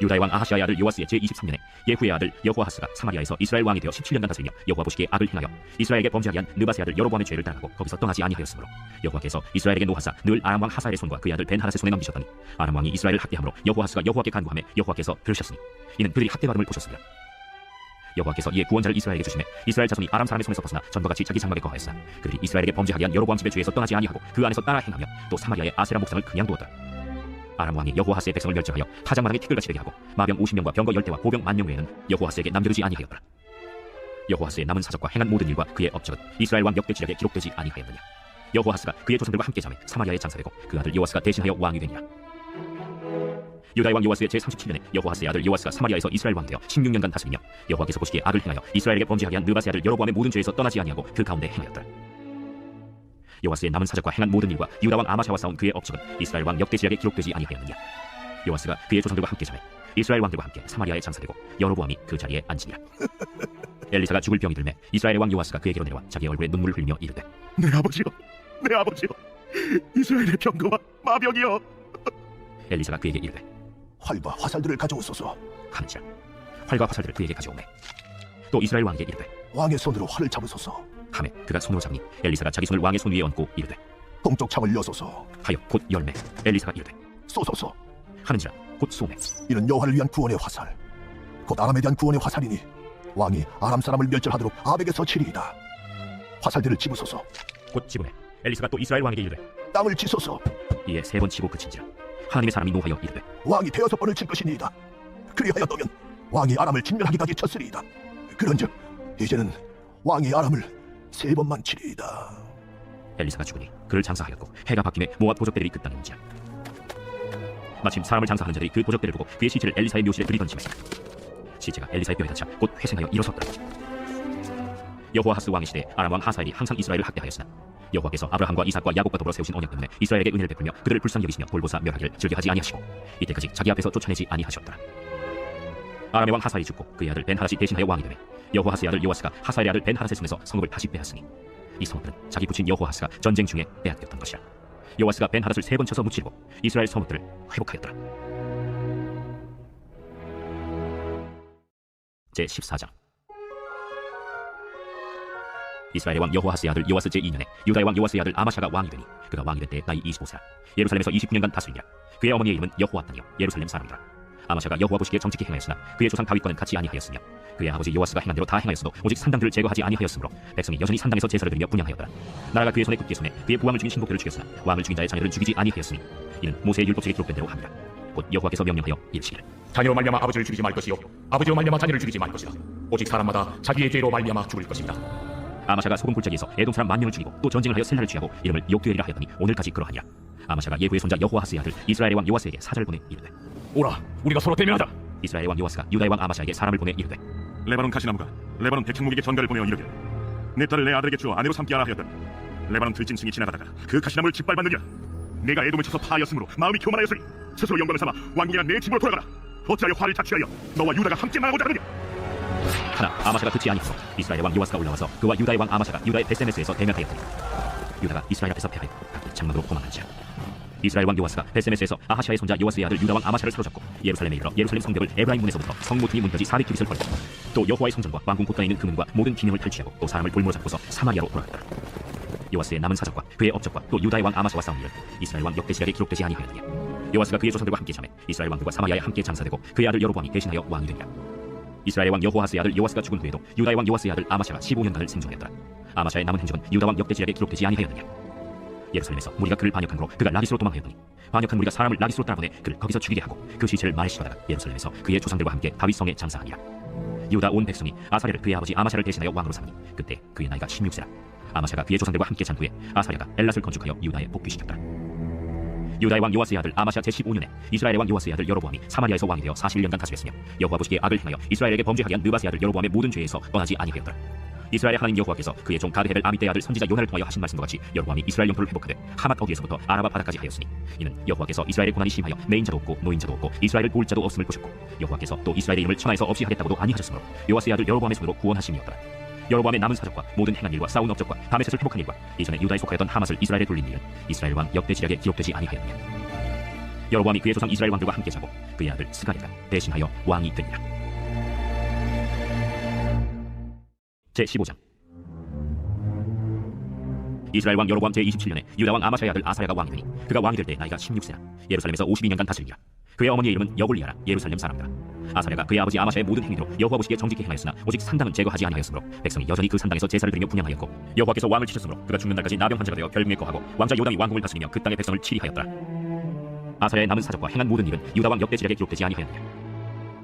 유다의 왕 아하시아의 아들 요아스의 제23년에 예후의 아들 여호아하스가 사마리아에서 이스라엘 왕이 되어 17년간 다스리며 여호와 보시기에 악을 행하여 이스라엘에게 범죄하게 한 느바세 아들 여로보암의 죄를 따라가고 거기서 떠나지 아니하였으므로 여호와께서 이스라엘에게 노하사 늘 아람 왕 하사엘의 손과 그의 아들 벤하닷의 손에 넘기셨더니 아람 왕이 이스라엘을 학대함으로 여호아하스가 여호와께 간구하며 여호와께서 들으셨으니 이는 그들이 학대받음을 보셨으리라. 여호와께서 이에 구원자를 이스라엘에게 주시매 이스라엘 자손이 아람 사람의 손에서 벗어나 전과 같이 자기 장막에 거하였으나 그들이 이스라엘에게 범죄하게 한 여로보암 집의 죄에서 떠나지 아니하고 그 안에서 따라 행하며 또 사마리아의 아세라 목상을 그냥 두었더라. 아람 왕이 여호아하스의 백성을 멸절하여 타작마당에 티끌같이 되게 하고 마병 50명과 병거 10대와 보병 10,000명 외에는 여호아하스에게 남겨두지 아니하였더라. 여호아하스의 남은 사적과 행한 모든 일과 그의 업적은 이스라엘 왕 역대 지략에 기록되지 아니하였느냐. 여호아하스가 그의 조상들과 함께 잠에 사마리아에 장사되고 그 아들 요아스가 대신하여 왕이 되니라. 유다의 왕 요아스의 제37년에 여호아스의 아들 요아스가 사마리아에서 이스라엘 왕이 되어 16년간 다스리며 여호와께서 보시기에 악을 행하여 이스라엘에게 범죄하게 한 느바세 아들 여로보암의 모든 죄에서 떠나지 아니하고 그 가운데 행하였더라. 요아스의 남은 사적과 행한 모든 일과 유다 왕 아마샤와 싸운 그의 업적은 이스라엘 왕 역대 지략에 기록되지 아니하였느냐. 요아스가 그의 조상들과 함께 잠에 이스라엘 왕들과 함께 사마리아에 장사되고 여로보암이 그 자리에 앉으니라. 엘리사가 죽을 병이 들매 이스라엘 왕 요아스가 그에게로 내려와 자기 얼굴에 눈물을 흘리며 이르되 내 아버지여 내 아버지여 이스라엘의 병거와 마병이여. 엘리사가 그에게 이르되 활과 화살들을 가져오소서 하는지라. 활과 화살들을 그에게 가져오매 또 이스라엘 왕에게 이르되 왕의 손으로 활을 잡으소서 하매 그가 손으로 잡니 엘리사가 자기 손을 왕의 손 위에 얹고 이르되 동쪽 창을 여소서 하여 곧 열매 엘리사가 이르되 쏘소서 하는지라 곧 소매. 이는 여호와를 위한 구원의 화살 곧 아람에 대한 구원의 화살이니 왕이 아람 사람을 멸절하도록 아벡에서 치리이다. 화살들을 집으소서. 곧 집으매 엘리사가 또 이스라엘 왕에게 이르되 땅을 치소서. 이에 3번 치고 그친지라 하나님의 사람이 노하여 이르되 왕이 6번을 칠 것이니이다. 그리하여 너면 왕이 아람을 진멸하기까지 쳤으리이다. 그런즉 이제는 왕이 아람을 3번만 치리이다. 엘리사가 죽으니 그를 장사하였고 해가 바뀌매 모압 도적들이 그 땅에 온지라. 마침 사람을 장사하는 자들이 그 도적들을 보고 그의 시체를 엘리사의 묘실에 들이던지매 시체가 엘리사의 뼈에 닿자 곧 회생하여 일어섰더라. 여호아하스 왕의 시대에 아람 왕 하사엘이 항상 이스라엘을 학대하였으나 여호와께서 아브라함과 이삭과 야곱과 더불어 세우신 언약 때문에 이스라엘에게 은혜를 베풀며 그들을 불쌍히 여기시며 돌보사 멸하기를 즐겨하지 아니하시고 이때까지 자기 앞에서 쫓아내지 아니하셨더라. 아람의 왕 하사엘이 죽고 그의 아들 벤하닷이 대신하여 왕이 되매 여호아하스의 아들 요아스가 하사엘의 아들 벤하닷의 손에서 성읍을 다시 빼앗으니 이 성읍들은 자기 부친 여호아하스가 전쟁 중에 빼앗겼던 것이라. 요아스가 벤하닷을 3번 쳐서 무찌르고 이스라엘 성읍들을 회복하였더라. 제14장. 이스라엘의 왕 여호아하스의 아들 요아스 제2년에 유다의 왕 요아스의 아들 아마샤가 왕이 되니 그가 왕이 될 때 나이 25세라. 예루살렘에서 29년간 다스리니라. 그의 어머니의 이름은 여호아탄이요 예루살렘 사람이라. 아마샤가 여호와 보시기에 정직히 행하였으나 그의 조상 다윗과는 같이 아니하였으며 그의 아버지 요아스가 행한 대로 다 행하였어도 오직 산당들을 제거하지 아니하였으므로 백성이 여전히 산당에서 제사를 드리며 분향하였더라. 나라가 그의 손에 굳게 손에 그의 부왕을 죽인 신복들을 죽였으나 왕을 죽인 자의 자녀를 죽이지 아니하였으니 이는 모세의 율법책에 기록된 대로 함이라. 곧 여호와께서 명령하여 이르시기를 자녀로 말미암아 아버지를 죽이지 말 것이요 아버지로 말미암아 자녀를 죽이지 말 것이다. 오직 사람마다 자기의 죄로 말미암아 죽을 것입니다. 아마샤가 소금 골짜기에서 에돔 사람 10,000명을 죽이고 또 전쟁을 하여 셀라를 취하고 이름을 욕되리라 하였더니 오늘까지 그러하니라. 아마샤가 예후의 손자 여호아하스의 아들 이스라엘의 왕 요아스에게 사자를 보내 이르되 오라 우리가 서로 대면하자. 이스라엘의 왕 요아스가 유다의 왕 아마샤에게 사람을 보내 이르되 레바논 가시나무가 레바논 백향목에게 전가를 보내어 이르되 내 딸을 내 아들에게 주어 아내로 삼게 하라 하였더니 레바논 들짐승이 지나가다가 그 가시나무를 짓밟았느니라. 내가 에돔을 쳐서 파하였으므로 마음이 교만하였으니 스스로 영광을 삼아 왕국이란 내 집으로 돌아가라. 어찌하여 화를 자취하여 너와 유다가 함께 망하고자 하느냐. 하나 아마샤가 듣지 아니하고 이스라엘의 왕 요아스가 올라와서 그와 유다의 왕 아마샤가 유다의 베세메스에서 대면하였더니 유다가 이스라엘 앞에서 패하여 각기 장막으로 도망한지라. 이스라엘 왕 요아스가 베세메스에서 아하시아의 손자 요아스의 아들 유다 왕 아마샤를 사로잡고 예루살렘에 이르러 예루살렘 성벽을 에브라임 문에서부터 성 모퉁이 문까지 400규빗을 벌고 또 여호와의 성전과 왕궁 곳간에 있는 금은과 모든 기명을 탈취하고 또 사람을 볼모로 잡고서 사마리아로 돌아갔더라. 요아스의 남은 사적과 그의 업적과 또 유다의 왕 아마샤와 싸운 일은 이스라엘 왕 역대시락에 기록되지 아니하였느냐. 요아스가 그의 조상들과 함께 잠에 이스라엘 왕들과 사마리아에 함께 장사되고 그의 아들 여로보암이 대신하여 왕이 되니라. 이스라엘 왕 여호아하스의 아들 요아스가 죽은 후에도 유다의 왕 요아스의 아들 아마샤가 15년간을 생존하였더라. 아마샤의 남은 행적은 유다 왕 역대지략에 기록되지 아니하였느냐. 예루살렘에서 무리가 그를 반역함으로 그가 라기스로 도망하였더니 반역한 무리가 사람을 라기스로 따라보내 그를 거기서 죽이게 하고 그 시체를 말에 싣다가 예루살렘에서 그의 조상들과 함께 다윗성에 장사하니라. 유다 온 백성이 아사랴를 그의 아버지 아마샤를 대신하여 왕으로 삼니 그때 그의 나이가 16세라. 아마샤가 그의 조상들과 함께 잔 후에 아사랴가 엘랏을 건축하여 유다에 복귀시켰더라. 유다의 왕 요아스의 아들 아마샤 제15년에 이스라엘의 왕 요아스의 아들 여로보암이 사마리아에서 왕이 되어 41년간 다스렸으며 여호와 보시기에 악을 행하여 이스라엘에게 범죄하게 한 느바스의 아들 여로보암의 모든 죄에서 떠나지 아니하였더라. 이스라엘의 하나님 여호와께서 그의 종 가드헤벨 아미떼의 아들 선지자 요나를 통하여 하신 말씀과 같이 여로보암이 이스라엘 영토를 회복하되 하맛 어기에서부터 아라바 바다까지 하였으니 이는 여호와께서 이스라엘의 고난이 심하여 매인자도 없고 노인자도 없고 이스라엘을 도울 자도 없음을 보셨고 여호와께서 또 이스라엘의 이름을 천하에서 없이 하겠다고도 아니하셨으므로 요아스의 아들 여로보암의 손으로 구원하심이었더라. 여로보암의 남은 사적과 모든 행한 일과 싸운 업적과 다메섹을 회복한 일과 이전에 유다에 속하였던 하맛을 이스라엘에 돌린 일은 이스라엘 왕 역대지략에 기록되지 아니하였느냐. 여로보암이 그의 조상 이스라엘 왕들과 함께 자고 그의 아들 스가랴가 대신하여 왕이 되니라. 제15장. 이스라엘 왕 여로보암 제27년에 유다 왕 아마샤의 아들 아사랴가 왕이 되니 그가 왕이 될 때 나이가 16세라. 예루살렘에서 52년간 다스리니라. 그의 어머니의 이름은 여골리아라. 예루살렘 사람이라. 아사랴가 그의 아버지 아마샤의 모든 행위로 여호와 보시기에 정직히 행하였으나 오직 산당은 제거하지 아니하였으므로 백성이 여전히 그 산당에서 제사를 드리며 분향하였고 여호와께서 왕을 치셨으므로 그가 죽는 날까지 나병 환자가 되어 결궁에 거하고 왕자 요담이 왕궁을 다스리며 그 땅의 백성을 치리하였더라. 아사랴의 남은 사적과 행한 모든 일은 유다 왕 역대지략에 기록되지 아니하였느냐.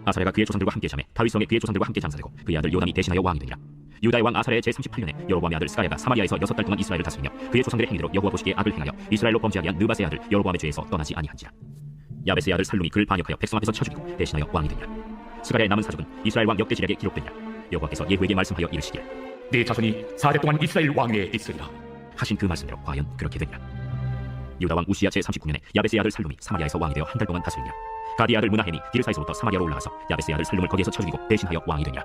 아사랴가 그의 조상들과 함께 잠에 다윗성에 그의 조상들과 함께 장사되고 그의 아들 요담이 대신하여 왕이 되니라. 유다의 왕 아사랴의 제38년에 여로보암의 아들 스가랴가 사마리아에서 6달 동안 이스라엘을 다스리며 그의 조상들의 행위로 여호와 보시기에 악을 행하여 이스라엘로 범죄하게 한 느바스의 아들 여로보암의 죄에서 떠나지 아니한지라. 야베스의 아들 살룸이 그를 반역하여 백성 앞에서 쳐 죽이고 대신하여 왕이 되니라. 스가랴의 남은 사적은 이스라엘 왕 역대지략에 기록되니라. 여호와께서 예후에게 말씀하여 이르시기를 네 자손이 4대 동안 이스라엘 왕위에 있으리라 하신 그 말씀대로 과연 그렇게 되니라. 유다 왕 우시야 제39년에 야베스의 아들 살룸이 사마리아에서 왕이 되어 한 달 동안 다스리니라. 가디의 아들 문하햄이 디르사에서부터 사마리아로 올라가서 야베스의 아들 살룸을 거기에서 쳐 죽이고 대신하여 왕이 되니라.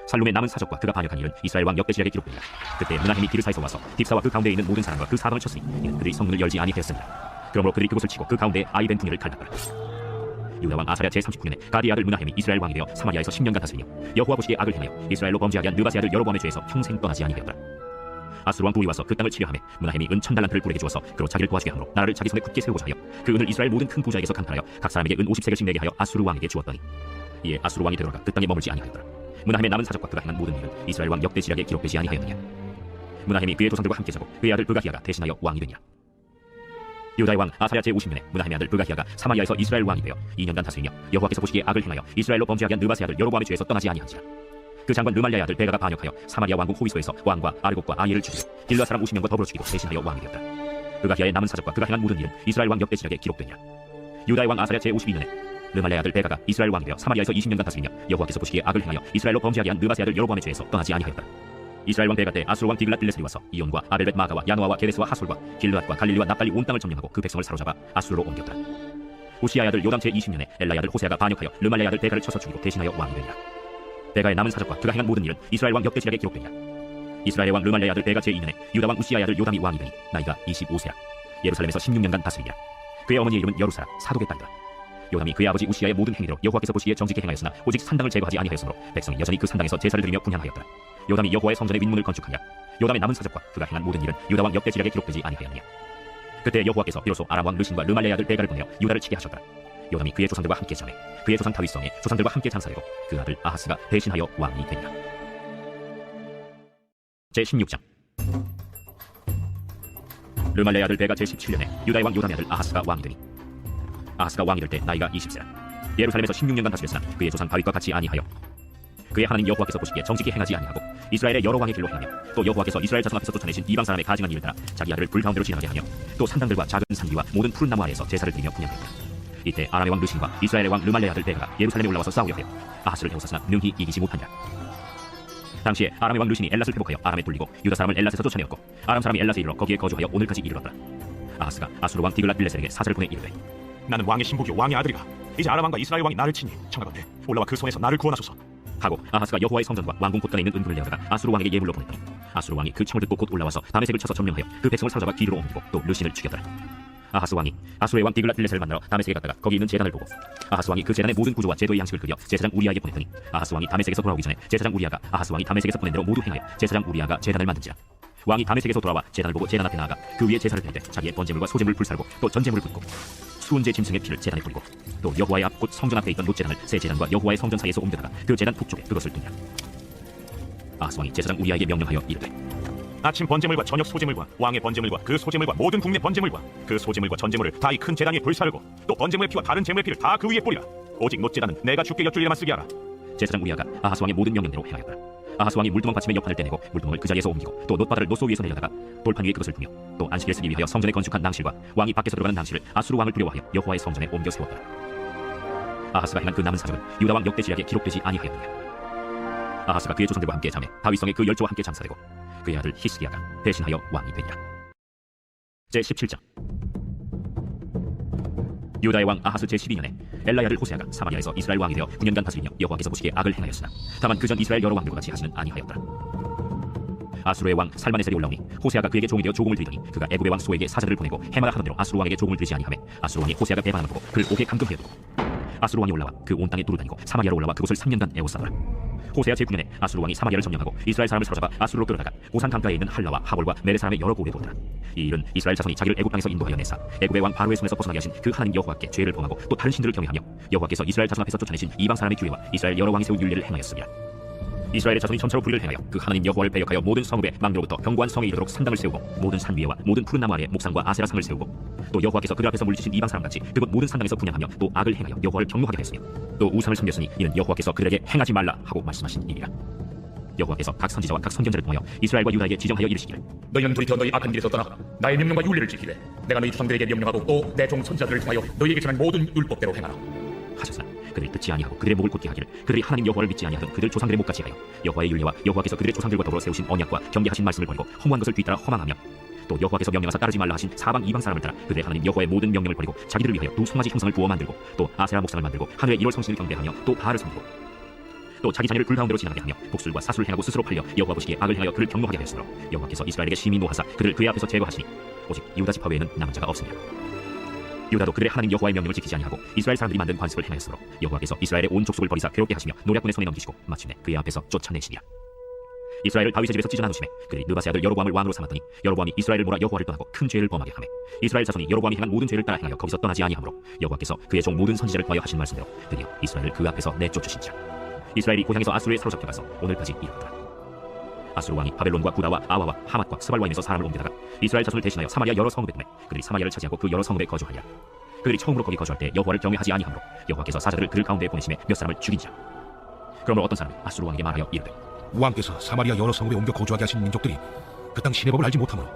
살룸의 남은 사적과 그가 반역한 일은 이스라엘 왕 역대지략에 기록되니라. 그때 문하햄이 디르사에서 와서 딥사와 그 가운데에 있는 모든 사람과 그 사방을 쳤으니 이는 그들이 성문을 열지 아니하였습니다. 그러므로 그들이 그곳을 치고 그 가운데에 아이벤 분야를 갈랐더라. 유다 왕 아사랴 제39년에 가디의 아들 문하햄이 이스라엘 왕이 되어 사마리아에서 10년간 다스리며 여호와 보시기에 악을 행하여 이스라엘로 범죄하게 한 느바스의 아들 여로보암의 죄에서 평생 떠나지 아니하였더라. 아수르 왕 둘이 와서 그 땅을 치려하며 므나헴이 은 1000달란트를 굴에게 주어서 그로 자기를 도와주게 하므로 나라를 자기 손에 굳게 세우고자 하여 그 은을 이스라엘 모든 큰 부자에게서 강탈하여 각 사람에게 은 50세겔씩 내게 하여 아수르 왕에게 주었더니 이에 아수르 왕이 되돌아가 그 땅에 머물지 아니하였더라. 므나헴의 남은 사적과 그가 행한 모든 일은 이스라엘 왕 역대 지략에 기록되지 아니하였느냐. 므나헴이 그의 조상들과 함께 자고 그의 아들 브가히야가 대신하여 왕이 되니라. 유다의 왕 아사랴 제50년에 므나헴의 아들 브가히야가 사마리아에서 이스라엘 왕이 되어 2년간 다스리며 여호와께서 보시기에 악을 행하여 이스라엘로 범죄하게 한 느바세 아들 여로보암의 죄에서 떠나지 아니한지라. 그 장관 르말랴의 아들 베가가 반역하여 사마리아 왕국 호위소에서 왕과 아르곡과 아이를 죽이고 길르앗 사람 50명과 더불어 죽이고 대신하여 왕이 되었다. 브가히야의 남은 사적과 그가 행한 모든 일은 이스라엘 왕 역대 지략에 기록되니라. 유다의 왕 아사랴 제52년에 르말랴의 아들 베가가 이스라엘 왕이 되어 사마리아에서 20년간 다스리며 여호와께서 보시기에 악을 행하여 이스라엘로 범죄하게 한 느바세 아들 여로보암의 죄에서 떠나지 아니하였다. 이스라엘 왕 베가 때 아수르 왕 디글랏빌레셀이 와서 이온과 아벨벳 마가와 야노아와 게데스와 하솔과 길르앗과 갈릴리와 납달리 온 땅을 점령하고 그 백성을 사로잡아 아수르로 옮겼다. 우시아의 아들 요담 제20년에 엘라의 아들 호세아가 반역하여 르말랴의 아들 베가를 쳐서 죽이고 대신하여 왕이 되니라. 베가의 남은 사적과 그가 행한 모든 일은 이스라엘 왕 역대 지략에 기록되니라. 이스라엘의 왕 르말랴의 아들 베가 제2년에 유다 왕 우시아의 아들 요담이 왕이 되니 나이가 25세라. 예루살렘에서 16년간 다스리니라. 그의 어머니의 이름은 여루사라 사독의 딸이라. 요담이 그의 아버지 우시아의 모든 행위대로 여호와께서 보시기에 정직히 행하였으나 오직 산당을 제거하지 아니하였으므로 백성이 여전히 그 산당에서 제사를 드리며 분향하였더라. 요담이 여호와의 성전의 윗문을 건축하냐. 요담의 남은 사적과 그가 행한 모든 일은 유다 왕 역대 지략에 기록되지 아니하였느냐. 그때 여호와께서 비로소 아람 왕 르신과 르말랴의 아들 베가를 보내어 유다를 치게 하셨더라. 요담이 그의 조상들과 함께 전해 그의 조상 다윗성에 조상들과 함께 장사되고 그 아들 아하스가 대신하여 왕이 되니라. 제16장. 르말랴의 아들 베가 제17년에 유다의 왕 요담의 아들 아하스가 왕이 되니 아하스가 왕이 될 때 나이가 20세라. 예루살렘에서 16년간 다스렸으나 그의 조상 다윗과 같이 아니하여 그의 하나님 여호와께서 보시기에 정직히 행하지 아니하고 이스라엘의 여러 왕의 길로 행하며 또 여호와께서 이스라엘 자손 앞에서 쫓아내신 이방 사람의 가증한 일을 따라 자기 아들을 불 가운데로 지나가게 하며 또 산당들과 작은 산기와 모든 푸른 나무 아래에서 제사를 드리며 분향하였다. 이때 아람의 왕 르신과 이스라엘의 왕 르말랴의 아들 베가가 예루살렘에 올라와서 싸우려 하여 아하스를 해오사스나 능히 이기지 못하니라. 당시에 아람의 왕 르신이 엘랏을 회복하여 아람에 돌리고 유다 사람을 엘랏에서 쫓아내었고 아람 사람이 엘랏에 이르러 거기에 거주하여 오늘까지 이르렀더라. 아하스가 아수르 왕 디글랏빌레셀에게 사절을 보내 이르되 나는 왕의 신복이요 왕의 아들이라. 이제 아람 왕과 이스라엘 왕이 나를 치니 청하건대 올라와 그 손에서 나를 구원하소서 하고 아하스가 여호와의 성전과 왕궁 곳간에 있는 은금을 내어다가 아수르 왕에게 예물로 보냈더니 아수르 왕이 그 청을 듣고 곧 올라와서 다메섹을 쳐서 점령하여 그 백성을 사로잡아 기르로 옮기고 또 르신을 죽였더라. 아하스 왕이 아수르의 왕 디글랏빌레셀을 만나러 다메섹에 갔다가 거기 있는 제단을 보고 아하스 왕이 그 제단의 모든 구조와 제도의 양식을 그려 제사장 우리아에게 보냈더니 아하스 왕이 다메섹에서 돌아오기 전에 제사장 우리아가 아하스 왕이 다메섹에서 보낸 대로 모두 행하여 제사장 우리아가 제단을 만든지라. 왕이 다메섹에서 돌아와 제단을 보고 제단 앞에 나아가 그 위에 제사를 드릴 때 자기의 번제물과 소제물을 불살고 또 전제물을 붓고 수은제 짐승의 피를 제단에 뿌리고 또 여호와의 앞 곧 성전 앞에 있던 놋제단을 새 제단과 여호와의 성전 사이에서 옮겨다가 그 제단 북쪽에 그것을 두니라. 아하스 왕이 제사장 우리아에게 명령하여 이르되 아침 번제물과 저녁 소제물과 왕의 번제물과 그 소제물과 모든 국내 번제물과 그 소제물과 전제물을 다 이 큰 제단 위에 불사르고 또 번제물의 피와 다른 제물의 피를 다 그 위에 뿌리라. 오직 놋제단은 내가 주께 여쭐 일에만 쓰게 하라. 제사장 우리아가 아하스 왕의 모든 명령대로 행하였더라. 아하스 왕이 물두멍 받침의 옆판을 떼내고 물두멍을 그 자리에서 옮기고 또 놋바다를 놋소 위에서 내려다가 돌판 위에 그것을 두며 또 안식일에 쓰기 위하여 성전에 건축한 낭실과 왕이 밖에서 들어가는 낭실을 아수르 왕을 두려워하여 여호와의 성전에 옮겨 세웠더라. 아하스가 행한 그 남은 사적은 유다 왕 역대 지략에 기록되지 아니하였느냐. 아하스가 그의 조상들과 함께 잠에 다윗성에 그 열조와 함께 장사되고 그의 아들 히스기야가 대신하여 왕이 되니라. 제17장. 유다의 왕 아하스 제12년에 엘라의 아들 호세아가 사마리아에서 이스라엘 왕이 되어 9년간 다스리며 여호와께서 보시기에 악을 행하였으나 다만 그전 이스라엘 여러 왕들과 같이 하지는 아니하였더라. 아수르의 왕 살마네셀이 올라오니 호세아가 그에게 종이 되어 조공을 드리더니 그가 애굽의 왕 소에게 사자를 보내고 해마다 하던 대로 아수르 왕에게 조공을 드리지 아니하매 아수르 왕이 호세아가 배반함을 보고 그를 옥에 감금하여 두고 아수르 왕이 올라와 그 온 땅에 두루다니고 사마리아로 올라와 그곳을 3년간 애워싸더라. 호세아 제9년에 아수르 왕이 사마리아를 점령하고 이스라엘 사람을 사로잡아 아수르로 끌어다가 고산 강가에 있는 할라와 하볼과 메레 사람의 여러 고을에 두었더라. 이 일은 이스라엘 자손이 자기를 애굽 땅에서 인도하여 내사 애굽의 왕 바로의 손에서 벗어나게 하신 그 하나님 여호와께 죄를 범하고 또 다른 신들을 경외하며 여호와께서 이스라엘 자손 앞에서 쫓아내신 이방 사람의 규례와 이스라엘 여러 왕이 세운 율례를 행하였습니다. 이스라엘의 자손이 전차로 불의를 행하여 그 하나님 여호와를 배역하여 모든 성읍의 망대로부터 견고한 성에 이르도록 산당을 세우고 모든 산 위에와 모든 푸른 나무 아래 목상과 아세라상을 세우고 또 여호와께서 그들 앞에서 물리치신 이방 사람같이 그곳 모든 산당에서 분향하며 또 악을 행하여 여호와를 경노하게 하였으며 또 우상을 섬겼으니 이는 여호와께서 그들에게 행하지 말라 하고 말씀하신 일이라. 여호와께서 각 선지자와 각 선견자를 통하여 이스라엘과 유다에게 지정하여 이르시기를 너희는 돌이켜 너희 악한 길에서 떠나 나의 명령과 율례를 지키되 내가 너희 조상들에게 명령하고 또 내 종 선지자들을 통하여 너희에게 전한 모든 율법대로 행하라 하셨으나 그들이 듣지 아니하고 그들의 목을 곧게 하기를 그들이 하나님 여호와를 믿지 아니하던 그들 조상들의 목같이 하여 여호와의 율례와 여호와께서 그들의 조상들과 더불어 세우신 언약과 경계하신 말씀을 버리고 허무한 것을 뒤따라 허망하며 또 여호와께서 명령하사 따르지 말라 하신 사방 이방 사람을 따라 그들의 하나님 여호와의 모든 명령을 버리고 자기들을 위하여 두 송아지 형상을 부어 만들고 또 아세라 목상을 만들고 하늘의 1월 성신을 경배하며 또 바알을 섬기고 또 자기 자녀를 불 가운데로 지나가게 하며 복술과 사술을 행하고 스스로 팔려 여호와 보시기에 악을 행하여 그를 경노하게 하였으므로 여호와께서 이스라엘에게 심히 노하사 그를 그의 앞에서 제거하시니 오직 유다 지파 외에는 남은 자가 없습니다. 유다도 그들의 하나님 여호와의 명령을 지키지 아니하고 이스라엘 사람들이 만든 관습을 행하였으므로 여호와께서 이스라엘의 온 족속을 버리사 괴롭게 하시며 노략군의 손에 넘기시고 마침내 그의 앞에서 쫓아내시니라. 이스라엘을 다윗의 집에서 찢어 나누심에 그들이 느바세 아들 여로보암을 왕으로 삼았더니 여로보암이 이스라엘을 몰아 여호와를 떠나고 큰 죄를 범하게 하매 이스라엘 자손이 여로보암이 행한 모든 죄를 따라 행하여 거기서 떠나지 아니하므로 여호와께서 그의 종 모든 선지자를 통하여 하신 말씀대로 드디어 이스라엘을 그 앞에서 내쫓으시니라. 이스라엘이 고향에서 아수르에 사로잡혀 가서 오늘까지 이르렀더라. 아수르 왕이 바벨론과 구다와 아와와 하맛과 스발와임에서 사람을 옮기다가 이스라엘 자손을 대신하여 사마리아 여러 성읍에 보내 그들이 사마리아를 차지하고 그 여러 성읍에 거주하니라. 그들이 처음으로 거기 거주할 때 여호와를 경외하지 아니하므로 여호와께서 사자들을 그들 가운데에 보내심에 몇 사람을 죽인지라. 그러므로 어떤 사람이 아수르 왕에게 말하여 이르되 왕께서 사마리아 여러 성읍에 옮겨 거주하게 하신 민족들이 그 땅 신의 법을 알지 못하므로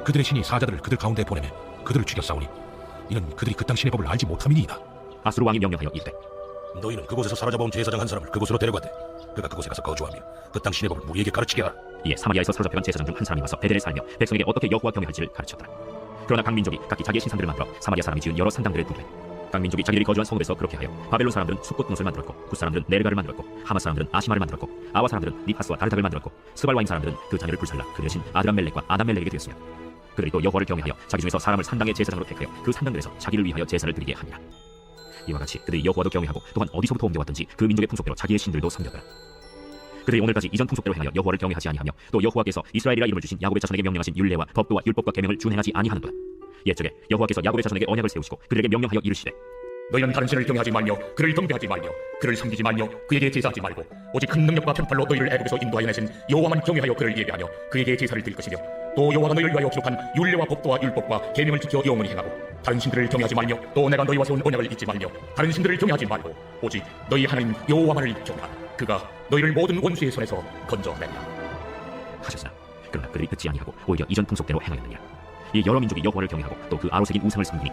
그들의 신이 사자들을 그들 가운데에 보내매 그들을 죽였사오니 이는 그들이 그 땅 신의 법을 알지 못함이니이다. 아수르 왕이 명령하여 이르되 너희는 그곳에서 사로잡아온 제사장 한 사람을 그곳으로 데려가되 그가 그곳에 가서 거주하며 그 땅 신의 법을 우리에게 가르치게 하라. 이에 사마리아에서 사로잡혀간 제사장 중 한 사람이 와서 베델에 살며 백성에게 어떻게 여호와 경외할지를 가르쳤더라. 그러나 각 민족이 각기 자기의 신상들을 만들어 사마리아 사람이 지은 여러 산당들을 두되 각 민족이 자기들이 거주한 성읍에서 그렇게 하여 바벨론 사람들은 숫꽃 못을 만들었고 굿 사람들은 네르가를 만들었고 하맛 사람들은 아시마를 만들었고 아와 사람들은 니파스와 다르닥을 만들었고 스발와임 사람들은 그 자녀를 불살라 그 대신 아드람멜렉과 아담멜렉에게 되었으며 그들이 또 여호와를 경외하여 자기 중에서 사람을 산당의 제사장으로 택하여 그 산당들에서 자기를 위하여 제사를 드리게 하니라. 이와 같이 그들이 여호와도 경외하고 또한 어디서부터 옮겨왔든지 그 민족의 풍속대로 자기의 신들도 섬겼더라. 그들이 오늘까지 이전 풍속대로 행하여 여호와를 경외하지 아니하며 또 여호와께서 이스라엘이라 이름을 주신 야곱의 자손에게 명령하신 율례와 법도와 율법과 계명을 준행하지 아니하는도다. 옛적에 여호와께서 야곱의 자손에게 언약을 세우시고 그들에게 명령하여 이르시되 너희는 다른 신을 경외하지 말며 그를 경배하지 말며 그를 섬기지 말며 그에게 제사하지 말고 오직 큰 능력과 편팔로 너희를 애굽에서 인도하여 내신 여호와만 경외하여 그를 예배하며 그에게 제사를 드릴 것이며 또 여호와가 너희를 위하여 기록한 율례와 법도와 율법과 계명을 지켜 영원히 행하고 다른 신들을 경외하지 말며 또 내가 너희와 세운 언약을 잊지 말며 다른 신들을 경외하지 말고 오직 너희 하나님 여호와만을 경외하라. 그가 너희를 모든 원수의 손에서 건져내리라 하셨으나 그러나 그들이 듣지 아니하고 오히려 이전 풍속대로 행하였느니라. 이 여러 민족이 여호와를 경외하고 또 그 아로 새긴 우상을 섬기니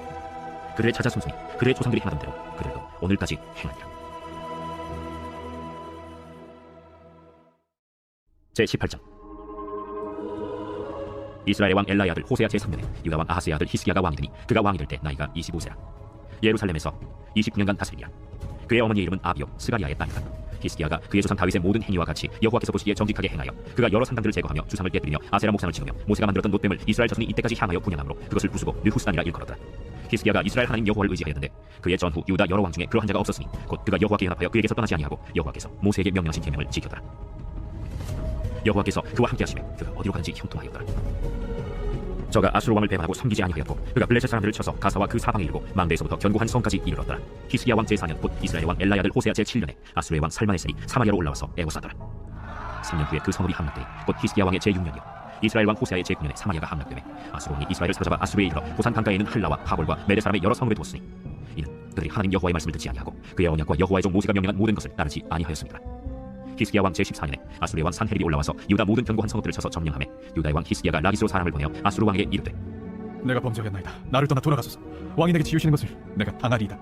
그들의 자자 손손이 그들의 조상들이 행하던 대로 그들도 오늘까지 행하니라. 제18장 이스라엘의 왕 엘라의 아들 호세아 제3년에 유다 왕 아하스의 아들 히스기야가 왕이 되니 그가 왕이 될 때 나이가 25세라. 예루살렘에서 29년간 다스리니라. 그의 어머니의 이름은 아비요 스가리아의 딸이다. 히스기야가 그의 조상 다윗의 모든 행위와 같이 여호와께서 보시기에 정직하게 행하여 그가 여러 산당들을 제거하며 주상을 깨뜨리며 아세라 목상을 지으며 모세가 만들었던 놋뱀을 이스라엘 자손이 이때까지 향하여 분양함으로 그것을 부수고 느후스단이라 일컬었더라. 히스기야가 이스라엘 하나님 여호와를 의지하였는데 그의 전후 유다 여러 왕 중에 그러한 자가 없었으니 곧 그가 여호와께 연합하여 그에게서 떠나지 아니하고 여호와께서 모세에게 명령하신 계명을 지켰더라. 여호와께서 그와 함께 하시매 그가 어디로 가든지 형통하였더라. 저가 아수르 왕을 배반하고 섬기지 아니하였고 그가 블레셋 사람들을 쳐서 가사와 그 사방에 이르고 망대에서부터 견고한 성까지 이르렀더라. 히스기야 왕 제4년 곧 이스라엘 왕 엘라의 아들 호세아 제7년에 아수르의 왕 살마네셀이 사마리아로 올라와서 애고싸더라. 3년 후에 그 성읍이 함락되니 곧 히스기야 왕의 제6년이요 이스라엘 왕 호세아의 제9년에 사마리아가 함락되매 아수르 왕이 이스라엘을 사로잡아 아수르에 이르러 고산 강가에 있는 할라와 하볼과 메대 사람의 여러 성읍에 두었으니 이는 그들이 하나님 여호와의 말씀을 듣지 아니하고 그의 언약과 여호와의 종 모세가 명령한 모든 것을 따르지 아니하였습니다. 히스기야 왕 제14년에 아수르의 왕 산헤립이 올라와서 유다 모든 견고한 성읍들을 쳐서 점령하매 유다의 왕 히스기야가 라기스로 사람을 보내어 아수르 왕에게 이르되 내가 범죄하였나이다. 나를 떠나 돌아가소서. 왕이 내게 지으시는 것을 내가 당하리이다.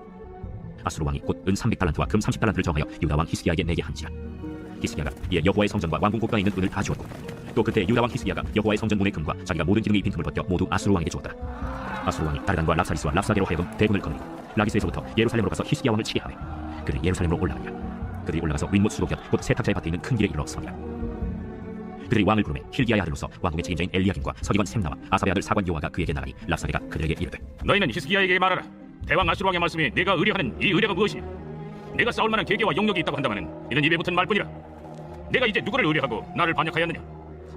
아수르 왕이 곧 은 300달란트와 금 30달란트를 정하여 유다 왕 히스기야에게 내게 한지라. 히스기야가 이에 여호와의 성전과 왕궁 곳간에 있는 은을 다 주었고 또 그때 유다 왕 히스기야가 여호와의 성전 문의 금과 자기가 모든 기능이 입힌 금을 벗겨 모두 아수르 왕에게 주었더라. 아수르 왕이 다르단과 랍사리스와 랍사게로 하여금 대군을 거느리고 라기스에서부터 예루살렘으로 가서 히스기야 왕을 치게 하매 그들이 예루살렘으로 올라가니라. 그들이 올라가서 윗못 수도곁 곧 세탁자의 밭에 있는 큰 길에 이르러 서니라. 그들이 왕을 부르매 힐기야의 아들로서 왕궁의 책임자인 엘리야김과 서기관 셈나와 아사랴 아들 사관 요아가 그에게 나가니 랍사게가 그들에게 이르되 너희는 히스기야에게 말하라. 대왕 아수르 왕의 말씀에 네가 의뢰하는 이 의뢰가 무엇이냐? 네가 싸울 만한 계계와 용력이 있다고 한다마는 이는 입에 붙은 말뿐이라. 내가 이제 누구를 의뢰하고 나를 반역하였느냐?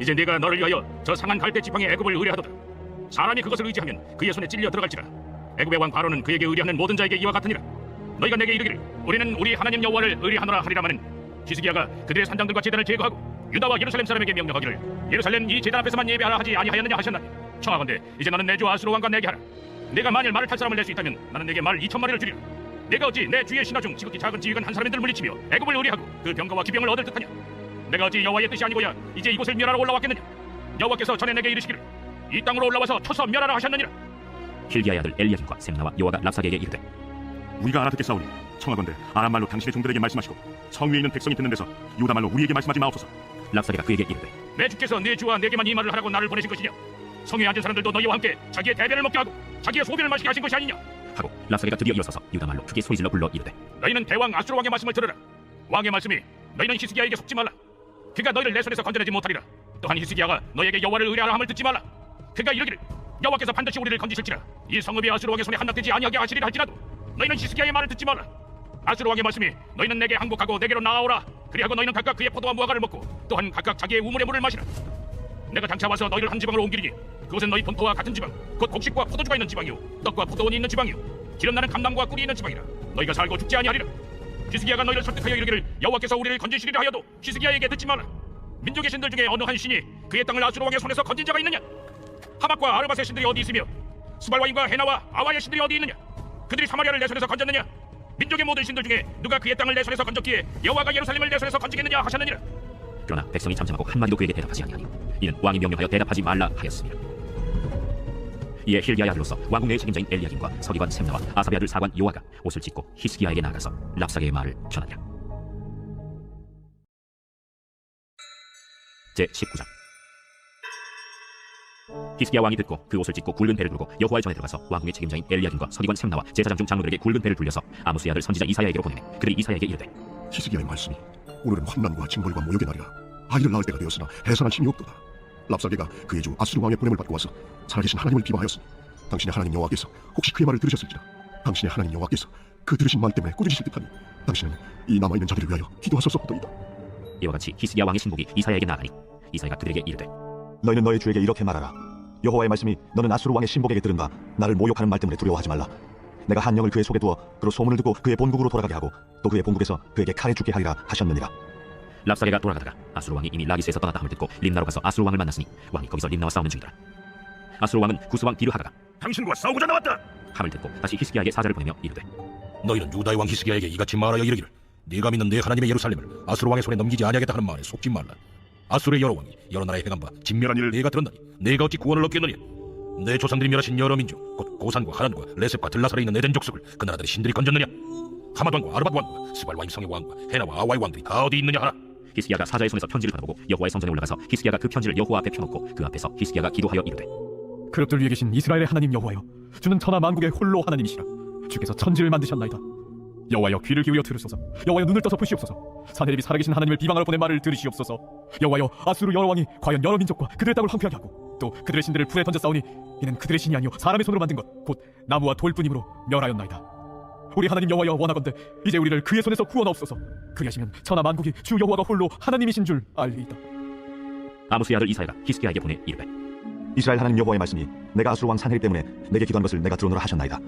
이제 네가 너를 위하여 저 상한 갈대 지팡이 애굽을 의뢰하도다. 사람이 그것을 의지하면 그의 손에 찔려 들어갈지라. 애굽의 왕 바로는 그에게 의뢰하는 모든 자에게 이와 같으니라. 너희가 내게 이르기를 우리는 우리 하나님 여호와를 의뢰하노라 하리라마는 히스기야가 그들의 산당들과 제단을 제거하고 유다와 예루살렘 사람에게 명령하기를 예루살렘 이 제단 앞에서만 예배하라 하지 아니하였느냐 하셨나니 청하건대 이제 너는 내 주 아수르 왕과 내게 하라. 내가 만일 말을 탈 사람을 낼 수 있다면 나는 내게 말 2,000마리를 주리라. 내가 어찌 내 주의 신하 중 지극히 작은 지휘관 한 사람들 물리치며 애굽을 의뢰하고 그 병거와 기병을 얻을 듯하냐? 내가 어찌 여호와의 뜻이 아니고야 이제 이곳을 멸하러 올라왔겠느냐? 여호와께서 전에 내게 이르시기를 이 땅으로 올라와서 쳐서 멸하라 하셨느니라. 힐기야의 아들 엘리야김과 셈나와 요아가 랍사게에게 이르되 우리가 알아듣게 싸우니 청하건대 아람 말로 당신의 종들에게 말씀하시고 성 위에 있는 백성이 듣는 데서 유다 말로 우리에게 말씀하지 마옵소서. 랍사게가 그에게 이르되 내 주께서 내 주와 내게만 이 말을 하라고 나를 보내신 것이냐? 성에 앉은 사람들도 너희와 함께 자기의 대변을 먹게 하고 자기의 소변을 마시게 하신 것이 아니냐? 하고 랍사게가 드디어 일어서서 유다 말로 크게 소리질러 불러 이르되 너희는 대왕 아수르 왕의 말씀을 들으라. 왕의 말씀이 너희는 히스기야에게 속지 말라. 그가 너희를 내 손에서 건져내지 못하리라. 또한 히스기야가 너에게 여호와를 의뢰하라 함을 듣지 말라. 그가 이르기를 여호와께서 반드시 우리를 건지실지라 이 성읍이 아수르 왕의 손에 함락되지 아니하게 하시리라 할지라도 너희는 히스기야의 말을 듣지 말라. 아수르 왕의 말씀이 너희는 내게 항복하고 내게로 나아오라. 그리하고 너희는 각각 그의 포도와 무화과를 먹고 또한 각각 자기의 우물의 물을 마시라. 내가 장차 와서 너희를 한 지방으로 옮기리니 그것은 너희 본토와 같은 지방, 곧 곡식과 포도주가 있는 지방이요 떡과 포도원이 있는 지방이요 기름 나는 감남과 꿀이 있는 지방이라. 너희가 살고 죽지 아니하리라. 히스기야가 너희를 설득하여 이르기를 여호와께서 우리를 건지시리라 하여도 히스기야에게 듣지 마라. 민족의 신들 중에 어느 한 신이 그의 땅을 아수르 왕의 손에서 건진 자가 있느냐? 하박과 아르밧의 신들이 어디 있으며 스발와임과 헤나와 아와의 신들이 어디 있느냐? 그들이 사마리아를 내 손에서 건졌느냐? 민족의 모든 신들 중에 누가 그의 땅을 내 손에서 건졌기에 여호와가 예루살렘을 내 손에서 건지겠느냐 하셨느니라. 그러나 백성이 잠잠하고 한마디도 그에게 대답하지 아니하니 이는 왕이 명령하여 대답하지 말라 하였습니다. 이에 힐기야의 아들로서 왕궁 내 책임자인 엘리야김과 서기관 셈나와 아사의 아들 사관 요아가 옷을 찢고 히스기야에게 나아가서 랍사게의 말을 전하니라. 제19장. 히스기야 왕이 듣고 그 옷을 찢고 굵은 배를 들고 여호와의 전에 들어가서 왕궁의 책임자인 엘리야김과 서기관 셈나와 제사장 중 장로들에게 굵은 배를 돌려서 아모스의 아들 선지자 이사야에게로 보내매 그들이 이사야에게 이르되 히스기야의 말씀이 오늘은 환난과 징벌과 모욕의 날이라. 아이를 낳을 때가 되었으나 해산할 힘이 없도다. 랍사게가 그의 주 아수르 왕의 보냄을 받고 와서 살아계신 하나님을 비방하였으니 당신의 하나님 여호와께서 혹시 그의 말을 들으셨을지라. 당신의 하나님 여호와께서 그 들으신 말 때문에 꾸짖으실 듯하니 당신은 이 남아있는 자들을 위하여 기도하소서이다. 이와 같이 히스기야 왕의 신복이 이사야에게 나아가니 이사야가 그들에게 이르되 너희는 너희 주에게 이렇게 말하라. 여호와의 말씀이 너는 아수르 왕의 신복에게 들은가. 나를 모욕하는 말 때문에 두려워하지 말라. 내가 한 영을 그의 속에 두어 그로 소문을 듣고 그의 본국으로 돌아가게 하고 또 그의 본국에서 그에게 칼에 죽게 하리라 하셨느니라. 랍사게가 돌아가다가 아수르 왕이 이미 라기스에서 떠났다 함을 듣고 림나로 가서 아수르 왕을 만났으니 왕이 거기서 림나와 싸우는 중이더라. 아수르 왕은 구스 왕 디르하가가 당신과 싸우고자 나왔다 함을 듣고 다시 히스기야에게 사자를 보내며 이르되 너희는 유다의 왕 히스기야에게 이같이 말하여 이르기를 네가 믿는 내 하나님의 예루살렘을 아수르 왕의 손에 넘기지 아니하겠다 하는 말에 속지 말라. 아수르의 여러 왕이 여러 나라에 행한 바 진멸한 일을 네가 들었나니 네가 어찌 구원을 얻겠느냐? 내 조상들이 멸하신 여러 민족 곧 고산과 하란과 레셉과 들라살에 있는 에덴 족속을 그 나라들의 신들이 건졌느냐? 하맛 왕과 아르밧 왕과 스발와임 성의 왕과 헤나와 아와의 왕들이 다 어디 있느냐 하라. 히스기야가 사자의 손에서 편지를 받아보고 여호와의 성전에 올라가서 히스기야가 그 편지를 여호와 앞에 펴놓고 그 앞에서 히스기야가 기도하여 이르되 그룹들 위에 계신 이스라엘의 하나님 여호와여, 주는 천하 만국의 홀로 하나님이시라. 주께서 천지를 만드셨나이다. 여호와여, 귀를 기울여 들으소서. 여호와여, 눈을 떠서 보시옵소서. 사내립이 살아계신 하나님을 비방하러 보낸 말을 들으시옵소서. 여호와여, 아수르 여러 왕이 과연 여러 민족과 그들의 땅을 황폐하게 하고 또 그들의 신들을 풀에 던져 싸우니 이는 그들의 신이 아니요 사람의 손으로 만든 것 곧 나무와 돌뿐이므로 멸하였나이다. 우리 하나님 여호와여, 원하건대 이제 우리를 그의 손에서 구원하옵소서. 그리하시면 천하 만국이 주 여호와가 홀로 하나님이신 줄 알리이다. 아모스의 아들 이사야가 히스기야에게 보내 이르되 이스라엘 하나님 여호와의 말씀이 내가 아수르 왕 산헤립 때문에 내게 기도한 것을 내가 들으노라 하셨나이다.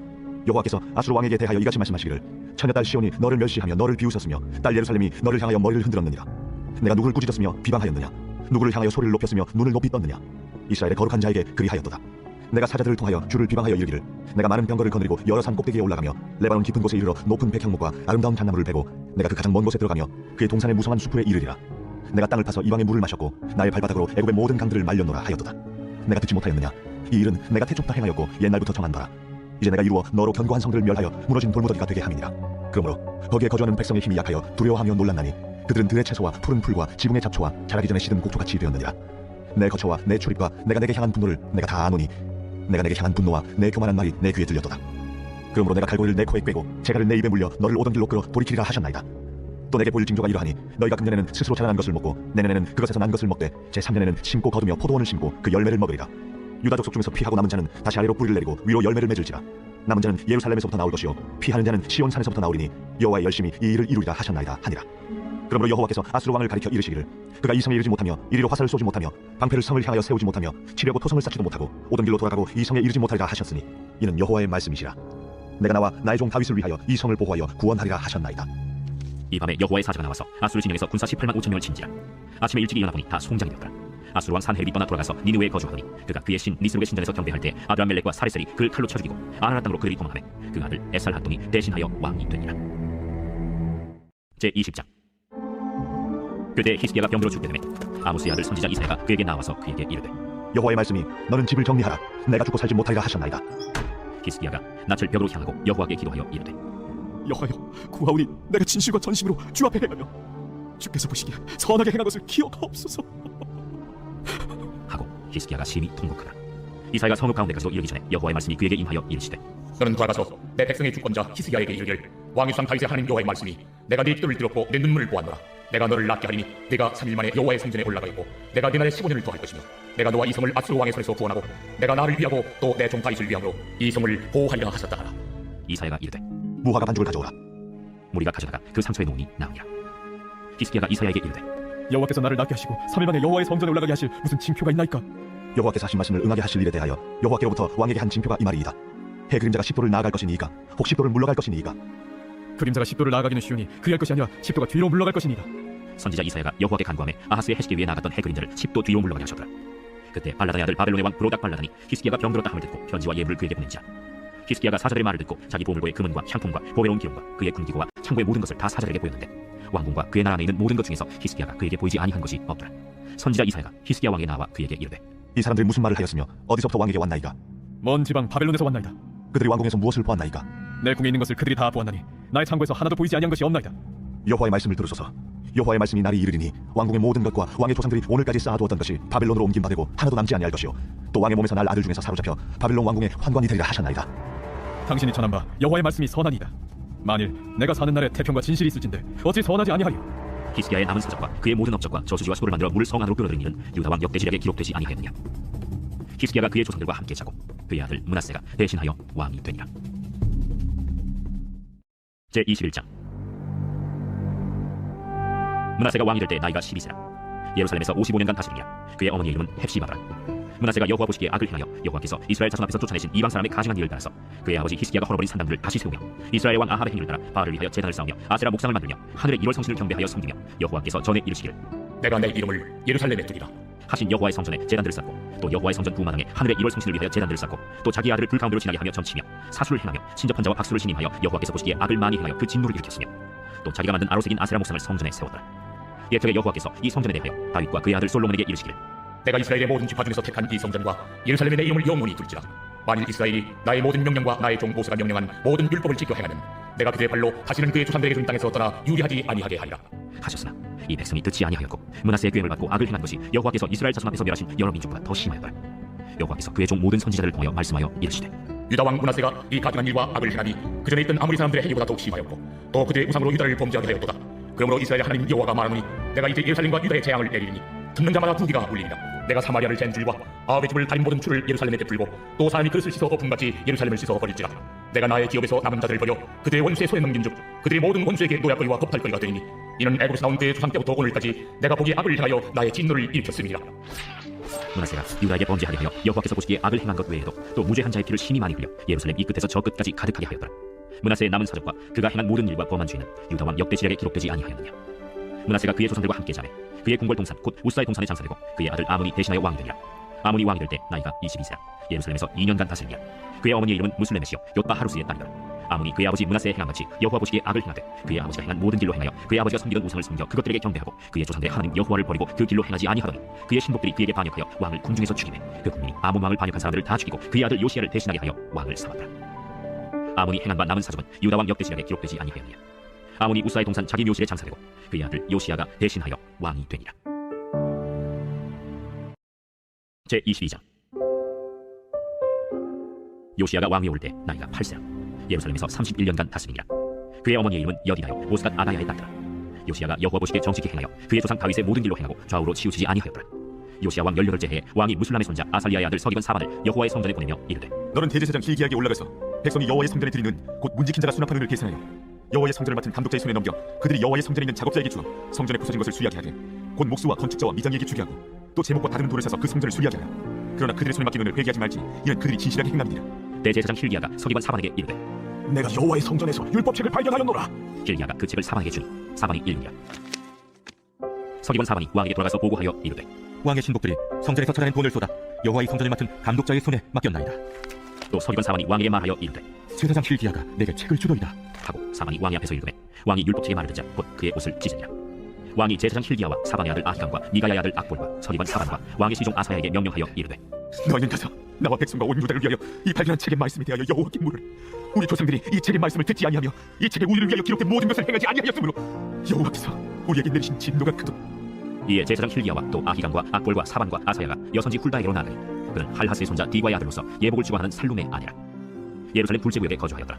여호와께서 아수르 왕에게 대하여 이같이 말씀하시기를 처녀딸 시온이 너를 멸시하며 너를 비웃었으며 딸 예루살렘이 너를 향하여 머리를 흔들었느니라. 내가 누구를 꾸짖었으며 비방하였느냐? 누구를 향하여 소리를 높였으며 눈을 높이 떴느냐? 이스라엘의 거룩한 자에게 그리하였도다. 내가 사자들을 통하여 주를 비방하여 이르기를 내가 많은 병거를 거느리고 여러 산 꼭대기에 올라가며 레바논 깊은 곳에 이르러 높은 백향목과 아름다운 잣나무를 베고 내가 그 가장 먼 곳에 들어가며 그의 동산의 무성한 숲에 이르리라. 내가 땅을 파서 이방의 물을 마셨고 나의 발바닥으로 애굽의 모든 강들을 말렸노라 하였도다. 내가 듣지 못하였느냐? 이 일은 내가 태초부터 행하였고 옛날부터 정한 바라. 이제 내가 이루어 너로 견고한 성들을 멸하여 무너진 돌무더기가 되게 함이니라. 그러므로 거기에 거주하는 백성의 힘이 약하여 두려워하며 놀랐나니 그들은 들의 채소와 푸른 풀과 지붕의 잡초와 자라기 전에 시든 곡초같이 되었느니라. 내 거처와 내 출입과 내가 내게 향한 분노를 내가 다 아노니 내가 내게 향한 분노와 내 교만한 말이 내 귀에 들렸도다. 그러므로 내가 갈고리를 내 코에 꿰고 재갈을 내 입에 물려 너를 오던 길로 끌어 돌이키리라 하셨나이다. 또 내게 보일 징조가 이러하니 너희가 금년에는 스스로 자라난 것을 먹고 내년에는 그것에서 난 것을 먹되 제3년에는 심고 거두며 포도원을 심고 그 열매를 먹으리라. 유다 족속 중에서 피하고 남은 자는 다시 아래로 뿌리를 내리고 위로 열매를 맺을지라. 남은 자는 예루살렘에서부터 나올 것이요 피하는 자는 시온 산에서부터 나오리니 여호와의 열심히 이 일을 이루리라 하셨나이다 하니라. 그러므로 여호와께서 아수르 왕을 가리켜 이르시기를 그가 이 성에 이르지 못하며 이리로 화살을 쏘지 못하며 방패를 성을 향하여 세우지 못하며 치려고 토성을 쌓지도 못하고 오던 길로 돌아가고 이 성에 이르지 못하리라 하셨으니 이는 여호와의 말씀이시라. 내가 나와 나의 종 다윗을 위하여 이 성을 보호하여 구원하리라 하셨나이다. 이 밤에 여호와의 사자가 나와서 아수르 진영에서 군사 18만 5천 명을 친지라. 아침에 일찍 일어나 보니 다 송장이 되었더라. 아수르 왕 산헤립이 떠나 돌아가서 니느웨에 거주하더니 그가 그의 신 니스룩의 신전에서 경배할 때 아드람멜렉과 사레셀이 그를 칼로 쳐 죽이고 아라라 땅으로 그들이 도망하매 그 아들 에살핫돈이 대신하여 왕이 되니라. 제20장. 그때 히스기야가 병들어 죽게 되매 아모스의 아들 선지자 이사야가 그에게 나와서 그에게 이르되 여호와의 말씀이 너는 집을 정리하라. 내가 죽고 살지 못하리라 하셨나이다. 히스기야가 낯을 벽으로 향하고 여호와께 기도하여 이르되 여호와여, 구하오니 내가 진실과 전심으로 주 앞에 행하며 주께서 보시기에 선하게 행한 것을 기억하옵소서 하고 히스기야가 심히 통곡하더라. 이사야가 성읍 가운데까지도 이르기 전에 여호와의 말씀이 그에게 임하여 이르시되 너는 돌아가서 내 백성의 주권자 히스기야에게 이르기를 왕의 상 다윗의 하나님 여호와의 말씀이 내가 네 기도를 들었고 내 눈물을 보았노라. 내가 너를 낫게 하리니 네가 3일 만에 여호와의 성전에 올라가 있고 내가 네 날에 15년을 더할 것이며 내가 너와 이 성을 아수르 왕의 손에서 구원하고 내가 나를 위하고 또 내 종 다윗을 위함으로 이 성을 보호하리라 하셨다 하라. 이사야가 이르되 무화과 반죽을 가져오라. 무리가 가져다가 그 상처에 놓으니 나으니라. 히스기야가 이사야에게 이르되 여호와께서 나를 낫게 하시고 3일 만에 여호와의 성전에 올라가게 하실 무슨 징표가 있나이까? 여호와께서 하신 말씀을 응하게 하실 일에 대하여 여호와께로부터 왕에게 한 징표가 이 말이이다. 해 그림자가 10도를 나아갈 것이니이까 혹 10도를 물러갈 것이니이까. 그림자가 10도를 나아가기는 쉬우니 그리할 것이 아니라 10도가 뒤로 물러갈 것이니이다. 선지자 이사야가 여호와께 간구하며 아하스의 해시계 위에 나갔던 해 그림자를 10도 뒤로 물러가게 하셨더라. 그때 발라단의 아들 바벨론의 왕 브로닥 발라단이 히스기야가 병들었다 함을 듣고 편지와 예물을 그에게 보낸지라. 히스기야가 사자들의 말을 듣고 자기 보물고의 금은과 향품과 보배로운 기름과 그의 군기고와 창고의 모든 것을 다 사자들에게 보였는데 왕궁과 그의 나라 안에 있는 모든 것 중에서 히스기야가 그에게 보이지 아니한 것이 없더라. 선지자 이사야가 히스기야 왕에게 나와 그에게 이르되 이 사람들이 무슨 말을 하였으며 어디서부터 왕에게 왔나이까? 먼 지방 바벨론에서 왔나이다. 그들이 왕궁에서 무엇을 보았나이까? 내 궁에 있는 것을 그들이 다 보았나니 나의 창고에서 하나도 보이지 아니한 것이 없나이다. 여호와의 말씀을 들으소서. 여호와의 말씀이 날이 이르리니 왕궁의 모든 것과 왕의 조상들이 오늘까지 쌓아두었던 것이 바벨론으로 옮긴 바 되고 하나도 남지 아니할 것이요 또 왕의 몸에서 날 아들 중에서 사로잡혀 바벨론 왕궁의 환관이 되리라 하셨나이다. 당신이 전한 바 여호와의 말씀이 선하니이다. 만일 내가 사는 날에 태평과 진실이 있을진데 어찌 선하지 아니하리요? 히스기야의 남은 사적과 그의 모든 업적과 저수지와 소를 만들어 물을 성 안으로 끌어들인 일은 유다 왕 역대지략에 기록되지 아니하였느냐. 히스기야가 그의 조상들과 함께 자고 그의 아들 므낫세가 대신하여 왕이 되니라. 제21장. 므낫세가 왕이 될 때 나이가 12세라. 예루살렘에서 55년간 다스리니라. 그의 어머니의 이름은 헵시바더라. 므낫세가 여호와 보시기에 악을 행하여 여호와께서 이스라엘 자손 앞에서 쫓아내신 이방 사람의 가증한 일을 따라서 그의 아버지 히스기야가 헐어버린 산당들을 다시 세우며 이스라엘의 왕 아합의 행위를 따라 바알을 위하여 제단을 쌓으며 아세라 목상을 만들며 하늘의 1월 성신을 경배하여 섬기며 여호와께서 전에 이르시기를 내가 내 이름을 예루살렘에 두리라 하신 여호와의 성전에 제단들을 쌓고 또 여호와의 성전 부마당에 하늘의 1월 성신을 위하여 제단들을 쌓고 또 자기 아들을 불 가운데로 지나게 하며 점치며 사수를 행하며 친접한 자와 박수를 신임하여 여호와께서 보시기에 악을 많이 행하여 그 진노를 일으켰으며 또 자기가 만든 아로색인 아세라 목상을 성전에 세웠더라. 예적에 여호와께서 이 성전에 대하여 다윗과 그의 아들 솔로몬에게 이르시기를 내가 이스라엘의 모든 지파 중에서 택한 이 성전과 예루살렘의 내 이름을 영원히 둘지라. 만일 이스라엘이 나의 모든 명령과 나의 종 모세가 명령한 모든 율법을 지켜 행하면 내가 그들의 발로 다시는 그의 조상들에게 준 땅에서 떠나 유리하지 아니하게 하리라 하셨으나 이 백성이 듣지 아니하였고 므낫세의 꾀를 받고 악을 행한 것이 여호와께서 이스라엘 자손 앞에서 멸하신 여러 민족보다 더 심하였더라. 여호와께서 그의 종 모든 선지자들을 통하여 말씀하여 이르시되 유다 왕 므낫세가 이 가증한 일과 악을 행하니 그 전에 있던 아무리 사람들의 행위보다 더욱 심하였고 또 그들의 우상으로 유다를 범죄하게 하였도다. 그러므로 이스라엘의 하나님 여호와가 말하노니 내가 이제 예루살렘과 유다의 재앙을 내리니 듣는 자마다 궁기가 울리니라. 내가 사마리아를 잰 줄과 아합의 집을 다린 모든 줄을 예루살렘에 베풀고 또 사람이 그릇을 씻어 거품같이 예루살렘을 씻어 버릴지라. 내가 나의 기업에서 남은 자들을 버려 그들의 원수의 손에 넘긴 즉 그들의 모든 원수에게 노약거리와 겁탈거리가 되리니 이는 애굽에서 나온 그의 조상 때부터 오늘까지 내가 보기에 악을 행하여 나의 진노를 일으켰음이니라. 므낫세가 유다에게 범죄하게 하여 여호와께서 보시기에 악을 행한 것 외에도 또 무죄한 자의 피를 심히 많이 흘려 예루살렘 이 끝에서 저 끝까지 가득하게 하였더라. 므낫세의 남은 사적과 그가 행한 모든 일과 범한 죄는 유다 왕 역대지략에 기록되지 아니하였느냐. 므낫세가 그의 조상들과 함께 자매 그의 궁궐 동산 곧 우사의 동산에 장사되고 그의 아들 아문이 대신하여 왕이 되니라. 아문이 왕이 될 때 나이가 22세라. 예루살렘에서 2년간 다스리니라. 그의 어머니의 이름은 무슬레메시요 옅바 하루스의 딸이더라. 아문이 그의 아버지 므낫세의 행한 같이 여호와 보시기에 악을 행하되 그의 아버지가 행한 모든 길로 행하여 그의 아버지가 섬기던 우상을 섬겨 그것들에게 경배하고 그의 조상들의 하나님 여호와를 버리고 그 길로 행하지 아니하더니 그의 신복들이 그에게 반역하여 왕을 궁중에서 죽이매 그 국민이 아문 왕을 반역한 사람들을 다 죽이고 그의 아들 요시야를 대신하게 하여 왕을 삼았더라. 아문이 행한 바 남은 사적은 유다 왕 역대지략에 기록되지 아니하였느냐. 아문이 우사의 동산 자기 묘실에 장사되고 그의 아들 요시야가 대신하여 왕이 되니라. 제22장. 요시야가 왕위 올 때 나이가 8세라. 예루살렘에서 31년간 다스리니라. 그의 어머니의 이름은 여디다요 모스갓 아다야의 딸이라. 요시야가 여호와 보시기에 정직히 행하여 그의 조상 다윗의 모든 길로 행하고 좌우로 치우치지 아니하였더라. 요시야 왕 18째 해에 왕이 무슬람의 손자 아살리아의 아들 서기관 사반을 여호와의 성전에 보내며 이르되 너는 대제사장 hil기야에게 올라가서 백성이 여호와의 성전에 드리는 곧 문지킨 자가 수납하는 일을 계산하여 여호와의 성전을 맡은 감독자의 손에 넘겨 그들이 여호와의 성전에 있는 작업자에게 주어 성전에 부서진 것을 수리하게 하되 곧 목수와 건축자와 미장이에게 주게 하고 또 제목과 다른 돌을 사서 그 성전을 수리하게 하라. 그러나 그들의 손에 맡긴 은을 회개하지 말지 이는 그들이 진실하게 행함이니라. 대제사장 hil기야가 서기관 사반에게 이르되 내가 여호와의 성전에서 율법책을 발견하였노라. hil기야가 그 책을 사반에게 주니 사반이 읽으니라. 서기관 사반이 왕에게 돌아가서 보고하여 이르되 왕의 신복들이 성전에서 찾아낸 돈을 쏟아 여호와의 성전을 맡은 감독자의 손에 맡겼나이다. 또 서기관 사반이 왕에게 말하여 이르되 제사장 hil기야가 내게 책을 주더이다 하고 사반이 왕의 앞에서 읽으매 왕이 율법책의 말을 듣자 곧 그의 옷을 찢으니라. 왕이 제사장 hil기야와 사반의 아들 아히감과 미가야의 아들 악볼과 서기관 사반과 왕의 시종 아사야에게 명령하여 이르되 너희는 가서 나와 백성과 온 유다를 위하여 이 발견한 책의 말씀에 대하여 여호와께 물으라. 우리 조상들이 이 책의 말씀을 듣지 아니하며 이 책에 우리를 위하여 기록된 모든 것을 행하지 아니하였으므로 여호와께서 우리에게 내리신 진노가 크도다. 이에 제사장 hil기야와 또 아히감과 악볼과 사반과 아사야가 여선지 훌다에게로 나가니 그는 할하스의 손자 디과의 아들로서 예복을 주관하는 살룸의 아내라. 예루살렘 둘째 구역에 거주하였더라.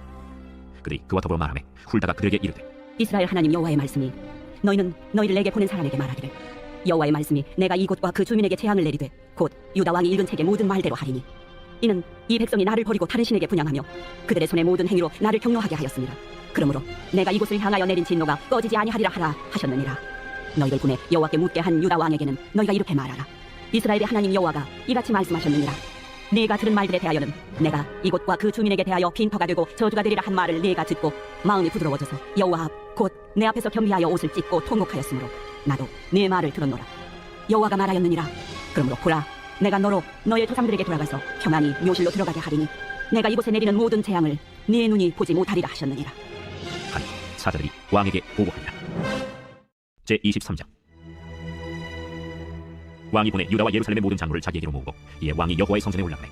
그들이 그와 더불어 말하며 훌다가 그들에게 이르되 이스라엘 하나님 여호와의 말씀이 너희는 너희를 내게 보낸 사람에게 말하기를 여호와의 말씀이 내가 이곳과 그 주민에게 재앙을 내리되 곧 유다 왕이 읽은 책의 모든 말대로 하리니 이는 이 백성이 나를 버리고 다른 신에게 분향하며 그들의 손의 모든 행위로 나를 경노하게 하였습니다. 그러므로 내가 이곳을 향하여 내린 진노가 꺼지지 아니하리라 하라 하셨느니라. 너희를 보내 여호와께 묻게 한 유다 왕에게는 너희가 이렇게 말하라. 이스라엘의 하나님 여호와가 이같이 말씀하셨느니라. 네가 들은 말들에 대하여는 내가 이곳과 그 주민에게 대하여 빈터가 되고 저주가 되리라 한 말을 네가 듣고 마음이 부드러워져서 여호와 앞 곧 내 앞에서 겸비하여 옷을 찢고 통곡하였으므로 나도 네 말을 들었노라. 여호와가 말하였느니라. 그러므로 보라, 내가 너로 너의 조상들에게 돌아가서 평안히 묘실로 들어가게 하리니 내가 이곳에 내리는 모든 재앙을 네 눈이 보지 못하리라 하셨느니라. 하니 사자들이 왕에게 보고하니라. 제23장. 왕이 보내 유다와 예루살렘의 모든 장로를 자기에게로 모으고 이에 왕이 여호와의 성전에 올라가매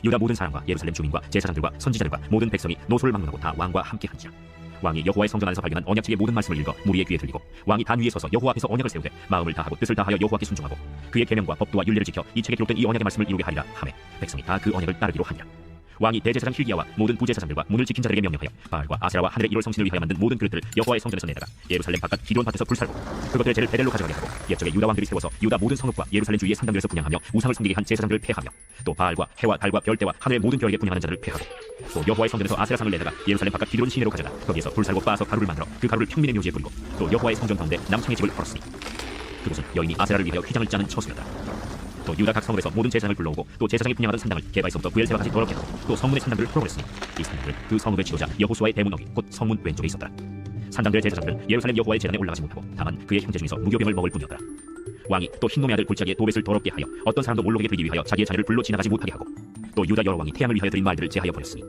유다 모든 사람과 예루살렘 주민과 제사장들과 선지자들과 모든 백성이 노소를 막론하고 다 왕과 함께 한지라. 왕이 여호와의 성전 안에서 발견한 언약책의 모든 말씀을 읽어 무리의 귀에 들리고 왕이 단 위에 서서 여호와 앞에서 언약을 세우되 마음을 다하고 뜻을 다하여 여호와께 순종하고 그의 계명과 법도와 율례를 지켜 이 책에 기록된 이 언약의 말씀을 이루게 하리라 하매 백성이 다 그 언약을 따르기로 하니라. 왕이 대제사장 힐기야와 모든 부제사장들과 문을 지킨 자들에게 명령하여 바알과 아세라와 하늘의 이월 성신을 위하여 만든 모든 그릇들을 여호와의 성전에서 내다가 예루살렘 바깥 기드온 밭에서 불살고 그것들을 제를 베델로 가져가게 하고 옛적에 유다 왕들이 세워서 유다 모든 성읍과 예루살렘 주위의 산당들에서 분향하며 우상을 섬기게 한 제사장들을 폐하며 또 바알과 해와 달과 별대와 하늘의 모든 별에게 분향하는 자들을 폐하고 또 여호와의 성전에서 아세라상을 내다가 예루살렘 바깥 기드온 시내로 가져다 거기에서 불살고 빻아서 가루를 만들어 그 가루를 평민의 묘지에 뿌리고 또 여호와의 성전 가운데 남창의 집을 헐었으니 그곳은 여인이 아세라를 위하여 휘장을 짜는 처소였다. 또 유다 각 성읍에서 모든 제사장을 불러오고 또 제사장이 분향하던 산당을 게바에서부터 부엘세바까지 더럽게 하고 또 성문의 산당들을 풀어버렸으니 이 산당들은 그 성읍의 지도자 여호수아의 대문 어귀 곧 성문 왼쪽에 있었더라. 산당들의 제사장들은 예루살렘 여호와의 제단에 올라가지 못하고 다만 그의 형제 중에서 무교병을 먹을 뿐이었더라. 왕이 또 흰놈의 아들 골짜기의 도벳을 더럽게 하여 어떤 사람도 몰록에게 들기 위하여 자기의 자녀를 불로 지나가지 못하게 하고 또 유다 여러 왕이 태양을 위하여 드린 말들을 제하여 버렸으니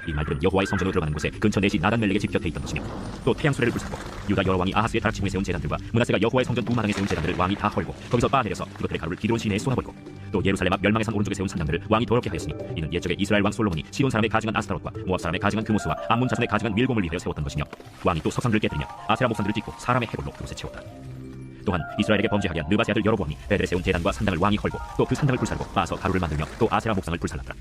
이 말들은 여호와의 성전으로 들어가는 곳에 근처 넷이 나단멜렉의 집 곁에 있던 것이며 또 태양 수레를 불사고 유다 여러 왕이 아하스의 다락지구에 세운 제단들과 므낫세가 여호와의 성전 두 마당에 세운 제단들을 왕이 다 헐고 거기서 빻아내려서 그것들의 가루를 기드론 시내에 쏟아버리고 또 예루살렘 앞 멸망의 산 오른쪽에 세운 산당들을 왕이 더럽게 하였으니 이는 옛적에 이스라엘 왕 솔로몬이 시돈 사람의 가증한 아스타롯과 모압 사람의 가증한 그모스와 암몬 자손의 가증한 밀곰을 위하여 세웠던 것이며 왕이 또 석상들을 깨뜨리며 아세라 목상들을 찢고 사람의 해골로 그곳에 채웠다. 또한 이스라엘에게 범죄하게 한 느바세 아들 여로보암이 베델에 세운 제단과 산당을 왕이 헐고 또 그 산당을 불살고 빻아서 가루를 만들며 또 아세라 목상을 불살랐더라.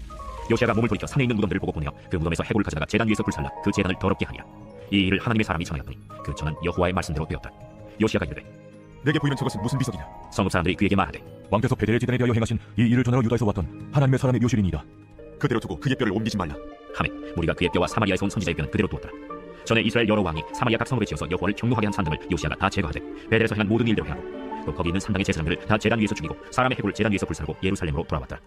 요시아가 몸을 돌이켜 산에 있는 무덤들을 보고 보내어 그 무덤에서 해골을 가져다가 제단 위에서 불살라 그 제단을 더럽게 하니라. 이 일을 하나님의 사람이 전하였더니 그 전은 여호와의 말씀대로 되었다. 요시아가 이르되 내게 보이는 저것은 무슨 비석이냐? 성읍 사람들이 그에게 말하되 왕께서 베델의 제단에 대하여 행하신 이 일을 전하러 유다에서 왔던 하나님의 사람의 묘실이니이다. 그대로 두고 그의 뼈를 옮기지 말라. 하매 우리가 그의 뼈와 사마리아에서 온 선지자의 뼈는 그대로 두었더라. 전에 이스라엘 여러 왕이 사마리아 각 성읍에 지어서 여호와를 경노하게 한 산당을 요시아가 다 제거하되 베델에서 행한 모든 일대로 행하고 또 거기 있는 산당의 제사장들을 다 제단 위에서 죽이고 사람의 해골을 제단 위에서 불살고 예루살렘으로 돌아왔더라.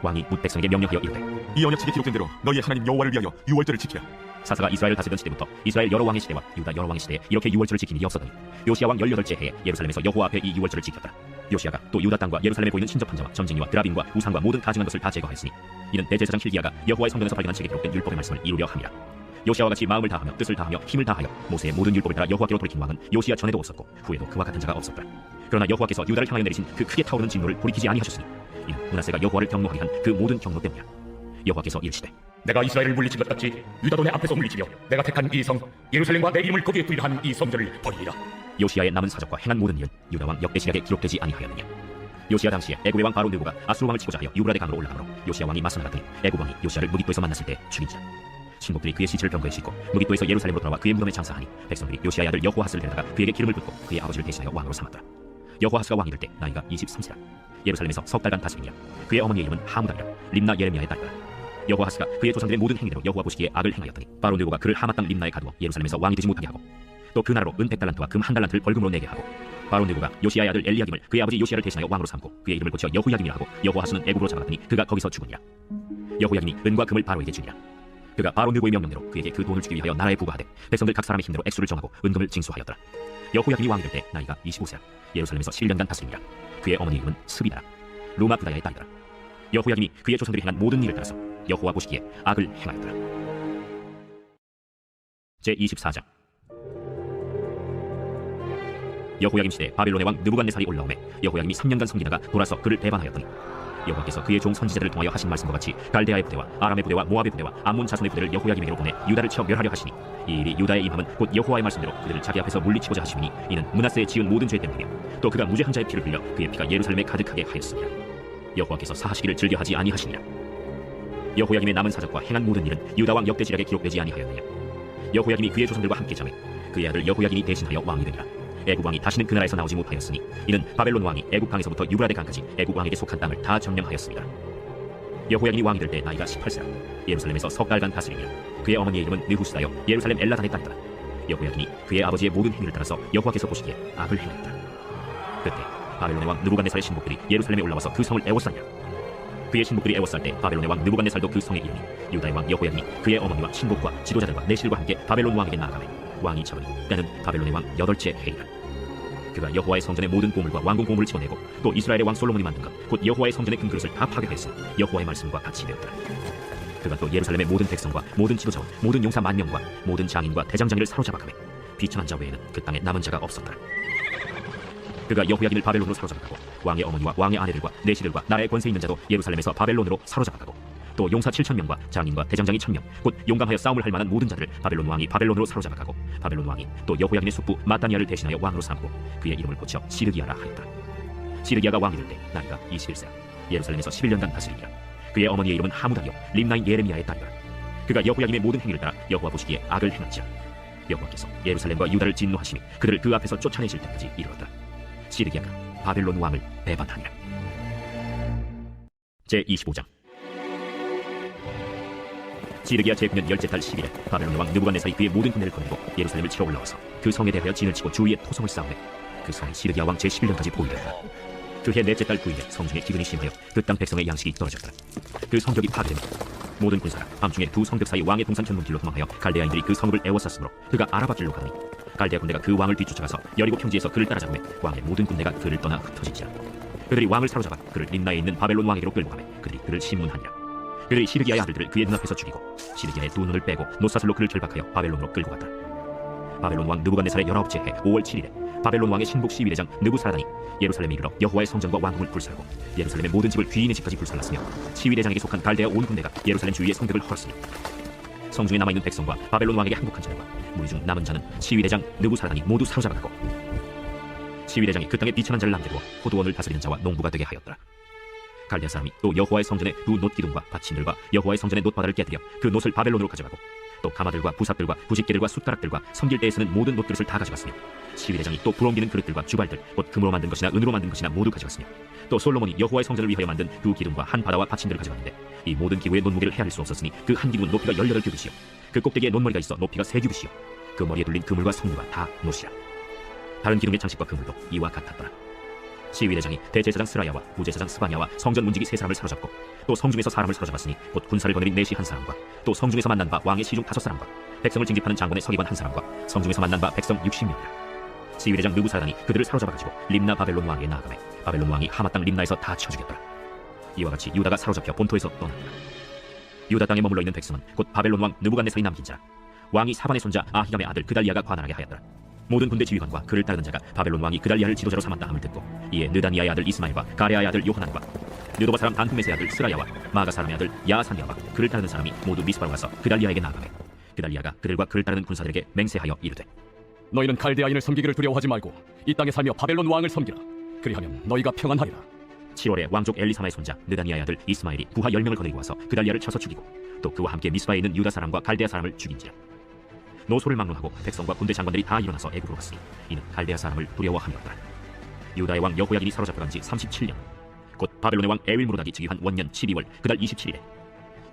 왕이 뭇 백성에게 명령하여 이르되 이 언약책에 기록된 대로 너희의 하나님 여호와를 위하여 유월절을 지키라. 사사가 이스라엘 다스리던 시대부터 이스라엘 여러 왕의 시대와 유다 여러 왕의 시대에 이렇게 유월절을 지킨 일이 없었더니 요시아 왕 18째 해에 예루살렘에서 여호와 앞에 이 유월절을 지켰더라. 요시아가 또 유다 땅과 예루살렘에 보이는 신적 판자와 점쟁이와 드라빔과 우상과 모든 가증한 것을 다 제거하였으니 이는 대제사장 힐기야가 여호와의 성전에서 발견한 책에 기록된 율법의 말씀을 이루려 함이라. 요시아와 같이 마음을 다하며 뜻을 다하며 힘을 다하여 모세의 모든 율법을 따라 여호와께로 돌이킨 왕은 요시아 전에도 없었고 후에도 그와 같은 자가 없었더라. 그러나 여호와께서 유다를 향하여 내리신 그 크게 타오르는 진노를 돌이키지 아니하셨으니 이는 므낫세가 여호와를 경노하게 한 그 모든 경노 때문이라. 여호와께서 이르시되 내가 이스라엘을 물리친 것 같이 유다도 내 앞에서 물리치며 내가 택한 이 성 예루살렘과 내 이름을 거기에 두리라 한 이 성전을 버리리라. 요시아의 남은 사적과 행한 모든 일은 유다 왕 역대시락에 기록되지 아니하였느냐. 요시아 당시에 애굽의 왕 바로 느고가 아수르 왕을 치고자 하여 유브라데 강으로 올라가므로 요시아 왕이 맞서 나갔더니 애굽 왕이 요시아를 무깃도에서 만났을 때 죽인지라. 신복들이 그의 시체를 병거에 싣고 무깃도에서 예루살렘으로 돌아와 그의 무덤에 장사하니 백성들이 요시아의 아들 여호아하스를 데려다가 그에게 기름을 붓고 그의 아버지를 대신하여 왕으로 삼았더라. 여호아하스가 왕이 될 때 나이가 23세라. 예루살렘에서 석 달간 다스리니라. 그의 어머니의 이름은 하무달이라. 림나 예레미야의 딸이라. 여호아하스가 그의 조상들의 모든 행위대로 여호와 보시기에 악을 행하였더니 바로 느고가 그를 하마 땅 림나에 가두어 예루살렘에서 왕이 되지 못하게 하고 또 그 나라로 은 100달란트와 금 1달란트를 벌금으로 내게 하고 바로 느고가 요시아의 아들 엘리야김을 그의 아버지 요시아를 대신하여 왕으로 삼고 그의 이름을 고쳐 여호야김이라 하고 여호아하스는 애굽으로 잡아갔더니 그가 거기서 죽으니라. 여호야김이 은과 금을 바로에게 주니라. 그가 바로 느고의 명령대로 그에게 그 돈을 주기 위하여 나라에 부과하되 백성들 각 사람의 힘대로 액수를 정하고 은금을 징수하였더라. 여호야김이 왕이 될 때 나이가 25세라. 예루살렘에서 7년간 다스리니라. 그의 어머니 이름은 스비나라. 루마 부다야의 딸이더라. 여호야김이 그의 조상들이 행한 모든 일을 따라서 여호와 보시기에 악을 행하였더라. 제24장. 여호야김 시대에 바벨론의 왕 느부갓네살이 올라오매 여호야김이 3년간 섬기다가 돌아서 그를 배반하였더니 여호와께서 그의 종 선지자들을 통하여 하신 말씀과 같이 갈대아의 부대와 아람의 부대와 모압의 부대와 암몬 자손의 부대를 여호야김에게로 보내 유다를 쳐 멸하려 하시니 이 일이 유다의 임함은 곧 여호와의 말씀대로 그들을 자기 앞에서 물리치고자 하시니 이는 므낫세의 지은 모든 죄 때문이며 또 그가 무죄한 자의 피를 흘려 그의 피가 예루살렘에 가득하게 하였습니다. 여호와께서 사하시기를 즐겨하지 아니하시니라. 여호야김의 남은 사적과 행한 모든 일은 유다 왕 역대지략에 기록되지 아니하였느냐. 여호야김이 그의 조상들과 함께 잠에 그의 아들 여호야김이 대신하여 왕이 되니라. 애굽 왕이 다시는 그 나라에서 나오지 못하였으니 이는 바벨론 왕이 애굽 강에서부터 유브라데 강까지 애굽 왕에게 속한 땅을 다 점령하였습니다. 여호야김이 왕이 될 때 나이가 18세라. 예루살렘에서 석 달간 다스리니라. 그의 어머니의 이름은 느후시다여 예루살렘 엘라단의 딸이더라. 여호야긴이 그의 아버지의 모든 행위를 따라서 여호와께서 보시기에 악을 행하였다. 그때 바벨론의 왕 느부갓네살의 신복들이 예루살렘에 올라와서 그 성을 애워쌌냐. 그의 신복들이 애워쌀 때 바벨론의 왕 느부갓네살도 그 성에 이르니 유다의 왕 여호야긴이 그의 어머니와 신복과 지도자들과 내실과 함께 바벨론 왕에게 나아가매 왕이 잡으니 때는 바벨론의 왕 8째 해이라. 그가 여호와의 성전의 모든 보물과 왕궁 보물을 집어내고 또 이스라엘의 왕 솔로몬이 만든 것 곧 여호와의 성전의 금그릇을 다 파괴하였으니 여호와의 말씀과 같이 되었더라. 그가 또 예루살렘의 모든 백성과 모든 지도자와 모든 용사 10,000명과 모든 장인과 대장장이를 사로잡아가매 비천한 자 외에는 그 땅에 남은 자가 없었더라. 그가 여호야긴을 바벨론으로 사로잡아가고 왕의 어머니와 왕의 아내들과 내시들과 나라의 권세 있는 자도 예루살렘에서 바벨론으로 사로잡아가고 또 용사 7,000명과 장인과 대장장이 1,000명 곧 용감하여 싸움을 할 만한 모든 자들을 바벨론 왕이 바벨론으로 사로잡아가고 바벨론 왕이 또 여호야긴의 숙부 마따니아를 대신하여 왕으로 삼고 그의 이름을 고쳐 시르기야라 하였더라. 시르기야가 왕이 될 때 나이가 21세야 예루살렘에서 11년간 다스리니라. 그의 어머니의 이름은 하무다리요 림나인 예레미야의 딸이더라. 그가 여호야김의 모든 행위를 따라 여호와 보시기에 악을 행한지라. 여호와께서 예루살렘과 유다를 진노하심이 그들을 그 앞에서 쫓아내실 때까지 이르렀더라. 시르기야가 바벨론 왕을 배반하니라. 제25장. 시르기야 제9년 10째 달 10일에 바벨론 왕 느부갓네살이 그의 모든 군대를 거느리고 예루살렘을 치러 올라와서 그 성에 대하여 진을 치고 주위에 토성을 쌓으매 그 성이 시르기야 왕 제11년까지 보위되었다. 그해 넷째 달 9일에 성중에 기근이 심하여 그 땅 백성의 양식이 떨어졌더라. 그 성벽이 파괴되며 모든 군사가 밤중에 두 성벽 사이 왕의 동산 견문길로 도망하여 갈대아인들이 그 성읍을 애워쌌으므로 그가 아라바길로 가니 갈대아 군대가 그 왕을 뒤쫓아가서 여리고 평지에서 그를 따라잡으며 왕의 모든 군대가 그를 떠나 흩어지지라. 그들이 왕을 사로잡아 그를 림나에 있는 바벨론 왕에게로 끌고 가매 그들이 그를 심문하니라. 그들이 시르기야의 아들들을 그의 눈앞에서 죽이고 시르기야의 두 눈을 빼고 노사슬로 그를 결박하여 바벨론으로 끌고 갔더라. 바벨론 왕 느부갓네살의 19째 해 5월 7일에 바벨론 왕의 신복 시위대장 느부사라단이 예루살렘에 이르러 여호와의 성전과 왕궁을 불살고 예루살렘의 모든 집을 귀인의 집까지 불살랐으며 시위대장에게 속한 갈대아 온 군대가 예루살렘 주위의 성벽을 헐었으니 성중에 남아있는 백성과 바벨론 왕에게 항복한 자들과 무리 중 남은 자는 시위대장 느부사라단이 모두 사로잡아가고 시위대장이 그 땅에 비천한 자를 남겨두어 호두원을 다스리는 자와 농부가 되게 하였더라. 갈대아 사람이 또 여호와의 성전의 두 놋기둥과 받침들과 여호와의 성전의 놋바다를 깨뜨려 그 놋을 바벨론으로 가져가고 또 가마들과 부삽들과 부집개들과 숟가락들과 섬길 때에 쓰는 모든 놋그릇을 다 가져갔으며 시위대장이 또 불옮기는 그릇들과 주발들 곧 금으로 만든 것이나 은으로 만든 것이나 모두 가져갔으며 또 솔로몬이 여호와의 성전을 위하여 만든 두 기둥과 한 바다와 받침들을 가져갔는데 이 모든 기구의 논무게를 헤아릴 수 없었으니 그 한 기둥은 높이가 18규빗이요 그 꼭대기에 논머리가 있어 높이가 3규빗이요 그 머리에 둘린 그물과 성류가 다 놋이라. 다른 기둥의 장식과 그물도 이와 같았더라. 시위대장이 대제사장 스라야와 부제사장 스바냐와 성전 문지기 3사람을 사로잡고 또 성중에서 사람을 사로잡았으니 곧 군사를 거느린 내시 1사람과 또 성중에서 만난 바 왕의 시중 5사람과 백성을 징집하는 장본의 서기관 1사람과 성중에서 만난 바 백성 60명이라. 시위대장 느부사라단이 그들을 사로잡아가지고 림나 바벨론 왕에게 나아가매 바벨론 왕이 하마 땅 림나에서 다 쳐 죽였더라. 이와 같이 유다가 사로잡혀 본토에서 떠났더라. 유다 땅에 머물러 있는 백성은 곧 바벨론 왕 느부갓네살이 남긴 자라. 왕이 사반의 손자 아히감의 아들 그달리아가 관할하게 하였더라. 모든 군대 지휘관과 그를 따르는 자가 바벨론 왕이 그달리아를 지도자로 삼았다 함을 듣고 이에 느다니아의 아들 이스마엘과 가레아의 아들 요하난과 느도바 사람 단후메스의 아들 스라야와 마가 사람의 아들 야산야와 그를 따르는 사람이 모두 미스바로 가서 그달리아에게 나아가매 그달리아가 그들과 그를 따르는 군사들에게 맹세하여 이르되 너희는 갈대아인을 섬기기를 두려워하지 말고 이 땅에 살며 바벨론 왕을 섬기라. 그리하면 너희가 평안하리라. 7월에 왕족 엘리사마의 손자 느다니아의 아들 이스마엘이 부하 10명을 거느리고 와서 그달리아를 쳐서 죽이고 또 그와 함께 미스바에 있는 유다 사람과 갈대아 사람을 죽인지라. 노소를 막론하고 백성과 군대 장관들이 다 일어나서 애굽으로 갔으니 이는 갈대아 사람을 두려워함이었더라. 유다의 왕 여호야긴이 사로잡혀간 지 37년 곧 바벨론의 왕 에윌무로닥이 즉위한 원년 12월 그달 27일에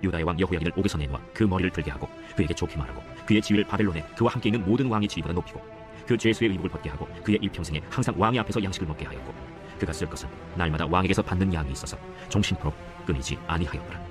유다의 왕 여호야긴을 옥에서 내놓아 그 머리를 들게 하고 그에게 좋게 말하고 그의 지위를 바벨론에 그와 함께 있는 모든 왕의 지위보다 높이고 그 죄수의 의복을 벗게 하고 그의 일평생에 항상 왕의 앞에서 양식을 먹게 하였고 그가 쓸 것은 날마다 왕에게서 받는 양이 있어서 종신토록 끊이지 아니하였더라.